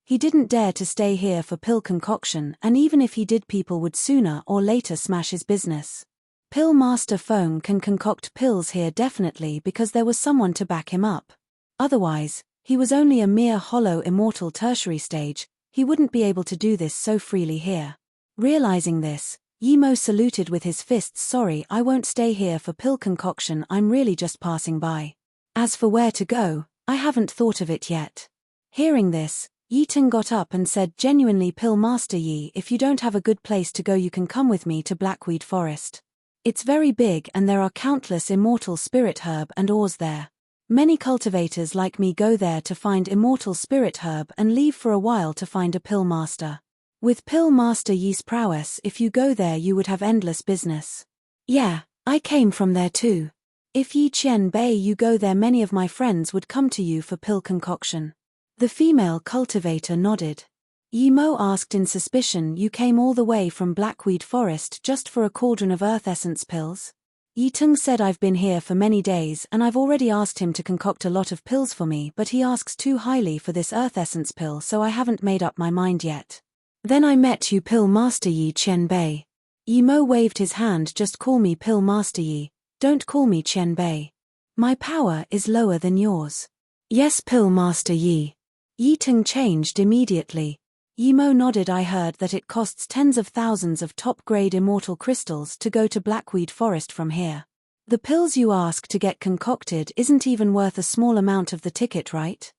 He didn't dare to stay here for pill concoction, and even if he did people would sooner or later smash his business. Pill Master Feng can concoct pills here definitely because there was someone to back him up. Otherwise, he was only a mere hollow immortal tertiary stage, he wouldn't be able to do this so freely here. Realizing this, Yi Mo saluted with his fists. Sorry, I won't stay here for pill concoction, I'm really just passing by. As for where to go, I haven't thought of it yet. Hearing this, Yi Teng got up and said, genuinely Pill Master Yi, if you don't have a good place to go you can come with me to Blackweed Forest. It's very big and there are countless immortal spirit herb and ores there. Many cultivators like me go there to find immortal spirit herb and leave for a while to find a pill master. With Pill Master Yi's prowess, if you go there you would have endless business. Yeah, I came from there too. If Yi Qian Bei you go there many of my friends would come to you for pill concoction. The female cultivator nodded. Yi Mo asked in suspicion, you came all the way from Blackweed Forest just for a cauldron of earth essence pills? Yi Teng said I've been here for many days and I've already asked him to concoct a lot of pills for me, but he asks too highly for this earth essence pill, so I haven't made up my mind yet. Then I met you Pill Master Yi Qian Bei. Yi Mo waved his hand, just call me Pill Master Yi, don't call me Qian Bei. My power is lower than yours. Yes Pill Master Yi. Yi Teng changed immediately. Yi Mo nodded. I heard that it costs tens of thousands of top-grade immortal crystals to go to Blackweed Forest from here. The pills you ask to get concocted isn't even worth a small amount of the ticket, right?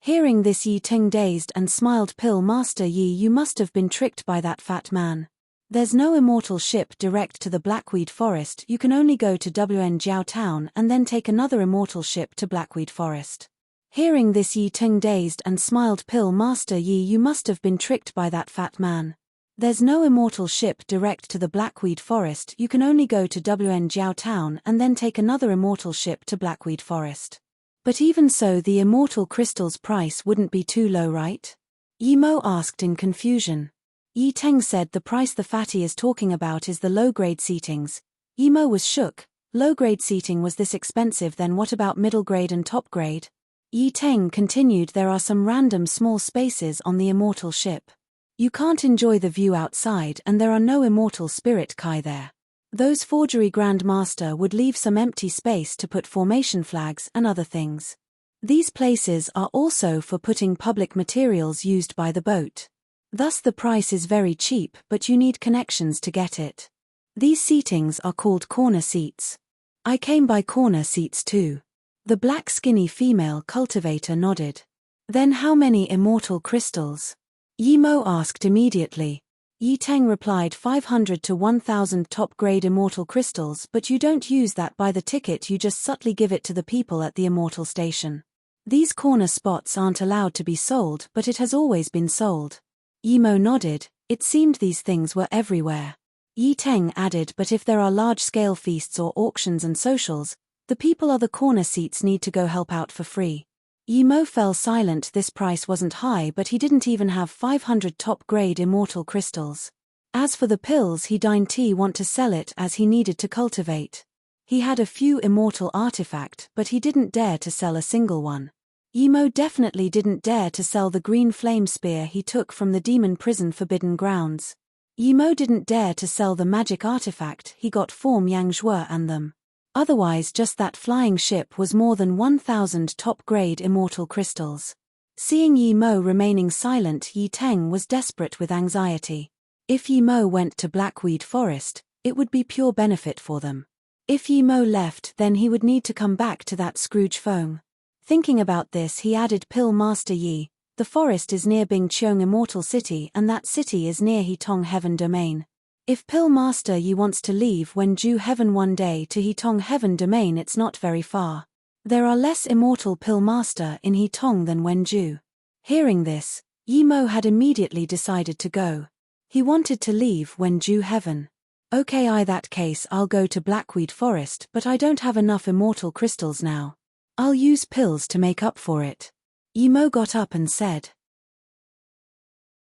Hearing this, Yi Teng dazed and smiled. Pill Master Yi, you must have been tricked by that fat man. There's no immortal ship direct to the Blackweed Forest, you can only go to Wenjiao Town and then take another immortal ship to Blackweed Forest. Hearing this, Yi Teng dazed and smiled. Pill Master Yi, you must have been tricked by that fat man. There's no immortal ship direct to the Blackweed Forest, you can only go to Wenjiao Town and then take another immortal ship to Blackweed Forest. But even so, the immortal crystal's price wouldn't be too low, right? Yi Mo asked in confusion. Yi Teng said the price the fatty is talking about is the low-grade seatings. Yi Mo was shook. Low-grade seating was this expensive, then what about middle grade and top grade? Yi Teng continued, there are some random small spaces on the immortal ship. You can't enjoy the view outside and there are no immortal spirit kai there. Those forgery grandmaster would leave some empty space to put formation flags and other things. These places are also for putting public materials used by the boat. Thus the price is very cheap, but you need connections to get it. These seatings are called corner seats. I came by corner seats too. The black skinny female cultivator nodded. Then how many immortal crystals? Yimo asked immediately. Yi Teng replied 500 to 1000 top-grade immortal crystals, but you don't use that by the ticket, you just subtly give it to the people at the immortal station. These corner spots aren't allowed to be sold, but it has always been sold. Yimo nodded. It seemed these things were everywhere. Yi Teng added, but if there are large-scale feasts or auctions and socials, the people on the corner seats need to go help out for free. Yimo fell silent. This price wasn't high, but he didn't even have 500 top-grade immortal crystals. As for the pills, he didn't want to sell it as he needed to cultivate. He had a few immortal artifact, but he didn't dare to sell a single one. Yimo definitely didn't dare to sell the green flame spear he took from the demon prison Forbidden Grounds. Yimo didn't dare to sell the magic artifact he got from Yangzhou and them. Otherwise, just that flying ship was more than 1000 top-grade immortal crystals. Seeing Yimo remaining silent, Yi Teng was desperate with anxiety. If Yimo went to Blackweed Forest, it would be pure benefit for them. If Yimo left, then he would need to come back to that Scrooge phone. Thinking about this, he added, Pill Master Yi, the forest is near Bingqiong Immortal City and that city is near Hetong Heaven Domain. If Pill Master Yi wants to leave Wenju Heaven one day to Hetong Heaven Domain, it's not very far. There are less immortal Pill Master in Hetong than Wenju. Hearing this, Yimo had immediately decided to go. He wanted to leave Wenju Heaven. Okay, that case I'll go to Blackweed Forest, but I don't have enough immortal crystals now. I'll use pills to make up for it. Yimo got up and said.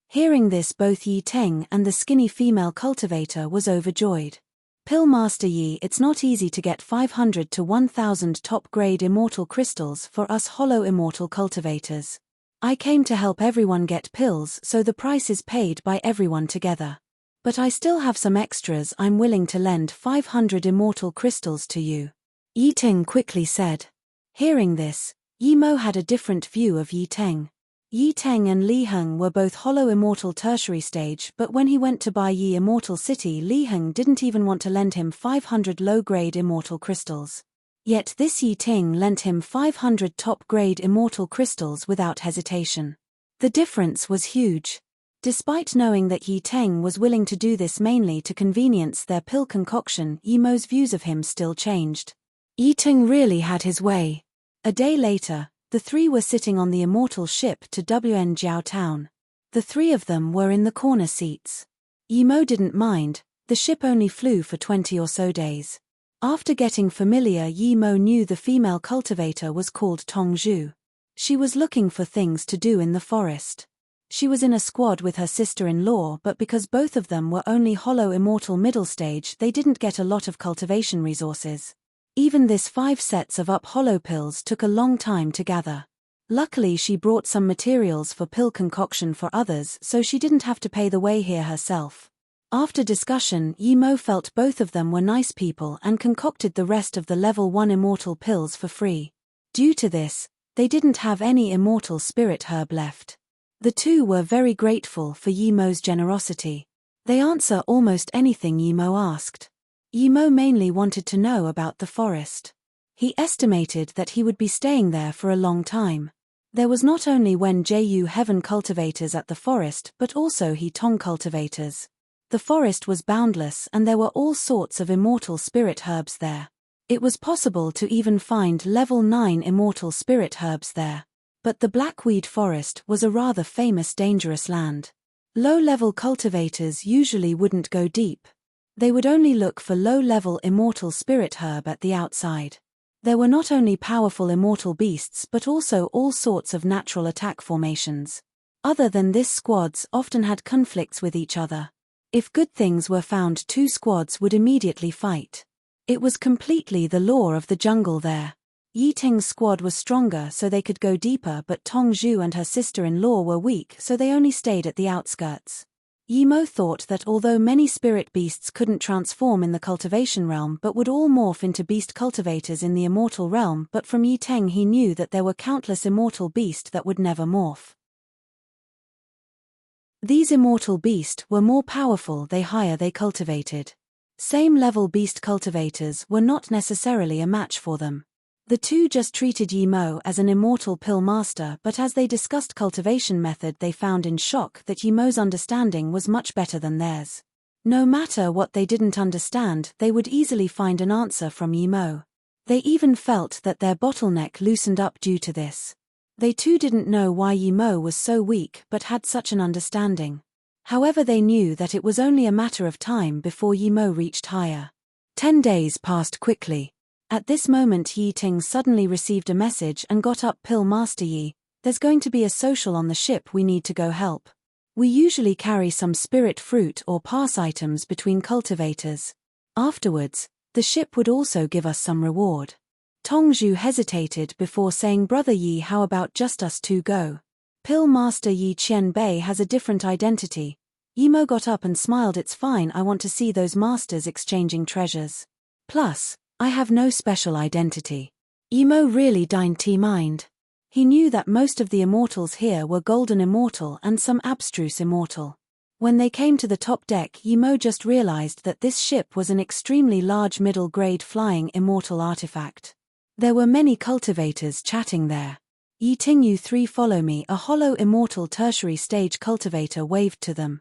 Hearing this, both Yi Teng and the skinny female cultivator was overjoyed. Pill Master Yi, it's not easy to get 500 to 1000 top-grade immortal crystals for us hollow immortal cultivators. I came to help everyone get pills, so the price is paid by everyone together. But I still have some extras. I'm willing to lend 500 immortal crystals to you. Yi Teng quickly said. Hearing this, Yimo had a different view of Yi Teng. Yi Teng and Li Heng were both hollow immortal tertiary stage, but when he went to buy Yi Immortal City, Li Heng didn't even want to lend him 500 low-grade immortal crystals. Yet this Yi Teng lent him 500 top-grade immortal crystals without hesitation. The difference was huge. Despite knowing that Yi Teng was willing to do this mainly to convenience their pill concoction, Yimo's views of him still changed. Yi Teng really had his way. A day later, the three were sitting on the immortal ship to Wenjiao Town. The three of them were in the corner seats. Yimo didn't mind, the ship only flew for 20 or so days. After getting familiar, Yimo knew the female cultivator was called Tongzhu. She was looking for things to do in the forest. She was in a squad with her sister-in-law, but because both of them were only hollow immortal middle stage, they didn't get a lot of cultivation resources. Even this 5 sets of hollow pills took a long time to gather. Luckily, she brought some materials for pill concoction for others, so she didn't have to pay the way here herself. After discussion, Yimo felt both of them were nice people and concocted the rest of the level 1 immortal pills for free. Due to this, they didn't have any immortal spirit herb left. The two were very grateful for Yimo's generosity. They answer almost anything Yimo asked. Yimo mainly wanted to know about the forest. He estimated that he would be staying there for a long time. There was not only Wenju Heaven cultivators at the forest but also Hetong cultivators. The forest was boundless and there were all sorts of immortal spirit herbs there. It was possible to even find level 9 immortal spirit herbs there. But the Blackweed Forest was a rather famous dangerous land. Low-level cultivators usually wouldn't go deep. They would only look for low-level immortal spirit herb at the outside. There were not only powerful immortal beasts but also all sorts of natural attack formations. Other than this, squads often had conflicts with each other. If good things were found, 2 squads would immediately fight. It was completely the law of the jungle there. Yi Teng's squad was stronger so they could go deeper, but Tongzhu and her sister-in-law were weak so they only stayed at the outskirts. Yimo thought that although many spirit beasts couldn't transform in the cultivation realm but would all morph into beast cultivators in the immortal realm, but from Yi Teng he knew that there were countless immortal beasts that would never morph. These immortal beasts were more powerful the higher they cultivated. Same level beast cultivators were not necessarily a match for them. The two just treated Yi Mo as an immortal pill master, but as they discussed cultivation method they found in shock that Yi Mo's understanding was much better than theirs. No matter what they didn't understand, they would easily find an answer from Yi Mo. They even felt that their bottleneck loosened up due to this. They too didn't know why Yi Mo was so weak but had such an understanding. However, they knew that it was only a matter of time before Yi Mo reached higher. 10 days passed quickly. At this moment Yi Ting suddenly received a message and got up. Pill Master Yi, there's going to be a social on the ship, we need to go help. We usually carry some spirit fruit or pass items between cultivators. Afterwards, the ship would also give us some reward. Tongzhu hesitated before saying, Brother Yi, how about just us two go? Pill Master Yi Qianbei has a different identity. Yi Mo got up and smiled. It's fine, I want to see those masters exchanging treasures. Plus, I have no special identity. Yi Mo really didn't mind. He knew that most of the immortals here were golden immortal and some abstruse immortal. When they came to the top deck, Yi Mo just realized that this ship was an extremely large middle-grade flying immortal artifact. There were many cultivators chatting there. Yi Ting, you three follow me. A hollow immortal tertiary stage cultivator waved to them.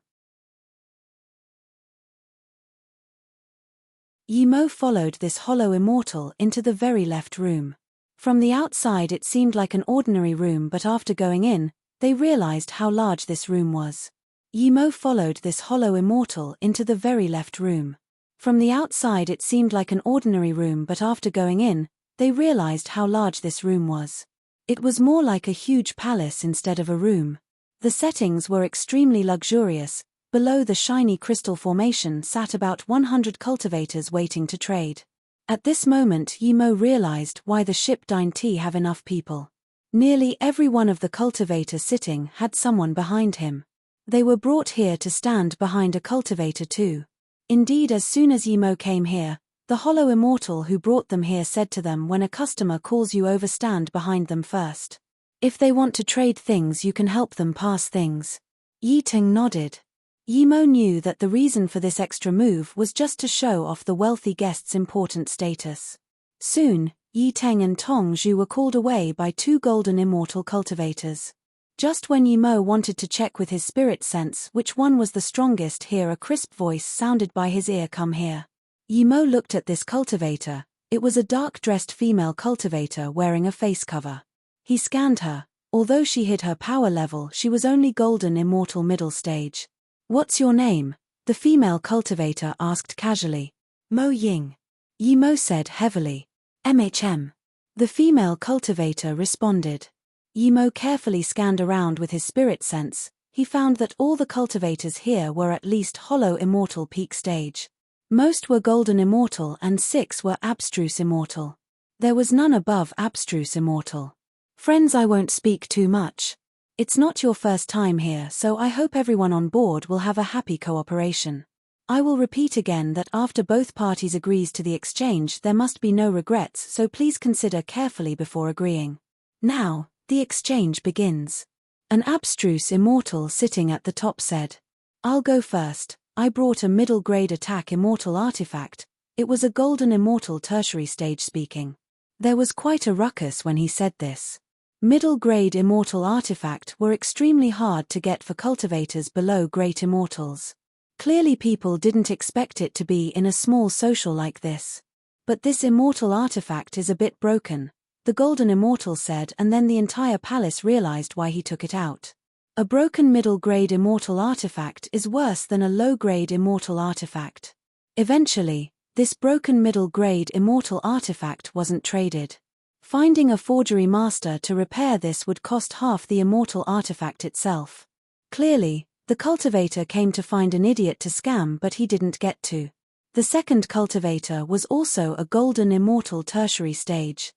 Yi Mo followed this hollow immortal into the very left room. From the outside it seemed like an ordinary room, but after going in, they realized how large this room was. Yi Mo followed this hollow immortal into the very left room. From the outside it seemed like an ordinary room, but after going in, they realized how large this room was. It was more like a huge palace instead of a room. The settings were extremely luxurious. Below the shiny crystal formation sat about 100 cultivators waiting to trade. At this moment Yi Mo realized why the ship didn't have enough people. Nearly every one of the cultivators sitting had someone behind him. They were brought here to stand behind a cultivator too. Indeed, as soon as Yi Mo came here, the hollow immortal who brought them here said to them, when a customer calls you over, stand behind them first. If they want to trade things you can help them pass things. Yi Ting nodded. Yi Mo knew that the reason for this extra move was just to show off the wealthy guest's important status. Soon, Yi Ting and Tongzhu were called away by two golden immortal cultivators. Just when Yi Mo wanted to check with his spirit sense which one was the strongest, here a crisp voice sounded by his ear, come here. Yi Mo looked at this cultivator. It was a dark-dressed female cultivator wearing a face cover. He scanned her. Although she hid her power level, she was only golden immortal middle stage. What's your name? The female cultivator asked casually. Mo Ying. Yi Mo said heavily. MHM. The female cultivator responded. Yi Mo carefully scanned around with his spirit sense. He found that all the cultivators here were at least hollow immortal peak stage. Most were golden immortal and 6 were abstruse immortal. There was none above abstruse immortal. Friends, I won't speak too much. It's not your first time here, so I hope everyone on board will have a happy cooperation. I will repeat again that after both parties agrees to the exchange there must be no regrets, so please consider carefully before agreeing. Now, the exchange begins. An abstruse immortal sitting at the top said. I'll go first. I brought a middle-grade attack immortal artifact. It was a golden immortal tertiary stage speaking. There was quite a ruckus when he said this. Middle-grade immortal artifact were extremely hard to get for cultivators below great immortals. Clearly people didn't expect it to be in a small social like this. But this immortal artifact is a bit broken, the golden immortal said, and then the entire palace realized why he took it out. A broken middle-grade immortal artifact is worse than a low-grade immortal artifact. Eventually, this broken middle-grade immortal artifact wasn't traded. Finding a forgery master to repair this would cost half the immortal artifact itself. Clearly, the cultivator came to find an idiot to scam, but he didn't get to. The second cultivator was also a golden immortal tertiary stage.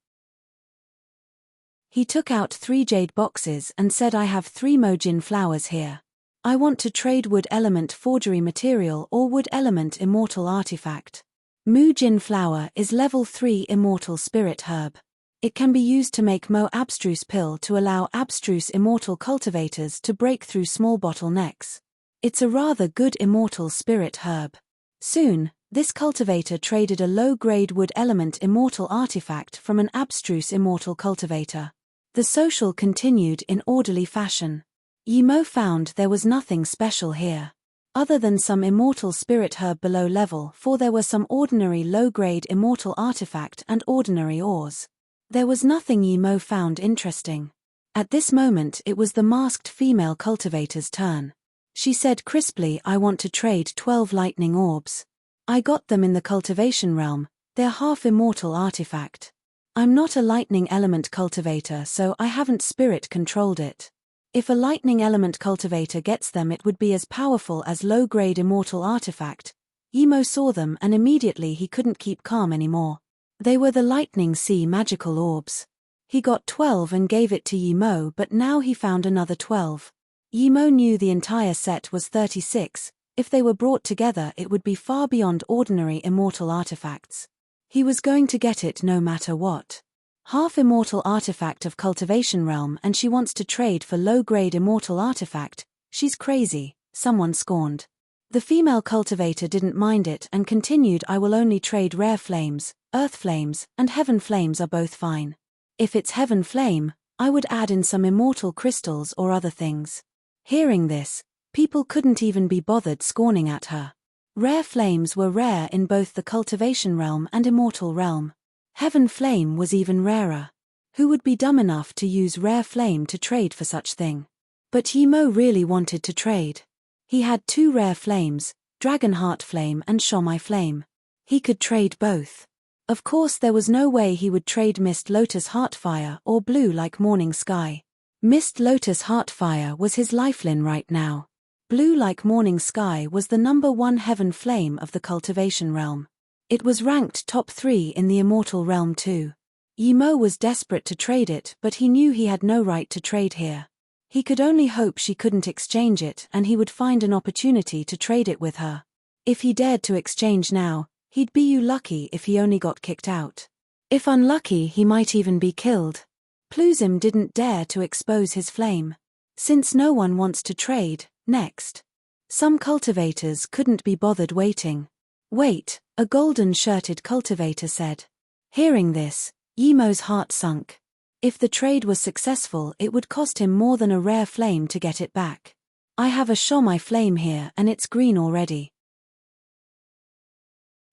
He took out 3 jade boxes and said, I have 3 mojin flowers here. I want to trade wood element forgery material or wood element immortal artifact. Mujin flower is level 3 immortal spirit herb. It can be used to make Mo abstruse pill to allow abstruse immortal cultivators to break through small bottlenecks. It's a rather good immortal spirit herb. Soon, This cultivator traded a low-grade wood element immortal artifact from an abstruse immortal cultivator. The social continued in orderly fashion. Yimo found there was nothing special here. Other than some immortal spirit herb below level 4, there were some ordinary low-grade immortal artifact and ordinary ores. There was nothing Yimo found interesting. At this moment it was the masked female cultivator's turn. She said crisply, "I want to trade 12 lightning orbs. I got them in the cultivation realm, they're half-immortal artifact. I'm not a lightning element cultivator, so I haven't spirit controlled it. If a lightning element cultivator gets them, it would be as powerful as low-grade immortal artifact." Yimo saw them and immediately he couldn't keep calm anymore. They were the lightning sea magical orbs. He got 12 and gave it to Yimo, but now he found another 12. Yimo knew the entire set was 36. If they were brought together, it would be far beyond ordinary immortal artifacts. He was going to get it no matter what. Half-immortal artifact of cultivation realm, and she wants to trade for low-grade immortal artifact. She's crazy, someone scorned. The female cultivator didn't mind it and continued, "I will only trade rare flames, earth flames, and heaven flames are both fine. If it's heaven flame, I would add in some immortal crystals or other things." Hearing this, people couldn't even be bothered scorning at her. Rare flames were rare in both the cultivation realm and immortal realm. Heaven flame was even rarer. Who would be dumb enough to use rare flame to trade for such thing? But Yimo really wanted to trade. He had 2 rare flames, Dragonheart Flame and Shomai Flame. He could trade both. Of course there was no way he would trade Mist Lotus Heartfire or Blue like Morning Sky. Mist Lotus Heartfire was his lifeline right now. Blue like Morning Sky was the #1 heaven flame of the cultivation realm. It was ranked top 3 in the immortal realm too. Yimo was desperate to trade it, but he knew he had no right to trade here. He could only hope she couldn't exchange it and he would find an opportunity to trade it with her. If he dared to exchange now, he'd be lucky if he only got kicked out. If unlucky, he might even be killed. Pluzim didn't dare to expose his flame. Since no one wants to trade, next. Some cultivators couldn't be bothered waiting. "Wait," a golden-shirted cultivator said. Hearing this, Yimo's heart sunk. If the trade was successful, it would cost him more than a rare flame to get it back. "I have a Shomai flame here and it's green already.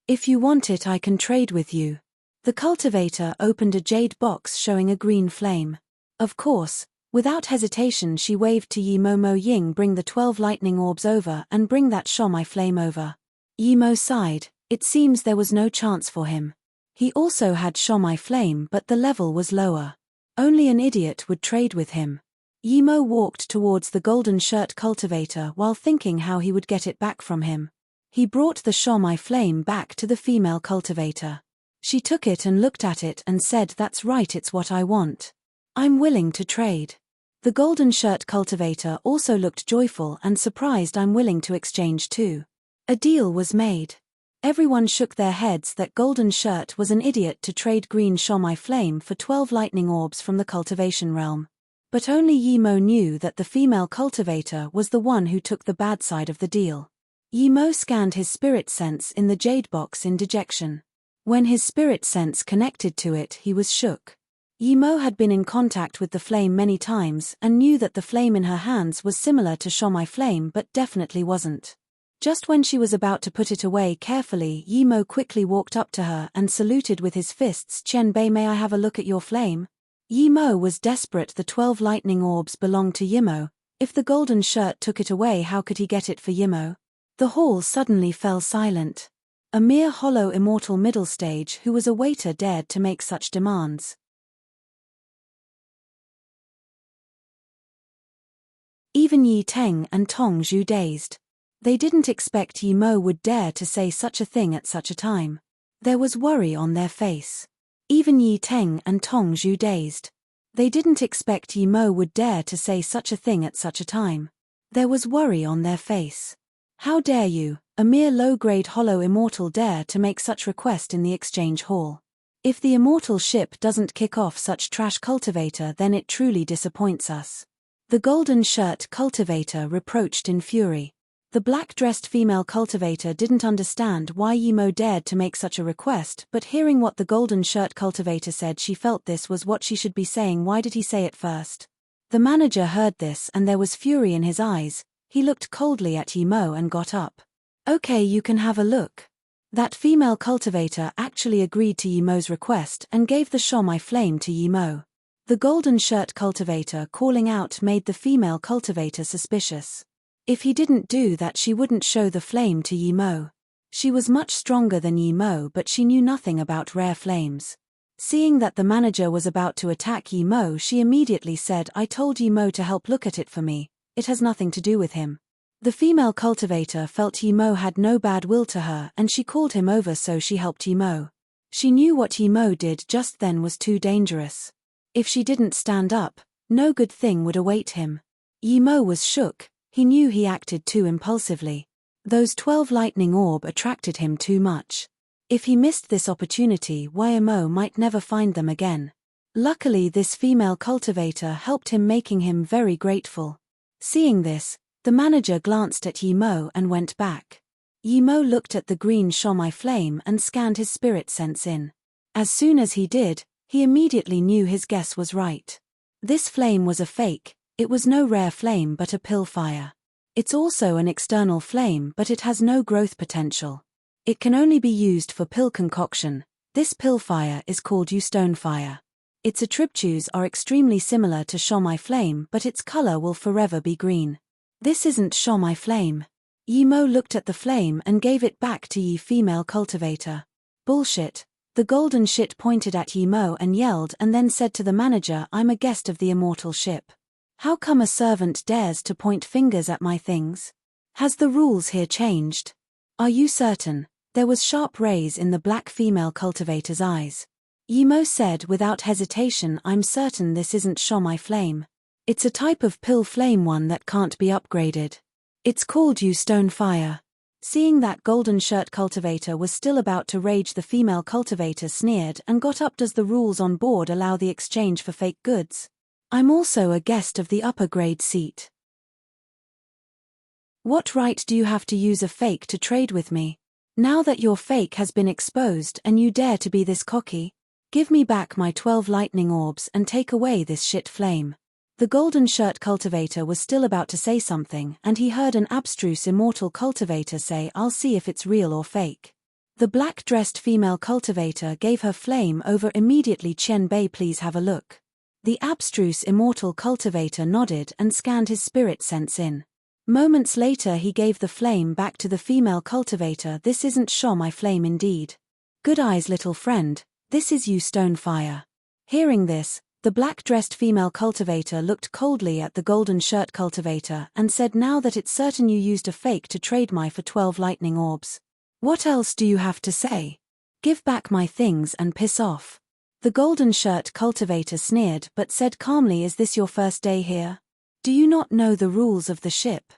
If you want it, I can trade with you." The cultivator opened a jade box showing a green flame. Of course, without hesitation she waved to Yimo, "Mo Ying, bring the 12 lightning orbs over and bring that Shomai flame over." Yimo sighed. It seems there was no chance for him. He also had Shomai flame, but the level was lower. Only an idiot would trade with him. Yimo walked towards the golden shirt cultivator while thinking how he would get it back from him. He brought the Shomai flame back to the female cultivator. She took it and looked at it and said, "That's right, it's what I want. I'm willing to trade." The golden shirt cultivator also looked joyful and surprised. "I'm willing to exchange too." A deal was made. Everyone shook their heads that Golden Shirt was an idiot to trade green Shomai flame for 12 lightning orbs from the cultivation realm. But only Yimo knew that the female cultivator was the one who took the bad side of the deal. Yimo scanned his spirit sense in the jade box in dejection. When his spirit sense connected to it, he was shook. Yimo had been in contact with the flame many times and knew that the flame in her hands was similar to Shomai flame but definitely wasn't. Just when she was about to put it away carefully, Yimo quickly walked up to her and saluted with his fists. "Qianbei, may I have a look at your flame?" Yimo was desperate. The 12 lightning orbs belonged to Yimo. If the golden shirt took it away, how could he get it for Yimo? The hall suddenly fell silent. A mere hollow immortal middle stage who was a waiter dared to make such demands. Even Yi Teng and Tong Zhu dazed. They didn't expect Yimo would dare to say such a thing at such a time. There was worry on their face. Even Yi Teng and Tong Zhu dazed. They didn't expect Yimo would dare to say such a thing at such a time. There was worry on their face. How dare you, a mere low-grade hollow immortal, dare to make such request in the exchange hall? If the immortal ship doesn't kick off such trash cultivator, then it truly disappoints us. The golden shirt cultivator reproached in fury. The black-dressed female cultivator didn't understand why Yimo dared to make such a request, but hearing what the golden shirt cultivator said, she felt this was what she should be saying. Why did he say it first? The manager heard this and there was fury in his eyes. He looked coldly at Yimo and got up. Okay, you can have a look. That female cultivator actually agreed to Yimo's request and gave the show my flame to Yimo. The golden shirt cultivator calling out made the female cultivator suspicious. If he didn't do that, she wouldn't show the flame to Yimo. She was much stronger than Yimo, but she knew nothing about rare flames. Seeing that the manager was about to attack Yimo, she immediately said, I told Yimo to help look at it for me. It has nothing to do with him. The female cultivator felt Yimo had no bad will to her and she called him over, so she helped Yimo. She knew what Yimo did just then was too dangerous. If she didn't stand up, no good thing would await him. Yimo was shook. He knew he acted too impulsively. Those 12 lightning orb attracted him too much. If he missed this opportunity, Yimo might never find them again. Luckily, this female cultivator helped him, making him very grateful. Seeing this, the manager glanced at Yimo and went back. Yimo looked at the green Shomai flame and scanned his spirit sense in. As soon as he did, he immediately knew his guess was right. This flame was a fake. It was no rare flame but a pill fire. It's also an external flame, but it has no growth potential. It can only be used for pill concoction. This pill fire is called stone fire. Its attributes are extremely similar to Shomai flame, but its color will forever be green. This isn't Shomai flame. Yimo looked at the flame and gave it back to Yi female cultivator. Bullshit. The golden shit pointed at Yimo and yelled and then said to the manager, I'm a guest of the immortal ship. How come a servant dares to point fingers at my things? Has the rules here changed? Are you certain? There was sharp rays in the black female cultivator's eyes. Yimo said without hesitation, I'm certain this isn't Shomai flame. It's a type of pill flame, one that can't be upgraded. It's called stone fire. Seeing that golden shirt cultivator was still about to rage, the female cultivator sneered and got up. Does the rules on board allow the exchange for fake goods? I'm also a guest of the upper grade seat. What right do you have to use a fake to trade with me? Now that your fake has been exposed and you dare to be this cocky? Give me back my 12 lightning orbs and take away this shit flame. The golden shirt cultivator was still about to say something and he heard an abstruse immortal cultivator say, I'll see if it's real or fake. The black-dressed female cultivator gave her flame over immediately. Chen Bei, please have a look. The abstruse immortal cultivator nodded and scanned his spirit sense in. Moments later he gave the flame back to the female cultivator. This isn't Shomai flame indeed. Good eyes, little friend, this is stone fire. Hearing this, the black-dressed female cultivator looked coldly at the golden shirt cultivator and said, now that it's certain you used a fake to trade my for 12 lightning orbs. What else do you have to say? Give back my things and piss off. The golden shirt cultivator sneered but said calmly, is this your first day here? Do you not know the rules of the ship?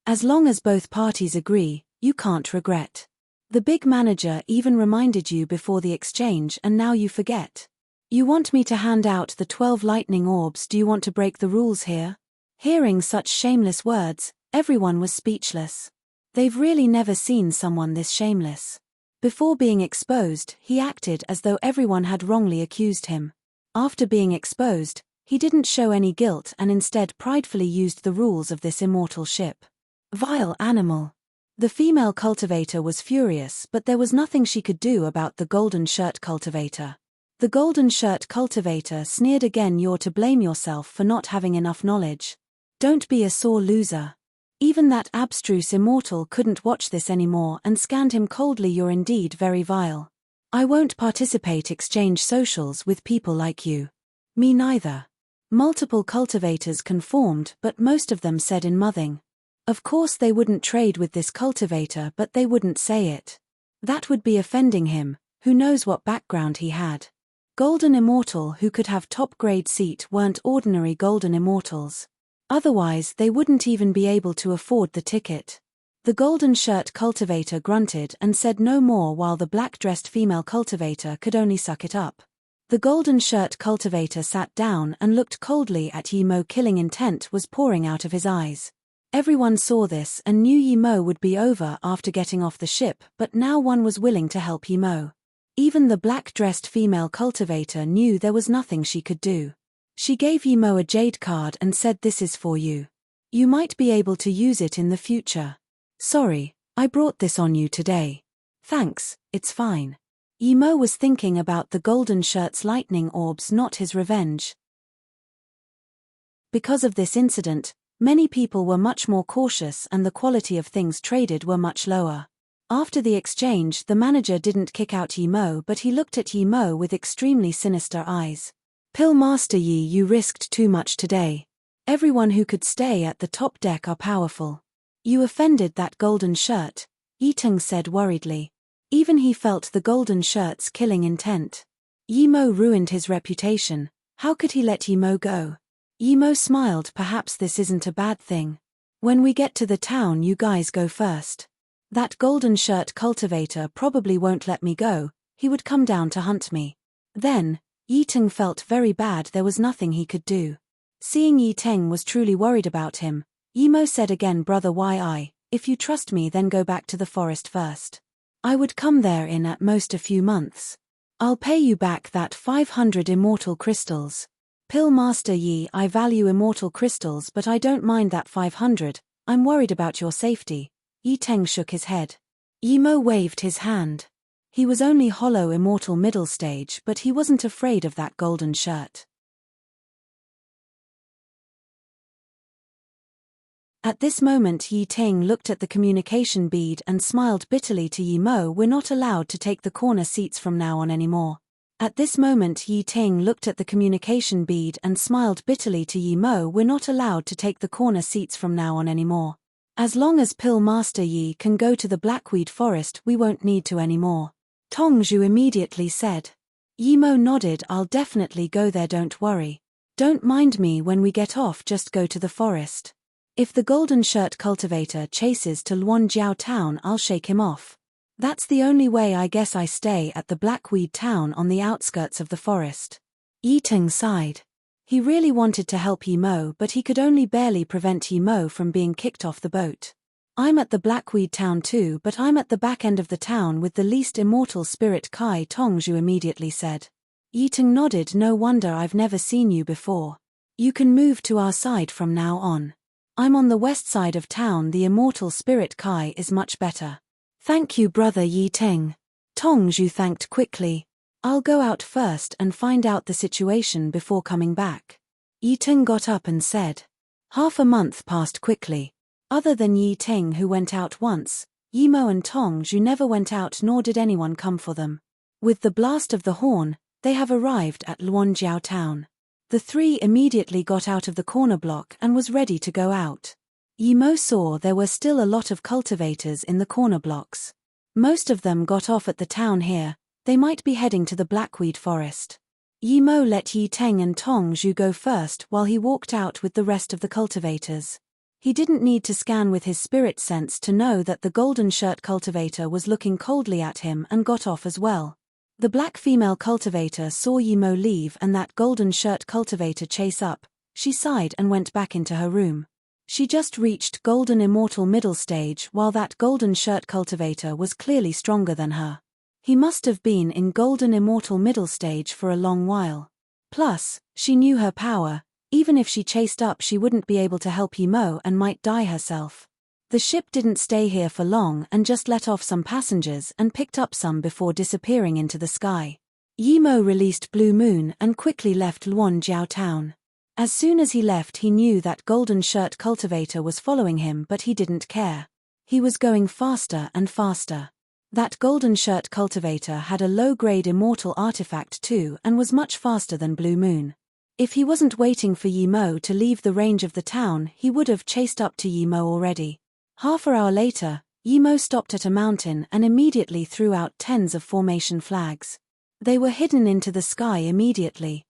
As long as both parties agree, you can't regret. The big manager even reminded you before the exchange and now you forget. You want me to hand out the 12 lightning orbs? Do you want to break the rules here? Hearing such shameless words, everyone was speechless. They've really never seen someone this shameless. Before being exposed, he acted as though everyone had wrongly accused him. After being exposed, he didn't show any guilt and instead pridefully used the rules of this immortal ship. Vile animal. The female cultivator was furious, but there was nothing she could do about the golden shirt cultivator. The golden shirt cultivator sneered again, you're to blame yourself for not having enough knowledge. Don't be a sore loser. Even that abstruse immortal couldn't watch this anymore and scanned him coldly, you're indeed very vile. I won't participate exchange socials with people like you. Me neither. Multiple cultivators conformed, but most of them said in muthing. Of course they wouldn't trade with this cultivator, but they wouldn't say it. That would be offending him. Who knows what background he had. Golden immortal who could have top grade seat weren't ordinary golden immortals. Otherwise they wouldn't even be able to afford the ticket. The golden shirt cultivator grunted and said no more, while the black-dressed female cultivator could only suck it up. The golden shirt cultivator sat down and looked coldly at Yimo. Killing intent was pouring out of his eyes. Everyone saw this and knew Yimo would be over after getting off the ship, but now one was willing to help Yimo. Even the black-dressed female cultivator knew there was nothing she could do. She gave Yimo a jade card and said, "This is for you. You might be able to use it in the future. Sorry, I brought this on you today." "Thanks, it's fine." Yimo was thinking about the golden shirt's lightning orbs, not his revenge. Because of this incident, many people were much more cautious and the quality of things traded were much lower. After the exchange, the manager didn't kick out Yimo, but he looked at Yimo with extremely sinister eyes. "Pill Master Yi, you risked too much today. Everyone who could stay at the top deck are powerful. You offended that golden shirt," Yiteng said worriedly. Even he felt the golden shirt's killing intent. Yimo ruined his reputation. How could he let Yimo go? Yimo smiled. "Perhaps this isn't a bad thing. When we get to the town, you guys go first. That golden shirt cultivator probably won't let me go. He would come down to hunt me." Then, Yiteng felt very bad. There was nothing he could do. Seeing Yiteng was truly worried about him, Yimo said again, "Brother Yi, if you trust me, then go back to the forest first. I would come there in at most a few months. I'll pay you back that 500 immortal crystals." "Pill Master Yi, I value immortal crystals, but I don't mind that 500, I'm worried about your safety." Yiteng shook his head. Yimo waved his hand. He was only hollow immortal middle stage, but he wasn't afraid of that golden shirt. At this moment Yiteng looked at the communication bead and smiled bitterly to Yimo. "We're not allowed to take the corner seats from now on anymore." At this moment Yiteng looked at the communication bead and smiled bitterly to Yimo. "We're not allowed to take the corner seats from now on anymore. As long as Pill Master Yi can go to the Blackweed Forest, we won't need to anymore." Tongzhu immediately said. Yimo nodded. "I'll definitely go there, don't worry. Don't mind me when we get off, just go to the forest. If the golden shirt cultivator chases to Luanjiao town, I'll shake him off. That's the only way. I guess I stay at the Blackweed town on the outskirts of the forest." Yiteng sighed. He really wanted to help Yimo, but he could only barely prevent Yimo from being kicked off the boat. "I'm at the Blackweed town too, but I'm at the back end of the town with the least immortal spirit Kai," Tongzhu immediately said. Yiteng nodded. "No wonder I've never seen you before. You can move to our side from now on. I'm on the west side of town. The immortal spirit Kai is much better." "Thank you, brother Yiteng." Tongzhu thanked quickly. "I'll go out first and find out the situation before coming back." Yiteng got up and said. Half a month passed quickly. Other than Yiteng, who went out once, Yimo and Tongzhu never went out, nor did anyone come for them. With the blast of the horn, they have arrived at Luanjiao town. The three immediately got out of the corner block and was ready to go out. Yimo saw there were still a lot of cultivators in the corner blocks. Most of them got off at the town here. They might be heading to the Blackweed Forest. Yimo let Yiteng and Tongzhu go first while he walked out with the rest of the cultivators. He didn't need to scan with his spirit sense to know that the golden shirt cultivator was looking coldly at him and got off as well. The black female cultivator saw Yimo leave and that golden shirt cultivator chase up. She sighed and went back into her room. She just reached golden immortal middle stage while that golden shirt cultivator was clearly stronger than her. He must have been in golden immortal middle stage for a long while. Plus, she knew her power. Even if she chased up, she wouldn't be able to help Yimo and might die herself. The ship didn't stay here for long and just let off some passengers and picked up some before disappearing into the sky. Yimo released Blue Moon and quickly left Luanjiao town. As soon as he left, he knew that golden shirt cultivator was following him, but he didn't care. He was going faster and faster. That golden shirt cultivator had a low-grade immortal artifact too and was much faster than Blue Moon. If he wasn't waiting for Yimo to leave the range of the town, he would have chased up to Yimo already. Half an hour later, Yimo stopped at a mountain and immediately threw out tens of formation flags. They were hidden into the sky immediately.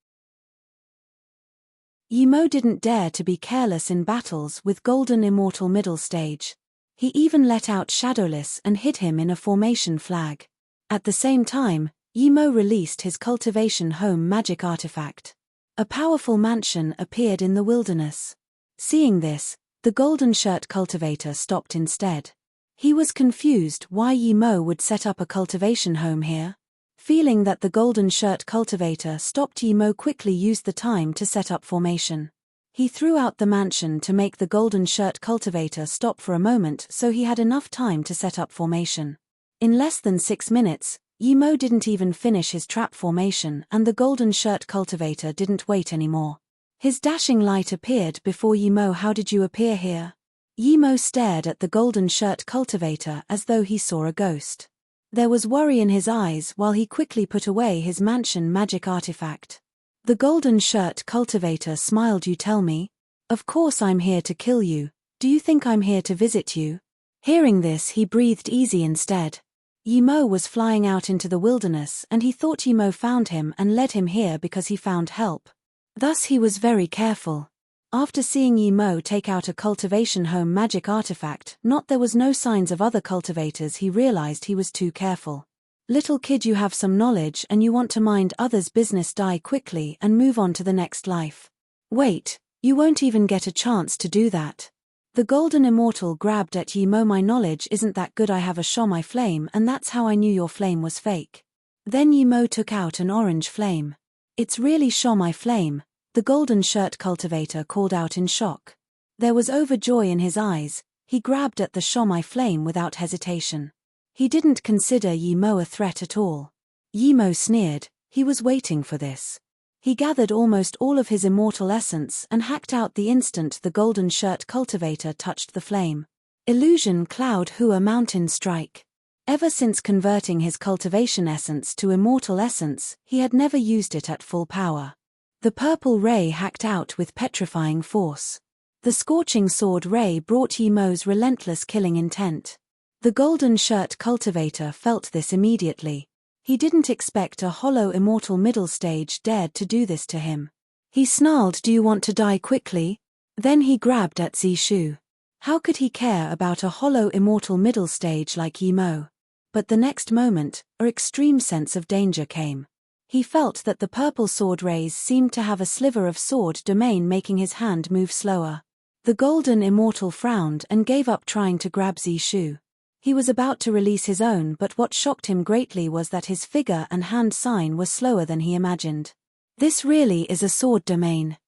Yimo didn't dare to be careless in battles with golden immortal middle stage. He even let out Shadowless and hid him in a formation flag. At the same time, Yimo released his cultivation home magic artifact. A powerful mansion appeared in the wilderness. Seeing this, The golden shirt cultivator stopped instead. He was confused why Yi Mo would set up a cultivation home here. Feeling that the golden shirt cultivator stopped, Yi Mo quickly used the time to set up formation. He threw out the mansion to make the golden shirt cultivator stop for a moment so he had enough time to set up formation. In less than 6 minutes, Yi Mo didn't even finish his trap formation and the golden shirt cultivator didn't wait anymore. His dashing light appeared before Yi Mo. How did you appear here? Yi Mo stared at the golden shirt cultivator as though he saw a ghost. There was worry in his eyes while he quickly put away his mansion magic artifact. The golden shirt cultivator smiled. You tell me? Of course I'm here to kill you. Do you think I'm here to visit you? Hearing this, he breathed easy instead. Yi Mo was flying out into the wilderness and he thought Yi Mo found him and led him here because he found help. Thus he was very careful. After seeing Yi Mo take out a cultivation home magic artifact, there was no signs of other cultivators, he realized he was too careful. Little kid, you have some knowledge and you want to mind others' business. Die quickly and move on to the next life. Wait, you won't even get a chance to do that. The golden immortal grabbed at Yi Mo. My knowledge isn't that good. I have a show my flame and that's how I knew your flame was fake. Then Yi Mo took out an orange flame. It's really show my flame, the golden shirt cultivator called out in shock. There was overjoy in his eyes. He grabbed at the show my flame without hesitation. He didn't consider Yi Mo a threat at all. Yi Mo sneered. He was waiting for this. He gathered almost all of his immortal essence and hacked out the instant the golden shirt cultivator touched the flame. Illusion cloud Hua mountain strike. Ever since converting his cultivation essence to immortal essence, he had never used it at full power. The purple ray hacked out with petrifying force. The scorching sword ray brought Yi Mo's relentless killing intent. The golden shirt cultivator felt this immediately. He didn't expect a hollow immortal middle stage dared to do this to him. He snarled, do you want to die quickly? Then he grabbed at Zishu. How could he care about a hollow immortal middle stage like Yi Mo? But the next moment, an extreme sense of danger came. He felt that the purple sword rays seemed to have a sliver of sword domain, making his hand move slower. The golden immortal frowned and gave up trying to grab Zishu. He was about to release his own, but what shocked him greatly was that his figure and hand sign were slower than he imagined. This really is a sword domain.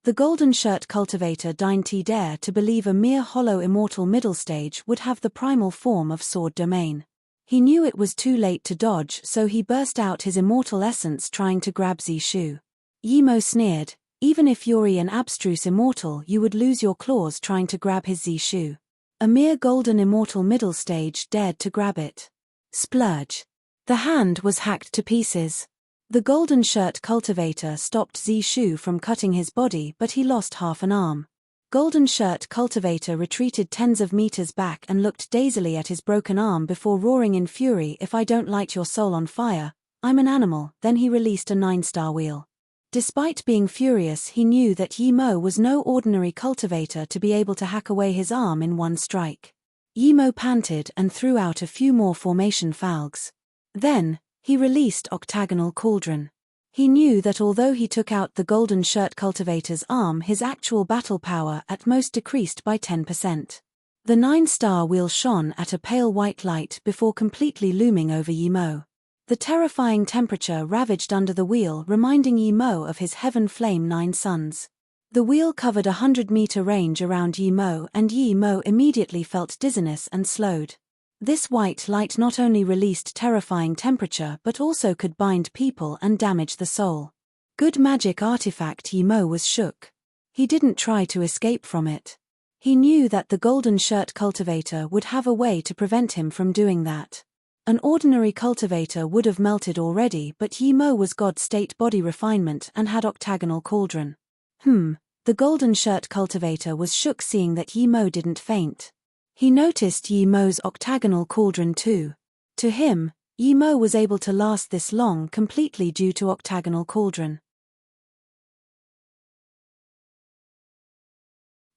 The golden shirt cultivator didn't dare to believe a mere hollow immortal middle stage would have the primal form of sword domain. He knew it was too late to dodge, so he burst out his immortal essence trying to grab Zishu. Yi Mo sneered, even if you're an abstruse immortal, you would lose your claws trying to grab his Zishu. A mere golden immortal middle stage dared to grab it. Splurge. The hand was hacked to pieces. The golden shirt cultivator stopped Zishu from cutting his body, but he lost half an arm. Golden shirt cultivator retreated tens of meters back and looked dazedly at his broken arm before roaring in fury, if I don't light your soul on fire, I'm an animal. Then he released a 9-star wheel. Despite being furious, he knew that Yi Mo was no ordinary cultivator to be able to hack away his arm in one strike. Yi Mo panted and threw out a few more formation falgs. Then, he released octagonal cauldron. He knew that although he took out the golden shirt cultivator's arm, his actual battle power at most decreased by 10%. The 9-star wheel shone at a pale white light before completely looming over Yi Mo. The terrifying temperature ravaged under the wheel, reminding Yi Mo of his heaven flame 9 suns. The wheel covered a 100-meter range around Yi Mo, and Yi Mo immediately felt dizziness and slowed. This white light not only released terrifying temperature but also could bind people and damage the soul. Good magic artifact. Yi Mo was shook. He didn't try to escape from it. He knew that the golden shirt cultivator would have a way to prevent him from doing that. An ordinary cultivator would have melted already, but Yi Mo was God-state body refinement and had octagonal cauldron. The golden shirt cultivator was shook seeing that Yi Mo didn't faint. He noticed Yi Mo's octagonal cauldron too. To him, Yi Mo was able to last this long completely due to octagonal cauldron.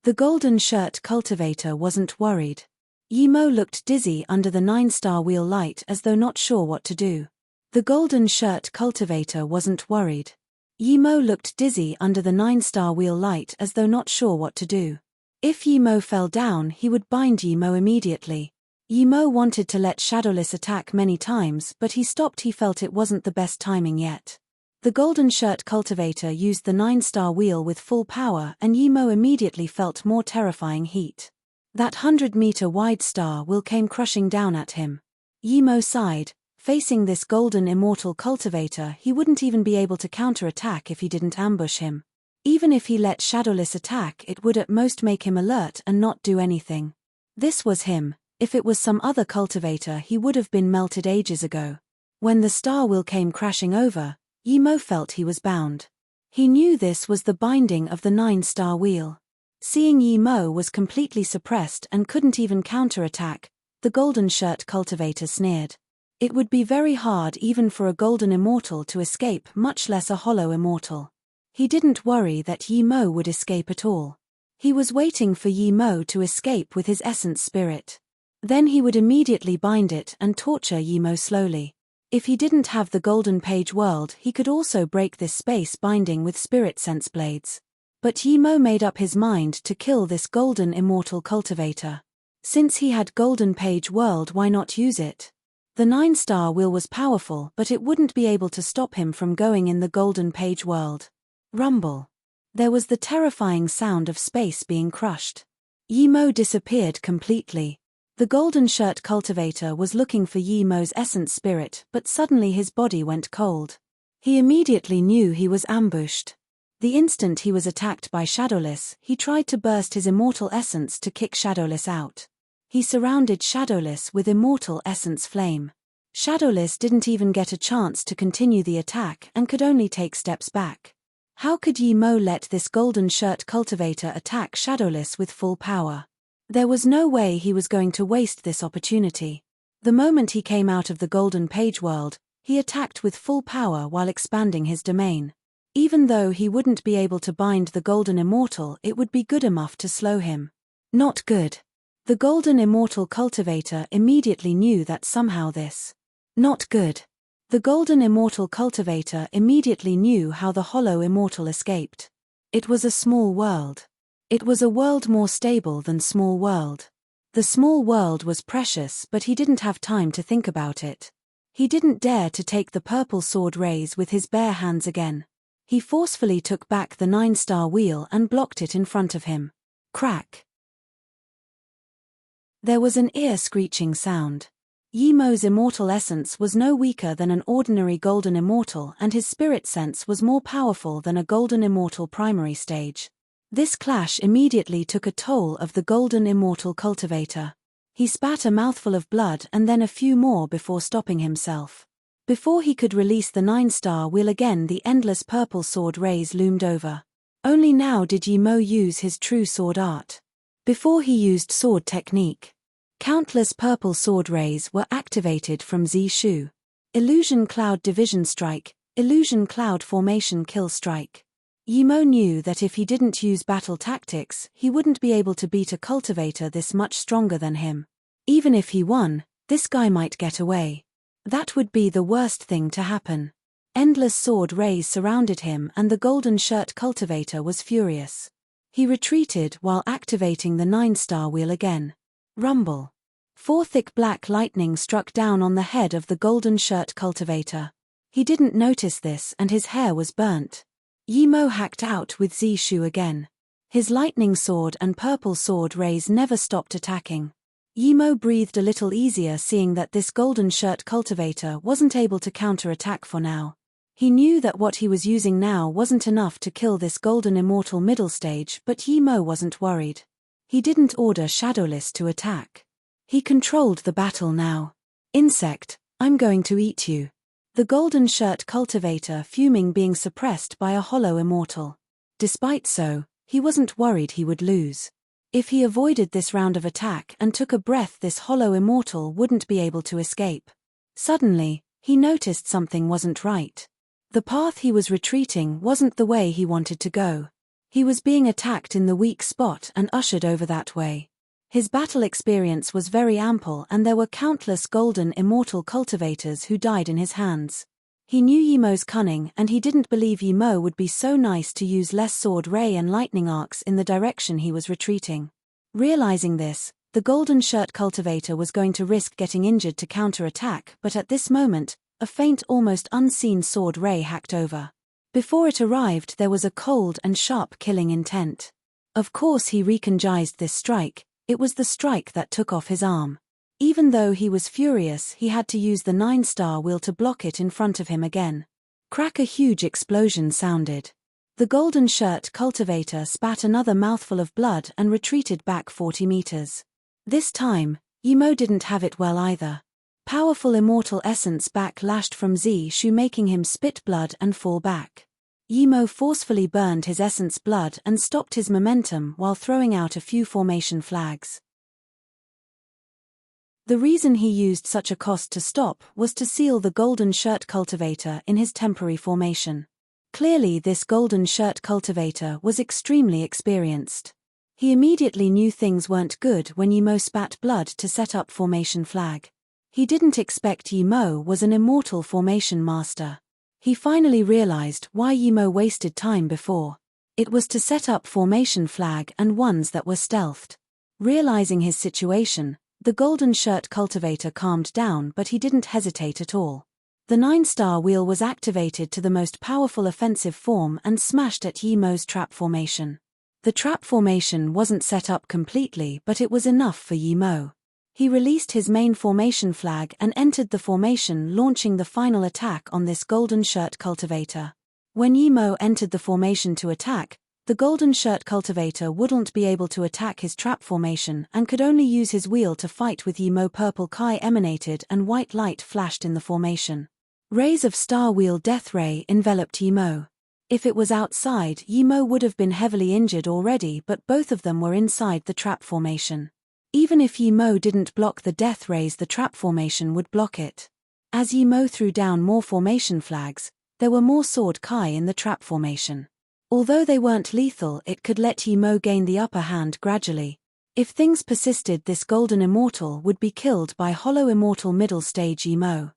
The golden shirt cultivator wasn't worried. Yi Mo looked dizzy under the 9-star wheel light as though not sure what to do. The golden shirt cultivator wasn't worried. Yimo looked dizzy under the 9-star wheel light as though not sure what to do. If Yimo fell down, he would bind Yimo immediately. Yimo wanted to let Shadowless attack many times, but he stopped. He felt it wasn't the best timing yet. The golden shirt cultivator used the 9-star wheel with full power, and Yimo immediately felt more terrifying heat. That 100-meter wide star wheel came crushing down at him. Yimo sighed. Facing this golden immortal cultivator, he wouldn't even be able to counterattack if he didn't ambush him. Even if he let Shadowless attack, it would at most make him alert and not do anything. This was him. If it was some other cultivator, he would have been melted ages ago. When the star wheel came crashing over, Yimo felt he was bound. He knew this was the binding of the 9-star wheel. Seeing Yimo was completely suppressed and couldn't even counterattack, the golden shirt cultivator sneered. It would be very hard even for a golden immortal to escape, much less a hollow immortal. He didn't worry that Yimo would escape at all. He was waiting for Yimo to escape with his essence spirit. Then he would immediately bind it and torture Yimo slowly. If he didn't have the golden page world, he could also break this space binding with spirit sense blades. But Yimo made up his mind to kill this golden immortal cultivator. Since he had golden page world, why not use it? The 9-star wheel was powerful, but it wouldn't be able to stop him from going in the golden page world. Rumble. There was the terrifying sound of space being crushed. Yimo disappeared completely. The golden shirt cultivator was looking for Yimo's essence spirit, but suddenly his body went cold. He immediately knew he was ambushed. The instant he was attacked by Shadowless, he tried to burst his immortal essence to kick Shadowless out. He surrounded Shadowless with immortal essence flame. Shadowless didn't even get a chance to continue the attack and could only take steps back. How could Yimo let this golden shirt cultivator attack Shadowless with full power? There was no way he was going to waste this opportunity. The moment he came out of the golden page world, he attacked with full power while expanding his domain. Even though he wouldn't be able to bind the golden immortal, it would be good enough to slow him. Not good. The golden immortal cultivator immediately knew that somehow this. Not good. The golden immortal cultivator immediately knew how the hollow immortal escaped. It was a small world. It was a world more stable than small world. The small world was precious, but he didn't have time to think about it. He didn't dare to take the purple sword rays with his bare hands again. He forcefully took back the 9-star wheel and blocked it in front of him. Crack. There was an ear-screeching sound. Yimo's immortal essence was no weaker than an ordinary golden immortal, and his spirit sense was more powerful than a golden immortal primary stage. This clash immediately took a toll of the golden immortal cultivator. He spat a mouthful of blood and then a few more before stopping himself. Before he could release the 9-star wheel again, the endless purple sword rays loomed over. Only now did Yimo use his true sword art. Before he used sword technique. Countless purple sword rays were activated from Z-Shu. Illusion Cloud Division Strike, Illusion Cloud Formation Kill Strike. Yimo knew that if he didn't use battle tactics, he wouldn't be able to beat a cultivator this much stronger than him. Even if he won, this guy might get away. That would be the worst thing to happen. Endless sword rays surrounded him, and the golden shirt cultivator was furious. He retreated while activating the 9-star wheel again. Rumble. 4 thick black lightning struck down on the head of the golden shirt cultivator. He didn't notice this and his hair was burnt. Yimo hacked out with Z-Shu again. His lightning sword and purple sword rays never stopped attacking. Yimo breathed a little easier seeing that this golden shirt cultivator wasn't able to counterattack for now. He knew that what he was using now wasn't enough to kill this golden immortal middle stage, but Yimo wasn't worried. He didn't order Shadowless to attack. He controlled the battle now. Insect, I'm going to eat you. The golden shirt cultivator fuming, being suppressed by a hollow immortal. Despite so, he wasn't worried he would lose. If he avoided this round of attack and took a breath, this hollow immortal wouldn't be able to escape. Suddenly, he noticed something wasn't right. The path he was retreating wasn't the way he wanted to go. He was being attacked in the weak spot and ushered over that way. His battle experience was very ample, and there were countless golden immortal cultivators who died in his hands. He knew Yimo's cunning and he didn't believe Yimo would be so nice to use less sword ray and lightning arcs in the direction he was retreating. Realizing this, the golden shirt cultivator was going to risk getting injured to counter-attack, but at this moment, a faint almost unseen sword ray hacked over. Before it arrived there was a cold and sharp killing intent. Of course he recognized this strike, it was the strike that took off his arm. Even though he was furious, he had to use the 9-star wheel to block it in front of him again. Crack! A huge explosion sounded. The golden shirt cultivator spat another mouthful of blood and retreated back 40 meters. This time, Yimo didn't have it well either. Powerful immortal essence backlashed from Zishu, making him spit blood and fall back. Yimo forcefully burned his essence blood and stopped his momentum while throwing out a few formation flags. The reason he used such a cost to stop was to seal the golden shirt cultivator in his temporary formation. Clearly this golden shirt cultivator was extremely experienced. He immediately knew things weren't good when Yimo spat blood to set up formation flag. He didn't expect Yimo was an immortal formation master. He finally realized why Yimo wasted time before. It was to set up formation flag and ones that were stealthed. Realizing his situation, the golden shirt cultivator calmed down, but he didn't hesitate at all. The 9-star wheel was activated to the most powerful offensive form and smashed at Yimo's trap formation. The trap formation wasn't set up completely, but it was enough for Yimo. He released his main formation flag and entered the formation, launching the final attack on this golden shirt cultivator. When Yimo entered the formation to attack, the golden shirt cultivator wouldn't be able to attack his trap formation and could only use his wheel to fight with Yimo. Purple Kai emanated and white light flashed in the formation. Rays of star wheel death ray enveloped Yimo. If it was outside, Yimo would have been heavily injured already, but both of them were inside the trap formation. Even if Yimo didn't block the death rays, the trap formation would block it. As Yimo threw down more formation flags, there were more sword Kai in the trap formation. Although they weren't lethal, it could let Yimo gain the upper hand gradually. If things persisted, this golden immortal would be killed by hollow immortal middle stage Yimo.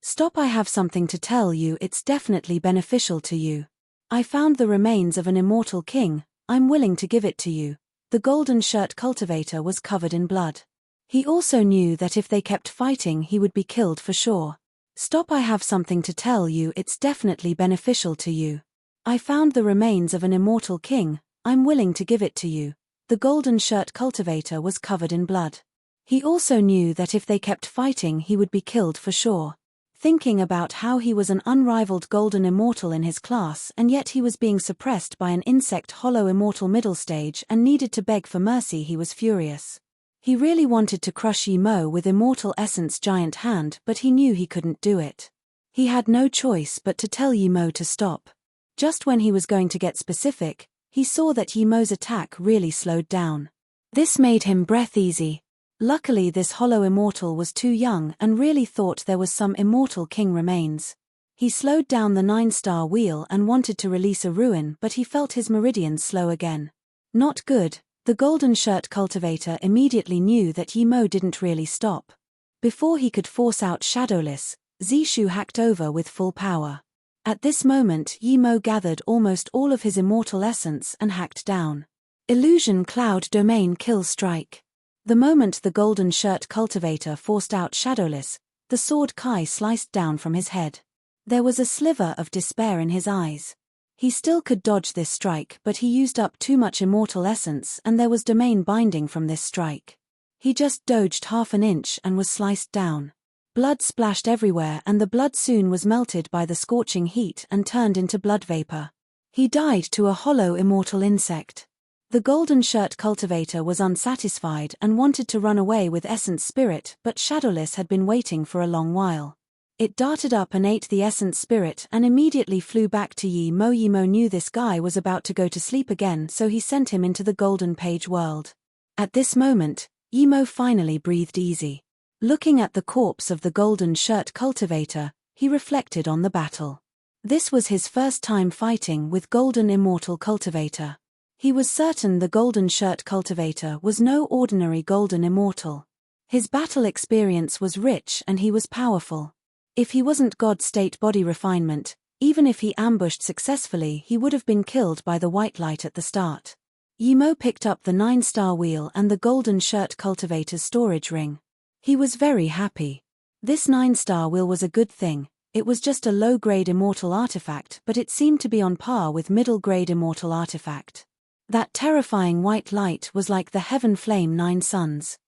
Stop! I have something to tell you, it's definitely beneficial to you. I found the remains of an immortal king, I'm willing to give it to you. The golden shirt cultivator was covered in blood. He also knew that if they kept fighting he would be killed for sure. Stop! I have something to tell you, it's definitely beneficial to you. I found the remains of an immortal king, I'm willing to give it to you. The golden shirt cultivator was covered in blood. He also knew that if they kept fighting he would be killed for sure. Thinking about how he was an unrivaled golden immortal in his class and yet he was being suppressed by an insect hollow immortal middle stage and needed to beg for mercy, he was furious. He really wanted to crush Yimo with immortal essence giant hand, but he knew he couldn't do it. He had no choice but to tell Yimo to stop. Just when he was going to get specific, he saw that Yimo's attack really slowed down. This made him breathe easy. Luckily this hollow immortal was too young and really thought there was some immortal king remains. He slowed down the 9-star wheel and wanted to release a ruin, but he felt his meridians slow again. Not good. The golden shirt cultivator immediately knew that Yimo didn't really stop. Before he could force out Shadowless, Zishu hacked over with full power. At this moment Yimo gathered almost all of his immortal essence and hacked down. Illusion Cloud Domain Kill Strike. The moment the golden shirt cultivator forced out Shadowless, the sword Kai sliced down from his head. There was a sliver of despair in his eyes. He still could dodge this strike, but he used up too much immortal essence and there was domain binding from this strike. He just dodged half an inch and was sliced down. Blood splashed everywhere and the blood soon was melted by the scorching heat and turned into blood vapor. He died to a hollow immortal insect. The golden shirt cultivator was unsatisfied and wanted to run away with Essence Spirit, but Shadowless had been waiting for a long while. It darted up and ate the Essence Spirit and immediately flew back to Yimo. Yimo knew this guy was about to go to sleep again, so he sent him into the golden page world. At this moment, Yimo finally breathed easy. Looking at the corpse of the golden shirt cultivator, he reflected on the battle. This was his first time fighting with golden immortal cultivator. He was certain the golden shirt cultivator was no ordinary golden immortal. His battle experience was rich and he was powerful. If he wasn't God-state body refinement, even if he ambushed successfully, he would have been killed by the white light at the start. Yimo picked up the 9-star wheel and the golden shirt cultivator's storage ring. He was very happy. This 9-star wheel was a good thing. It was just a low-grade immortal artifact, but it seemed to be on par with middle-grade immortal artifact. That terrifying white light was like the Heaven Flame 9 Suns.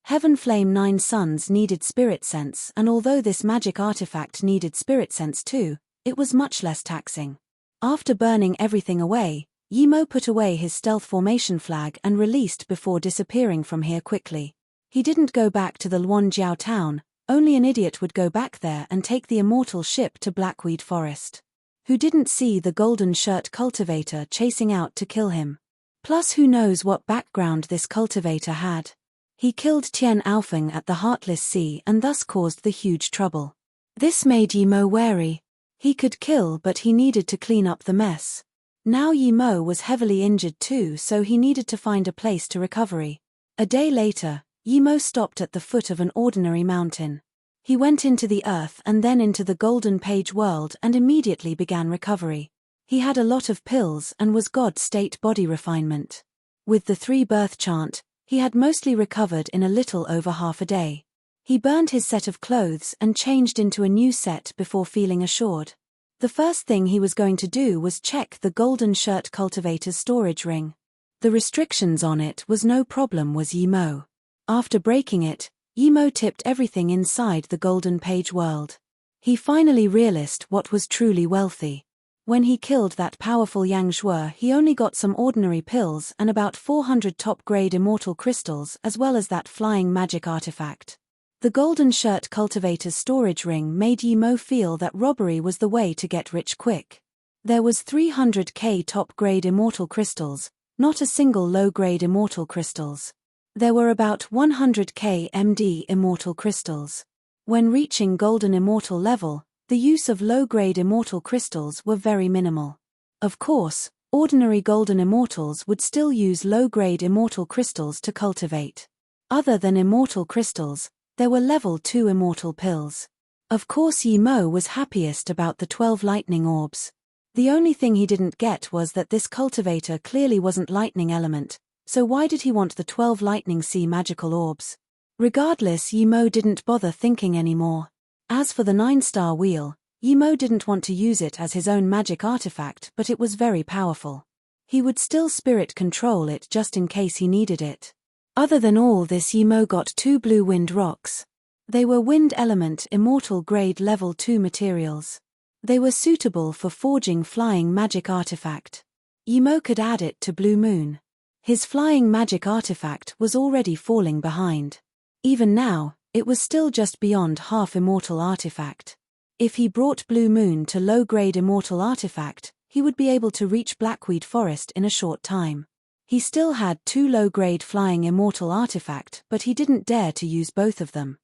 Heaven Flame 9 Suns needed spirit sense, and although this magic artifact needed spirit sense too, it was much less taxing. After burning everything away, Yimo put away his stealth formation flag and released before disappearing from here quickly. He didn't go back to the Luanjiao town, only an idiot would go back there and take the immortal ship to Blackweed Forest. Who didn't see the golden shirt cultivator chasing out to kill him? Plus who knows what background this cultivator had? He killed Tian Aofeng at the Heartless Sea and thus caused the huge trouble. This made Yimo wary. He could kill, but he needed to clean up the mess. Now Yimo was heavily injured too, so he needed to find a place to recovery. A day later, Yimo stopped at the foot of an ordinary mountain. He went into the earth and then into the Golden Page world and immediately began recovery. He had a lot of pills and was God-state body refinement. With the 3 birth chant, he had mostly recovered in a little over half a day. He burned his set of clothes and changed into a new set before feeling assured. The first thing he was going to do was check the golden shirt cultivator's storage ring. The restrictions on it was no problem, was Yimo. After breaking it, Yimo tipped everything inside the Golden Page world. He finally realized what was truly wealthy. When he killed that powerful Yang Zhuo, he only got some ordinary pills and about 400 top-grade immortal crystals as well as that flying magic artifact. The golden shirt cultivator's storage ring made Yimo feel that robbery was the way to get rich quick. There was 300k top-grade immortal crystals, not a single low-grade immortal crystals. There were about 100k MD immortal crystals. When reaching golden immortal level, the use of low-grade immortal crystals were very minimal. Of course, ordinary golden immortals would still use low-grade immortal crystals to cultivate. Other than immortal crystals, there were level 2 immortal pills. Of course Yimo was happiest about the 12 lightning orbs. The only thing he didn't get was that this cultivator clearly wasn't lightning element, so why did he want the 12 lightning sea magical orbs? Regardless, Yimo didn't bother thinking anymore. As for the 9-star wheel, Yimo didn't want to use it as his own magic artifact, but it was very powerful. He would still spirit control it just in case he needed it. Other than all this, Yimo got 2 blue wind rocks. They were wind element immortal grade level 2 materials. They were suitable for forging flying magic artifact. Yimo could add it to Blue Moon. His flying magic artifact was already falling behind. Even now, it was still just beyond half immortal artifact. If he brought Blue Moon to low-grade immortal artifact, he would be able to reach Blackweed Forest in a short time. He still had 2 low-grade flying immortal artifact, but he didn't dare to use both of them.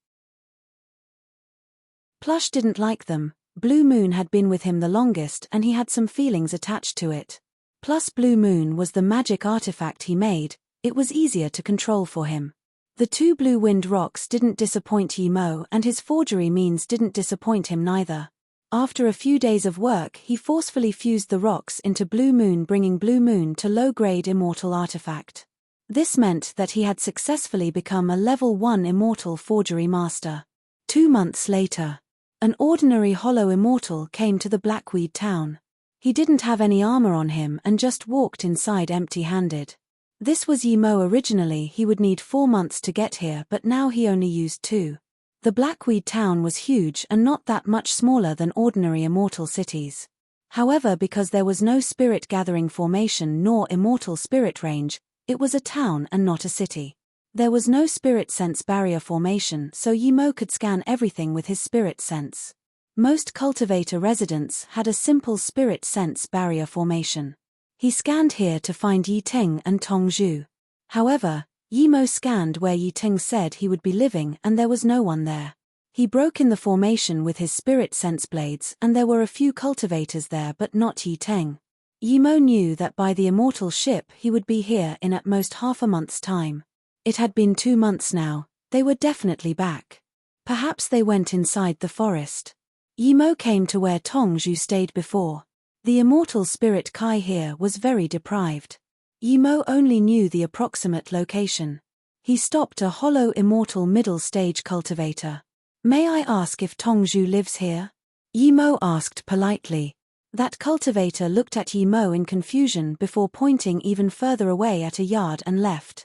Plush didn't like them. Blue Moon had been with him the longest and he had some feelings attached to it. Plus Blue Moon was the magic artifact he made, it was easier to control for him. The 2 blue wind rocks didn't disappoint Yimo and his forgery means didn't disappoint him neither. After a few days of work, he forcefully fused the rocks into Blue Moon, bringing Blue Moon to low-grade immortal artifact. This meant that he had successfully become a level 1 immortal forgery master. 2 months later, an ordinary hollow immortal came to the Blackweed town. He didn't have any armor on him and just walked inside empty-handed. This was Yimo. Originally he would need 4 months to get here, but now he only used 2. The Blackweed town was huge and not that much smaller than ordinary immortal cities. However, because there was no spirit gathering formation nor immortal spirit range, it was a town and not a city. There was no spirit sense barrier formation, so Yimo could scan everything with his spirit sense. Most cultivator residents had a simple spirit sense barrier formation. He scanned here to find Yiteng and Tongzhu. However, Yimo scanned where Yiteng said he would be living and there was no one there. He broke in the formation with his spirit sense blades and there were a few cultivators there but not Yiteng. Yimo knew that by the immortal ship he would be here in at most half a month's time. It had been 2 months now, they were definitely back. Perhaps they went inside the forest. Yimo came to where Tongzhu stayed before. The immortal spirit Kai here was very deprived. Yimo only knew the approximate location. He stopped a hollow immortal middle stage cultivator. May I ask if Tongzhu lives here? Yimo asked politely. That cultivator looked at Yimo in confusion before pointing even further away at a yard and left.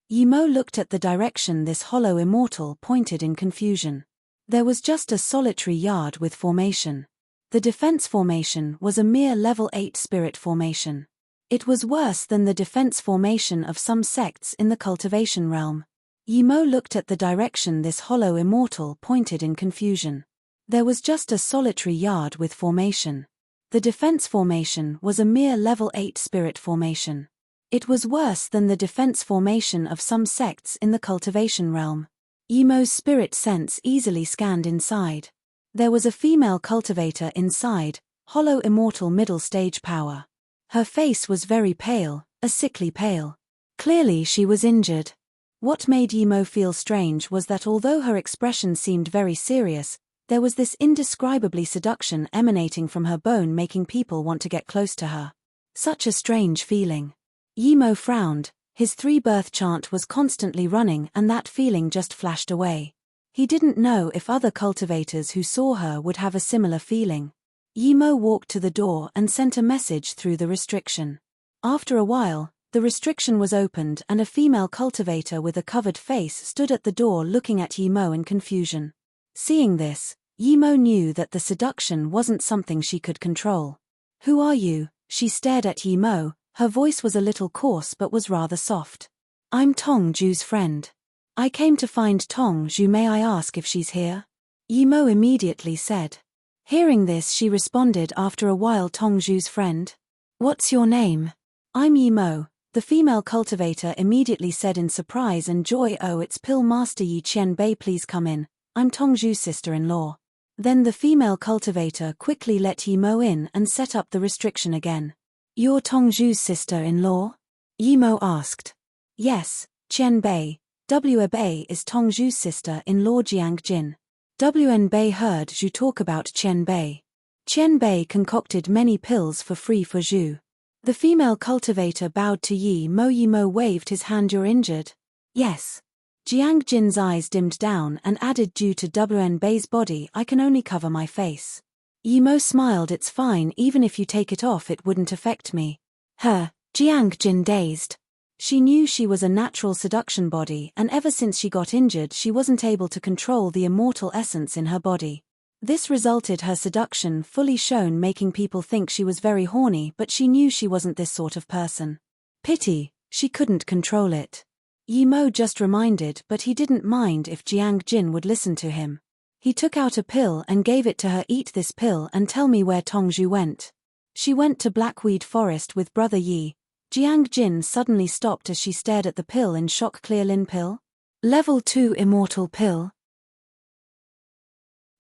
Yimo looked at the direction this hollow immortal pointed in confusion. There was just a solitary yard with formation. The defense formation was a mere level 8 spirit formation. It was worse than the defense formation of some sects in the cultivation realm. Yimo looked at the direction this hollow immortal pointed in confusion. There was just a solitary yard with formation. The defense formation was a mere level 8 spirit formation. It was worse than the defense formation of some sects in the cultivation realm. Yimo's spirit sense easily scanned inside. There was a female cultivator inside, hollow immortal middle stage power. Her face was very pale, a sickly pale. Clearly she was injured. What made Yimo feel strange was that although her expression seemed very serious, there was this indescribably seduction emanating from her bone making people want to get close to her. Such a strange feeling. Yimo frowned, his 3-birth chant was constantly running and that feeling just flashed away. He didn't know if other cultivators who saw her would have a similar feeling. Yimo walked to the door and sent a message through the restriction. After a while, the restriction was opened and a female cultivator with a covered face stood at the door looking at Yimo in confusion. Seeing this, Yimo knew that the seduction wasn't something she could control. "Who are you?" She stared at Yimo. Her voice was a little coarse but was rather soft. "I'm Tongzhu's friend. I came to find Tongzhu. May I ask if she's here?" Yimo immediately said. Hearing this, she responded after a while, "Tongzhu's friend? What's your name?" "I'm Yimo," the female cultivator immediately said in surprise and joy. "Oh, it's Pill Master Yi Qianbei, please come in. I'm Tongzhu's sister-in-law." Then the female cultivator quickly let Yimo in and set up the restriction again. "You're Tongzhu's sister-in-law?" Yimo asked. "Yes, Qianbei. Bei is Tongzhu's sister-in-law Jiangjin." Bei heard Zhu talk about Qianbei. Qianbei concocted many pills for free for Zhu. The female cultivator bowed to Yimo. Yimo waved his hand. "You're injured?" "Yes." Jiangjin's eyes dimmed down and added, "Due to Bei's body, I can only cover my face." Yimo smiled. "It's fine, even if you take it off it wouldn't affect me." Jiangjin dazed. She knew she was a natural seduction body and ever since she got injured she wasn't able to control the immortal essence in her body. This resulted her seduction fully shown, making people think she was very horny, but she knew she wasn't this sort of person. Pity, she couldn't control it. Yimo just reminded, but he didn't mind if Jiangjin would listen to him. He took out a pill and gave it to her. "Eat this pill and tell me where Tongzhu went." "She went to Blackweed Forest with Brother Yi." Jiangjin suddenly stopped as she stared at the pill in shock. "Clear Lin pill? Level 2 immortal pill?"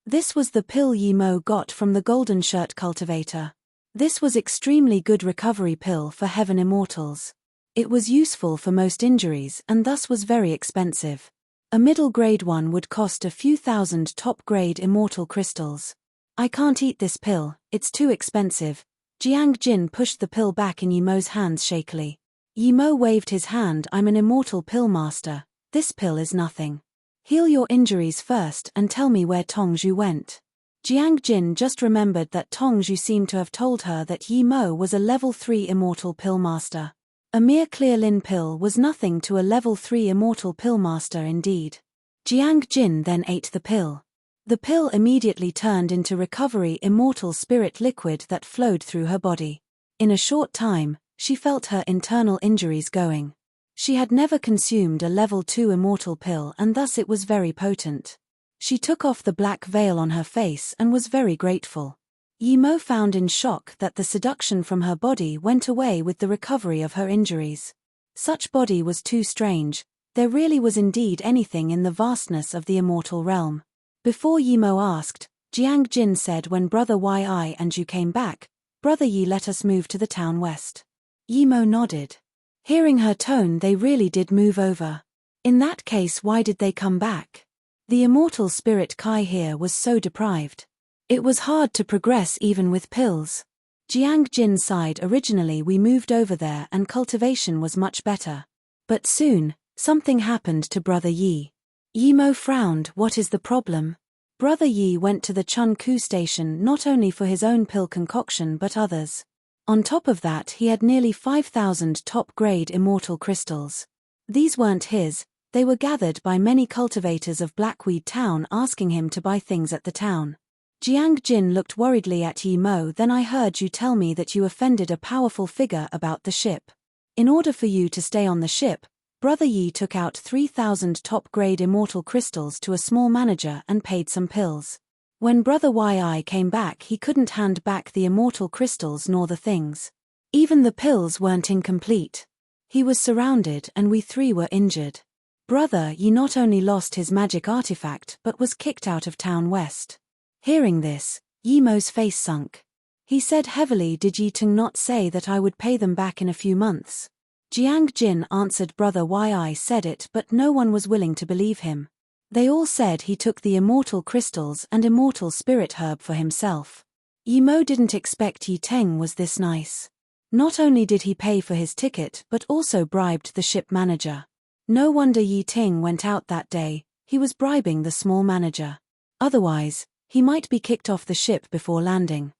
This was the pill Yimo got from the Golden Shirt cultivator. This was extremely good recovery pill for heaven immortals. It was useful for most injuries and thus was very expensive. A middle grade one would cost a few thousand top grade immortal crystals. "I can't eat this pill, it's too expensive." Jiangjin pushed the pill back in Yimo's hands shakily. Yimo waved his hand. "I'm an immortal pill master. This pill is nothing. Heal your injuries first and tell me where Tongzhu went." Jiangjin just remembered that Tongzhu seemed to have told her that Yimo was a level 3 immortal pill master. A mere clear Lin pill was nothing to a level 3 immortal pill master indeed. Jiangjin then ate the pill. The pill immediately turned into recovery immortal spirit liquid that flowed through her body. In a short time, she felt her internal injuries going. She had never consumed a level 2 immortal pill and thus it was very potent. She took off the black veil on her face and was very grateful. Yimo found in shock that the seduction from her body went away with the recovery of her injuries. Such body was too strange, there really was indeed anything in the vastness of the immortal realm. Before Yimo asked, Jiangjin said, "When Brother Yi and you came back, Brother Yi let us move to the town west. Yimo nodded. Hearing her tone, they really did move over. In that case, why did they come back? The immortal spirit Kai here was so deprived. It was hard to progress even with pills. Jiang Jin sighed. Originally we moved over there and cultivation was much better. But soon, something happened to Brother Yi. Yimo frowned. What is the problem? Brother Yi went to the Chun Ku station not only for his own pill concoction but others. On top of that, he had nearly 5,000 top-grade immortal crystals. These weren't his, they were gathered by many cultivators of Blackweed Town asking him to buy things at the town. Jiang Jin looked worriedly at Yimo. Then I heard you tell me that you offended a powerful figure about the ship. In order for you to stay on the ship, Brother Yi took out 3,000 top-grade immortal crystals to a small manager and paid some pills. When Brother Yi came back, he couldn't hand back the immortal crystals nor the things. Even the pills weren't incomplete. He was surrounded and we three were injured. Brother Yi not only lost his magic artifact but was kicked out of town west. Hearing this, Yimo's face sunk. He said heavily, did Yi Teng not say that I would pay them back in a few months? Jiang Jin answered, Brother Yi said it, but no one was willing to believe him. They all said he took the immortal crystals and immortal spirit herb for himself. Yimo didn't expect Yi Teng was this nice. Not only did he pay for his ticket but also bribed the ship manager. No wonder Yi Teng went out that day, he was bribing the small manager. Otherwise, he might be kicked off the ship before landing.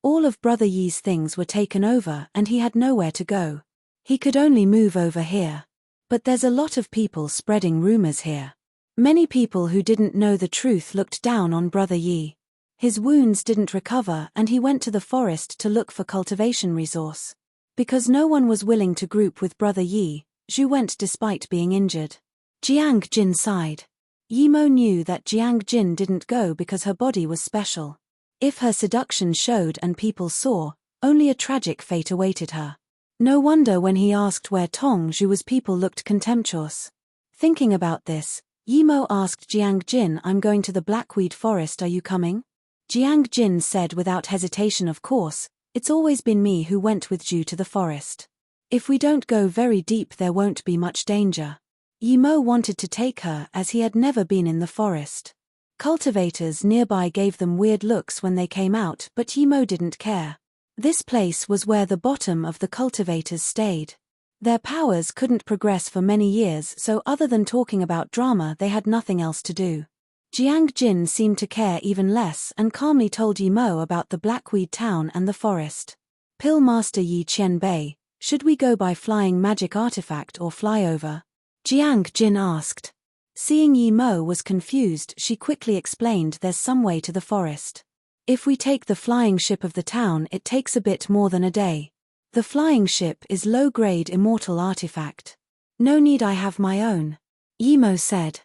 All of Brother Yi's things were taken over and he had nowhere to go. He could only move over here. But there's a lot of people spreading rumors here. Many people who didn't know the truth looked down on Brother Yi. His wounds didn't recover and he went to the forest to look for cultivation resource. Because no one was willing to group with Brother Yi, Zhu went despite being injured. Jiang Jin sighed. Yimo knew that Jiang Jin didn't go because her body was special. If her seduction showed and people saw, only a tragic fate awaited her. No wonder when he asked where Tong Zhu was, people looked contemptuous. Thinking about this, Yimo asked Jiang Jin, I'm going to the Blackweed Forest, are you coming? Jiang Jin said without hesitation, of course, it's always been me who went with Zhu to the forest. If we don't go very deep there won't be much danger. Yimo wanted to take her as he had never been in the forest. Cultivators nearby gave them weird looks when they came out, but Yimo didn't care. This place was where the bottom of the cultivators stayed. Their powers couldn't progress for many years, so other than talking about drama they had nothing else to do. Jiang Jin seemed to care even less and calmly told Yimo about the Blackweed Town and the forest. Pill Master Yi Qianbei, should we go by flying magic artifact or fly over? Jiang Jin asked. Seeing Yimo was confused, she quickly explained, there's some way to the forest. If we take the flying ship of the town it takes a bit more than a day. The flying ship is low-grade immortal artifact. No need, I have my own. Yimo said.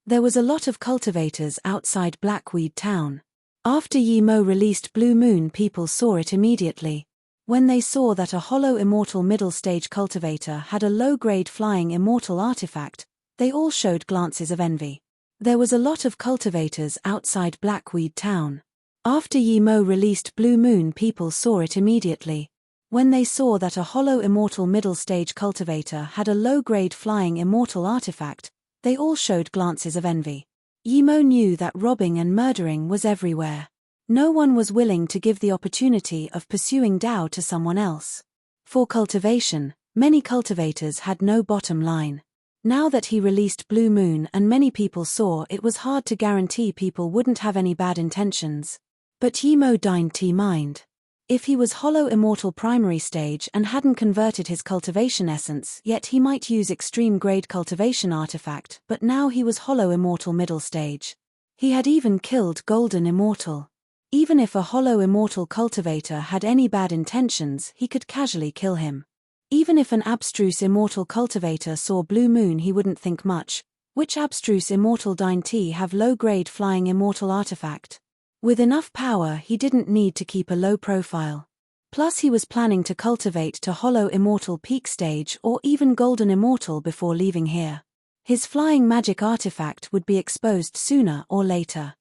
There was a lot of cultivators outside Blackweed Town. After Yimo released Blue Moon, people saw it immediately. When they saw that a hollow immortal middle-stage cultivator had a low-grade flying immortal artifact, they all showed glances of envy. There was a lot of cultivators outside Blackweed Town. After Yimo released Blue Moon, people saw it immediately. When they saw that a hollow immortal middle-stage cultivator had a low-grade flying immortal artifact, they all showed glances of envy. Yimo knew that robbing and murdering was everywhere. No one was willing to give the opportunity of pursuing Dao to someone else. For cultivation, many cultivators had no bottom line. Now that he released Blue Moon and many people saw, it was hard to guarantee people wouldn't have any bad intentions. But Yimo didn't mind. If he was hollow immortal primary stage and hadn't converted his cultivation essence yet, he might use extreme grade cultivation artifact, but now he was hollow immortal middle stage. He had even killed golden immortal. Even if a hollow immortal cultivator had any bad intentions, he could casually kill him. Even if an abstruse immortal cultivator saw Blue Moon, he wouldn't think much. Which abstruse immortal didn't have low-grade flying immortal artifact? With enough power, he didn't need to keep a low profile. Plus he was planning to cultivate to hollow immortal peak stage or even golden immortal before leaving here. His flying magic artifact would be exposed sooner or later.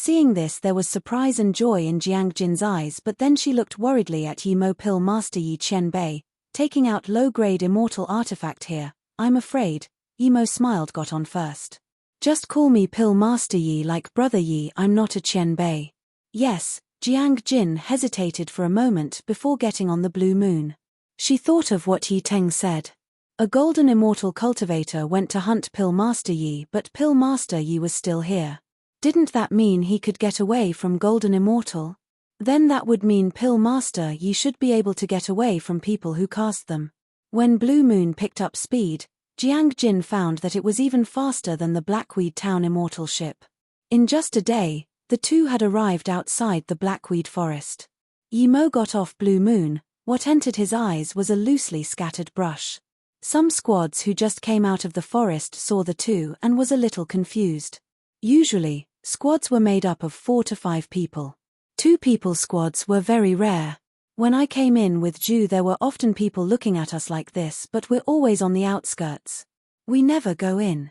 Seeing this, there was surprise and joy in Jiang Jin's eyes, but then she looked worriedly at Yi Mo. Pill Master Yi Chen Bei, taking out low-grade immortal artifact here. I'm afraid. Yi Mo smiled. Got on first. Just call me Pill Master Yi, like Brother Yi. I'm not a Chen Bei. Yes. Jiang Jin hesitated for a moment before getting on the blue moon. She thought of what Yi Teng said. A golden immortal cultivator went to hunt Pill Master Yi, but Pill Master Yi was still here. Didn't that mean he could get away from golden immortal? Then that would mean Pill Master Yi should be able to get away from people who cast them. When Blue Moon picked up speed, Jiang Jin found that it was even faster than the Blackweed Town immortal ship. In just a day, the two had arrived outside the Blackweed Forest. Yi Mo got off Blue Moon. What entered his eyes was a loosely scattered brush. Some squads who just came out of the forest saw the two and was a little confused. Usually, squads were made up of 4 to 5 people. 2-people squads were very rare. When I came in with Ju, there were often people looking at us like this, but we're always on the outskirts. We never go in.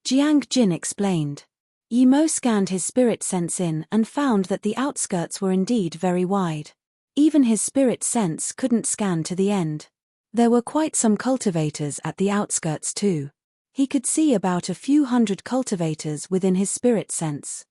Jiang Jin explained. Yi Mo scanned his spirit sense in and found that the outskirts were indeed very wide. Even his spirit sense couldn't scan to the end. There were quite some cultivators at the outskirts too. He could see about a few hundred cultivators within his spirit sense.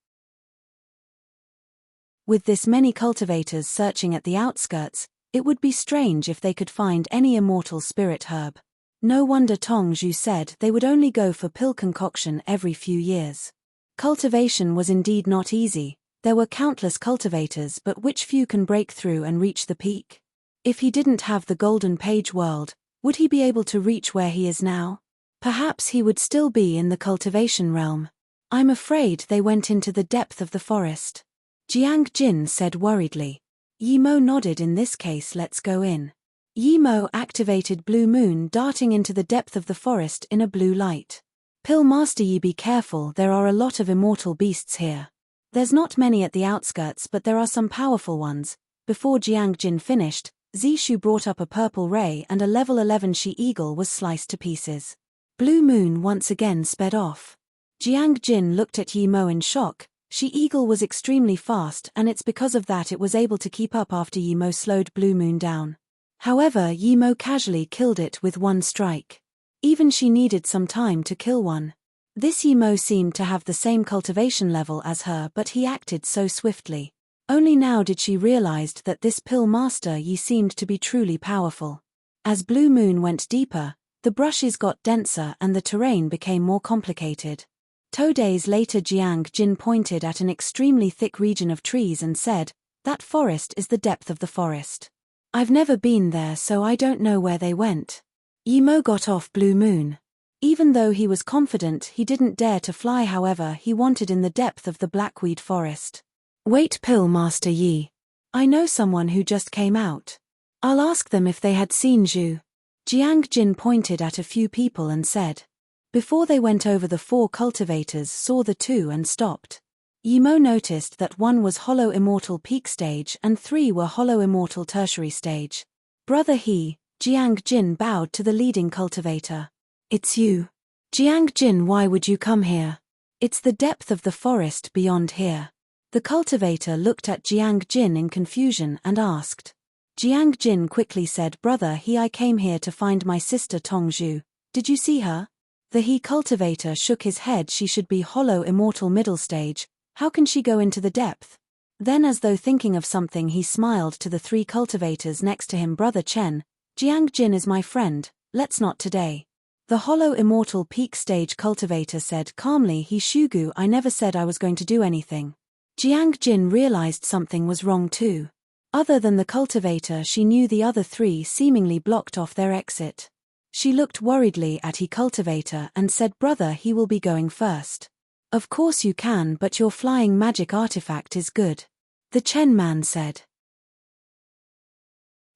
With this many cultivators searching at the outskirts, it would be strange if they could find any immortal spirit herb. No wonder Tong Zhu said they would only go for pill concoction every few years. Cultivation was indeed not easy. There were countless cultivators, but which few can break through and reach the peak? If he didn't have the Golden Page world, would he be able to reach where he is now? Perhaps he would still be in the cultivation realm. I'm afraid they went into the depth of the forest. Jiang Jin said worriedly. Yi Mo nodded. In this case, let's go in. Yi Mo activated Blue Moon, darting into the depth of the forest in a blue light. Pill Master Yi, be careful, there are a lot of immortal beasts here. There's not many at the outskirts, but there are some powerful ones. Before Jiang Jin finished, Zishu brought up a purple ray and a level 11 she-eagle was sliced to pieces. Blue Moon once again sped off. Jiang Jin looked at Yi Mo in shock. She-eagle was extremely fast, and it's because of that it was able to keep up after Yi Mo slowed Blue Moon down. However, Yi Mo casually killed it with one strike. Even she needed some time to kill one. This Yi Mo seemed to have the same cultivation level as her, but he acted so swiftly. Only now did she realize that this Pill Master Yi seemed to be truly powerful. As Blue Moon went deeper, the brushes got denser and the terrain became more complicated. 2 days later, Jiang Jin pointed at an extremely thick region of trees and said, "That forest is the depth of the forest. I've never been there, so I don't know where they went." Yi Mo got off Blue Moon. Even though he was confident, he didn't dare to fly. However, he wanted in the depth of the Blackweed Forest. "Wait, Pill Master Yi. I know someone who just came out. I'll ask them if they had seen Zhu." Jiang Jin pointed at a few people and said. Before they went over, the 4 cultivators saw the two and stopped. Yi Mo noticed that one was Hollow Immortal Peak Stage and 3 were Hollow Immortal Tertiary Stage. "Brother He," Jiang Jin bowed to the leading cultivator. "It's you. Jiang Jin, why would you come here? It's the depth of the forest beyond here." The cultivator looked at Jiang Jin in confusion and asked. Jiang Jin quickly said, "Brother He, I came here to find my sister Tong Zhu. Did you see her?" The He cultivator shook his head. "She should be Hollow Immortal Middle Stage. How can she go into the depth?" Then, as though thinking of something, he smiled to the 3 cultivators next to him. "Brother Chen, Jiang Jin is my friend, let's not today." The Hollow Immortal Peak Stage cultivator said calmly, "He Shugu, I never said I was going to do anything." Jiang Jin realized something was wrong too. Other than the cultivator, she knew the other 3 seemingly blocked off their exit. She looked worriedly at He cultivator and said, "Brother, he will be going first." "Of course you can, but your flying magic artifact is good," the Chen man said.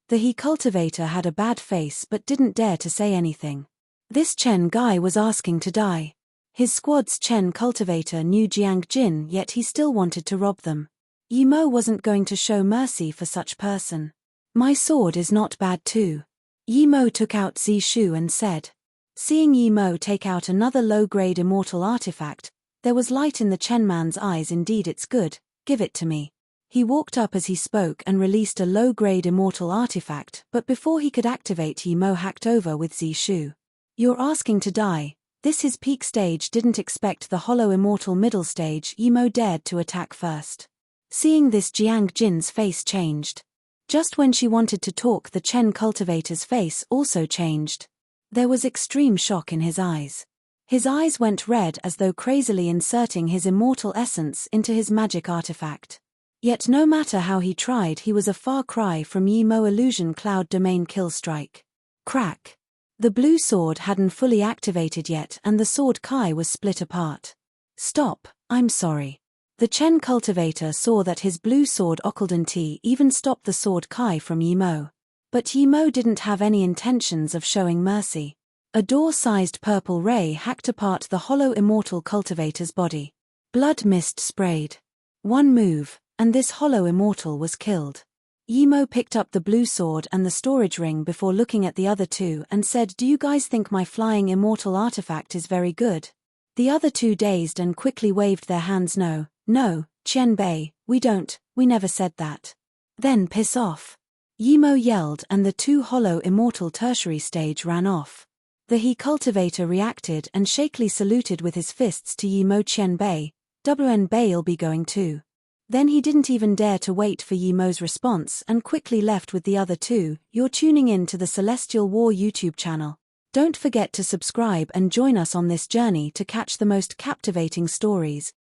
The He cultivator had a bad face but didn't dare to say anything. This Chen guy was asking to die. His squad's Chen cultivator knew Jiang Jin, yet he still wanted to rob them. Yi Mo wasn't going to show mercy for such person. "My sword is not bad too." Yi Mo took out Zishu and said. Seeing Yi Mo take out another low-grade immortal artifact, there was light in the Chen man's eyes. "Indeed, it's good. give it to me. He walked up as he spoke and released a low-grade immortal artifact, but before he could activate, Yi Mo hacked over with Zishu. You're asking to die. This his peak stage didn't expect the hollow immortal middle stage. Yi Mo dared to attack first. Seeing this, Jiang Jin's face changed. Just when she wanted to talk, the Chen cultivator's face also changed. There was extreme shock in his eyes. His eyes went red as though crazily inserting his immortal essence into his magic artifact. Yet no matter how he tried, he was a far cry from Yi Mo illusion cloud domain kill strike. Crack. The blue sword hadn't fully activated yet and the sword Kai was split apart. Stop, I'm sorry. The Chen cultivator saw that his blue sword Okuldan T even stopped the sword Kai from Yi Mo. But Yi Mo didn't have any intentions of showing mercy. A door-sized purple ray hacked apart the hollow immortal cultivator's body. Blood mist sprayed. One move, and this hollow immortal was killed. Yi Mo picked up the blue sword and the storage ring before looking at the other two and said, "Do you guys think my flying immortal artifact is very good?" The other two dazed and quickly waved their hands. No, Qian Bei, we never said that. Then piss off. Yi Mo yelled and the two hollow immortal tertiary stage ran off. The He cultivator reacted and shakily saluted with his fists to Yi Mo. "Qian Bei, WN Bei'll be going too." Then he didn't even dare to wait for Yi Mo's response and quickly left with the other two. You're tuning in to the Celestial War YouTube channel. Don't forget to subscribe and join us on this journey to catch the most captivating stories.